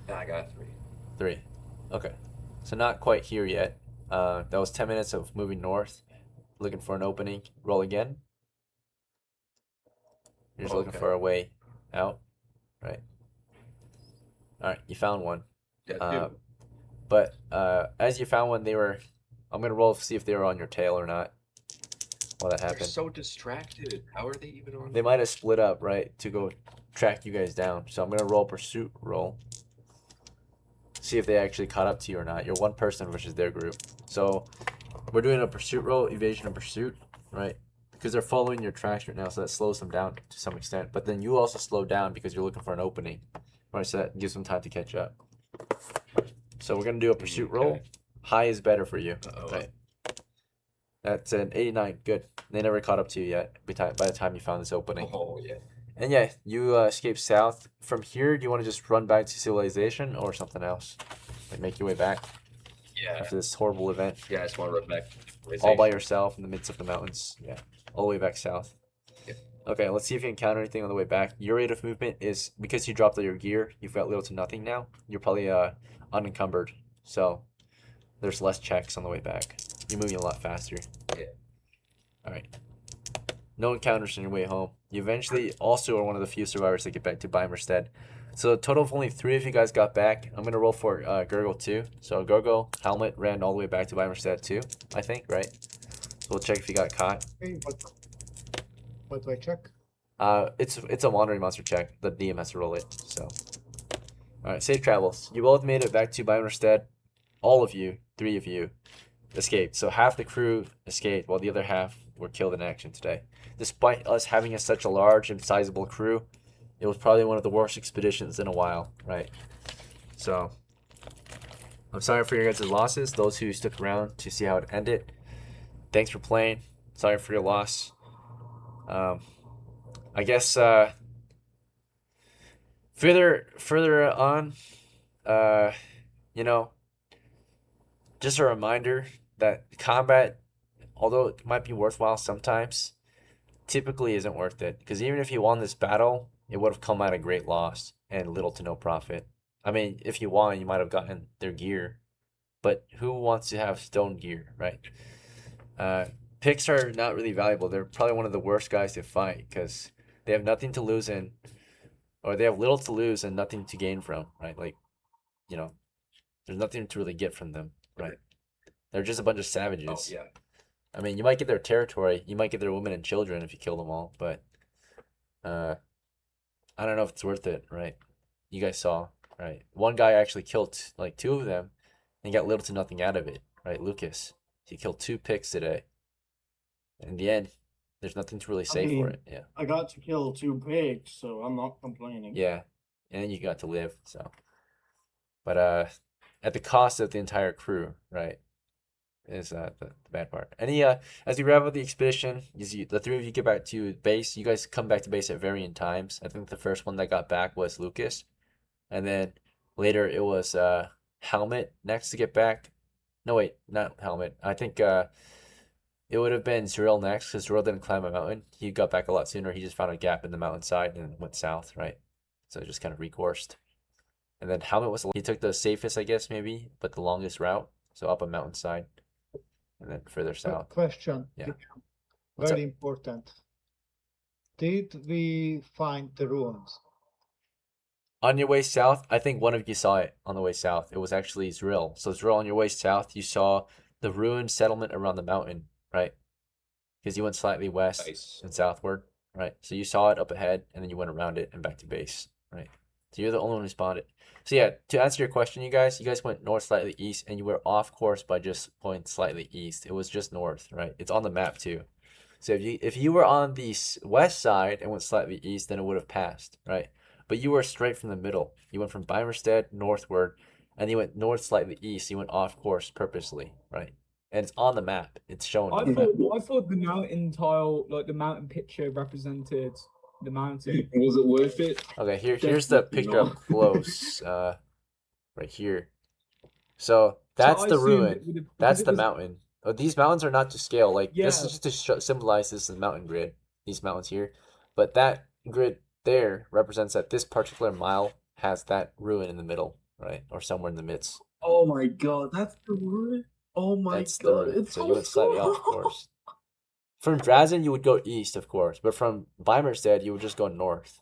I got a 3. 3. Okay. So not quite here yet. That was 10 minutes of moving north, looking for an opening. Roll again. You're just looking Okay. for a way out, right? All right, you found one. Yeah, But as you found one, I'm gonna roll to see if they were on your tail or not. While that they're happened, so distracted. How are they even on? they might have split up, right, to go track you guys down. So I'm gonna roll a pursuit roll. See if they actually caught up to you or not. You're one person versus their group. So we're doing a pursuit roll, evasion and pursuit, right? Because they're following your tracks right now, so that slows them down to some extent. But then you also slow down because you're looking for an opening, right? So that gives them time to catch up. So we're gonna do a pursuit roll. Okay. High is better for you, Uh-oh. right? That's an 89. Good. They never caught up to you yet by the time you found this opening. Oh yeah. And yeah, you escape south. From here, do you want to just run back to civilization or something else? Like make your way back Yeah. after this horrible event, Yeah, I just want to run back. all by yourself in the midst of the mountains. Yeah, all the way back south. Yep. Okay, let's see if you encounter anything on the way back. Your rate of movement is, because you dropped all your gear, you've got little to nothing now. You're probably unencumbered, so there's less checks on the way back. You're moving a lot faster. Yeah. All right. No encounters on your way home. You eventually also are one of the few survivors that get back to BEIMERSTEAD. So a total of only 3 of you guys got back. I'm gonna roll for Gurgle too. So Gurgle, Helmet ran all the way back to BEIMERSTEAD too, I think, right? So we'll check if he got caught. Okay, what do I check? It's a wandering monster check. The DM has to roll it. So, all right, safe travels. You both made it back to BEIMERSTEAD. All of you, 3 of you, escaped. So half the crew escaped, while the other half were killed in action today. Despite us having such a large and sizable crew, it was probably one of the worst expeditions in a while, right? So, I'm sorry for your guys' losses, those who stuck around to see how it ended. Thanks for playing. Sorry for your loss. I guess further on, you know, just a reminder that combat, although it might be worthwhile sometimes, typically isn't worth it. Because even if you won this battle, it would have come at a great loss and little to no profit. I mean, if you won, you might have gotten their gear, but who wants to have stone gear, right? Picts are not really valuable. They're probably one of the worst guys to fight because they have nothing to lose or they have little to lose and nothing to gain from, right? Like, you know, there's nothing to really get from them, right? They're just a bunch of savages. Oh yeah. I mean, you might get their territory, you might get their women and children if you kill them all, but I don't know if it's worth it, right? You guys saw, right? One guy actually killed like 2 of them and got little to nothing out of it, right? Lucas, he killed 2 Picts today. In the end, there's nothing to really say for it. Yeah. I got to kill 2 pigs, so I'm not complaining. Yeah, and you got to live. So, but at the cost of the entire crew, right? Is the bad part. As we wrap up the expedition, the 3 of you get back to base. You guys come back to base at varying times. I think the first one that got back was Lucas, and then later it was Helmet next to get back. No wait, not Helmet. I think it would have been ZRILL next because ZRILL didn't climb a mountain. He got back a lot sooner. He just found a gap in the mountainside and went south, right? So it just kind of recoursed. And then Helmet he took the safest, I guess, maybe, but the longest route. So up a mountainside and then further south. Question. Yeah. What's Very up? important. Did we find the ruins? On your way south, I think one of you saw it on the way south. It was actually ZRILL. So ZRILL, on your way south, you saw the ruined settlement around the mountain, right? Because you went slightly west Nice. and southward, right? So you saw it up ahead, and then you went around it and back to base, right? So you're the only one who spotted. So yeah, to answer your question, you guys went north, slightly east, and you were off course by just going slightly east. It was just north, right? It's on the map too. So if you were on the west side and went slightly east, then it would have passed, right? But you were straight from the middle. You went from BEIMERSTEAD northward, and you went north slightly east. You went off course purposely, right? And it's on the map. It's shown. I on the map. thought the mountain tile, like the mountain picture, represented the mountain. Was it worth it? Okay, here's the Definitely picture up not. close. Right here. So that's I the assumed ruin. it would have- because That's it the was- mountain. Oh, these mountains are not to scale. Like this Yeah. is just to symbolize this is the mountain grid. These mountains here, but that grid there represents that this particular mile has that ruin in the middle, right, or somewhere in the midst. Oh my god, that's the ruin. Oh my That's the god, ruin. it's So you went slightly off far. course. From Drazen, you would go east, of course, but from BEIMERSTEAD, you would just go north,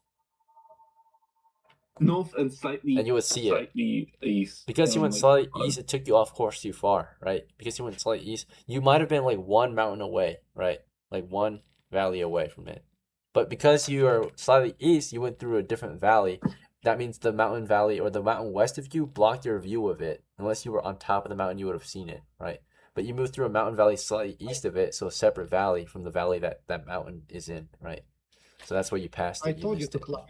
North and slightly, and you would see it. slightly east. Because and you I'm went like, slightly "Fuck." east, it took you off course too far, right? Because you went slightly east, you might have been like 1 mountain away, right? Like 1 valley away from it. But because you are slightly east, you went through a different valley. That means the mountain valley or the mountain west of you blocked your view of it. Unless you were on top of the mountain, you would have seen it, right? But you moved through a mountain valley slightly east of it, so a separate valley from the valley that that mountain is in, right? So that's where you passed I it. told you missed to it. climb.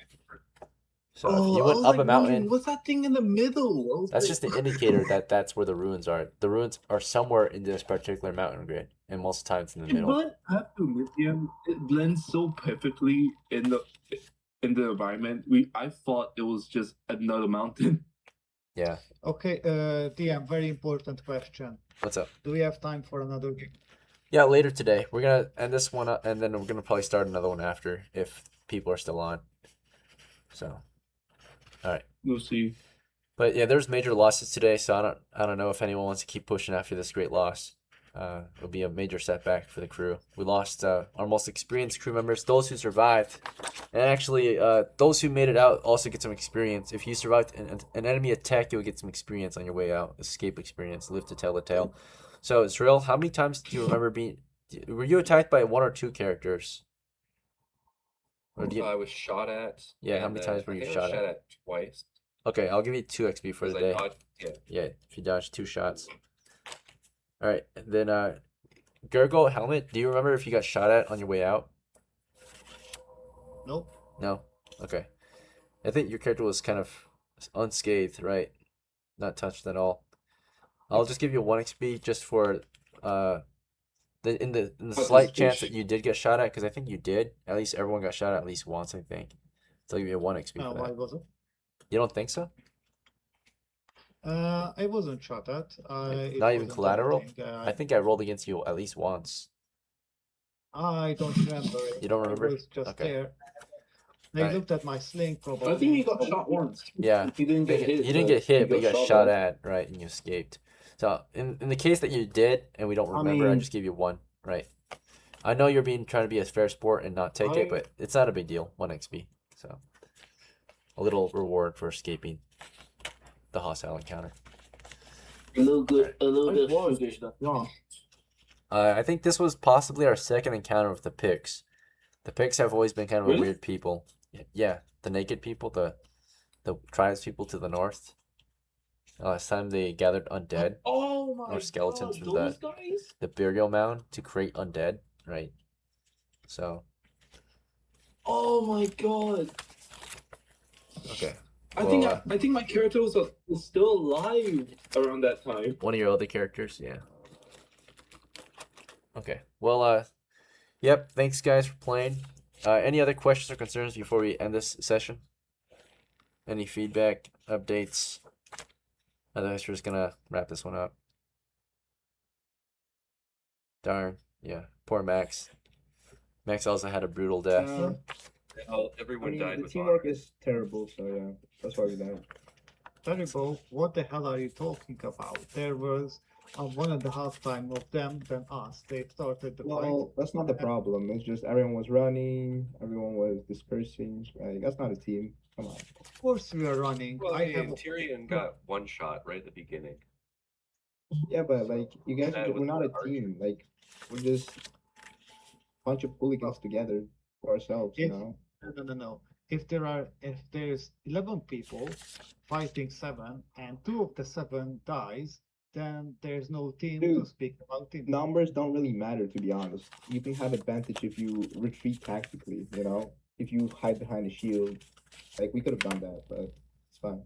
So if Oh, you I went was up like a mountain, wondering, what's that thing in the middle? I was that's like- just an indicator that that's where the ruins are. The ruins are somewhere in this particular mountain grid, and most of the time it's in the It middle. blends Lithium. It blends so perfectly in the environment. I thought it was just another mountain. Yeah. Okay, DM, very important question. What's up? Do we have time for another game? Yeah, later today. We're gonna end this one up, and then we're gonna probably start another one after if people are still on. So, all right. We'll see. But yeah, there's major losses today, so I don't know if anyone wants to keep pushing after this great loss. It'll be a major setback for the crew. We lost our most experienced crew members, those who survived, and actually those who made it out also get some experience. If you survived an enemy attack, you'll get some experience on your way out. Escape experience, live to tell the tale. So ZRILL, how many times do you remember were you attacked by 1 or 2 characters? Or do you, I was shot at. Yeah, how and many then times were I you think I shot was at? shot at twice. Okay, I'll give you 2 XP for the Because I day. dodged, yeah. Yeah, if you dodge 2 shots. All right, and then Gurgle helmet. Do you remember if you got shot at on your way out? Nope. No. Okay. I think your character was kind of unscathed, right? Not touched at all. I'll just give you 1 XP just for in the slight chance that you did get shot at, because I think you did. At least everyone got shot at least once, I think. So I'll give you 1 XP for Why that. was it? You don't think so? I wasn't shot at. It Not even wasn't collateral? anything. I think I rolled against you at least once. I don't remember. You don't remember? I was just Okay. there. I Alright. looked at my sling probably. I think he got shot once. Yeah. He didn't get hit. You didn't but get hit, but you got shot at. at, right? And you escaped. So in the case that you did and we don't remember, I mean- just gave you 1, right? I know you're trying to be a fair sport and not take it, but it's not a big deal. 1 XP. So a little reward for escaping the hostile encounter. A little good. A little I bit was of stuff. wrong. I think this was possibly our second encounter with the Picts. The Picts have always been kind of a Really? weird people. Yeah, the naked people, the tribes people to the north. Last time they gathered undead Oh my or skeletons God, from those guys? the burial mound to create undead, right? So Oh my God. okay, I Well, think uh, I think my character was still alive around that time. one of your other characters, yeah. Okay, well, yep. Thanks guys for playing. Any other questions or concerns before we end this session? Any feedback, updates? Otherwise, we're just gonna wrap this one up. Darn, yeah. Poor Max. Max also had a brutal death. Everyone I mean, died the with teamwork honor. is terrible, so yeah, that's why we died. Terrible. What the hell are you talking about? There was 1.5 time of them than us. They started the fight. Well, that's not the problem. It's just everyone was running, everyone was dispersing. Like, that's not a team. Come on. Of course we are running. Well, I hey, have Tyrion got 1 shot right at the beginning. Yeah, but like you guys, That we're was not a the team. Like we're just a bunch of hooligans together for ourselves, you If- know. No. If there's 11 people fighting 7 and 2 of the 7 dies, then there's no team to Dude, speak about it. Numbers don't really matter, to be honest. You can have advantage if you retreat tactically, you know. If you hide behind a shield, like we could have done that, but it's fine.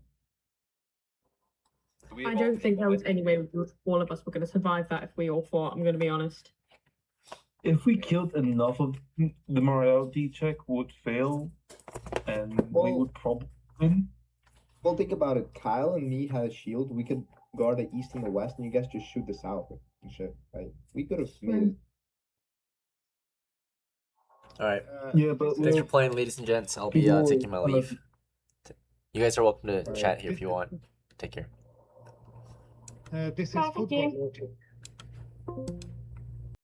We I all don't think there was went- any way all of us were going to survive that if we all fought. I'm going to be honest. If we killed enough of them, the morality check would fail, and we Well- would probably win. Well, think about it. Kyle and me had a shield. We could guard the east and the west, and you guys just shoot the south and shit. Like we could have made it. All right. Yeah, but Thanks for playing, ladies and gents. I'll be people taking my kind of- leave. You guys are welcome to Alright. chat here if you want. Take care. This is Bye, thank you. football logic.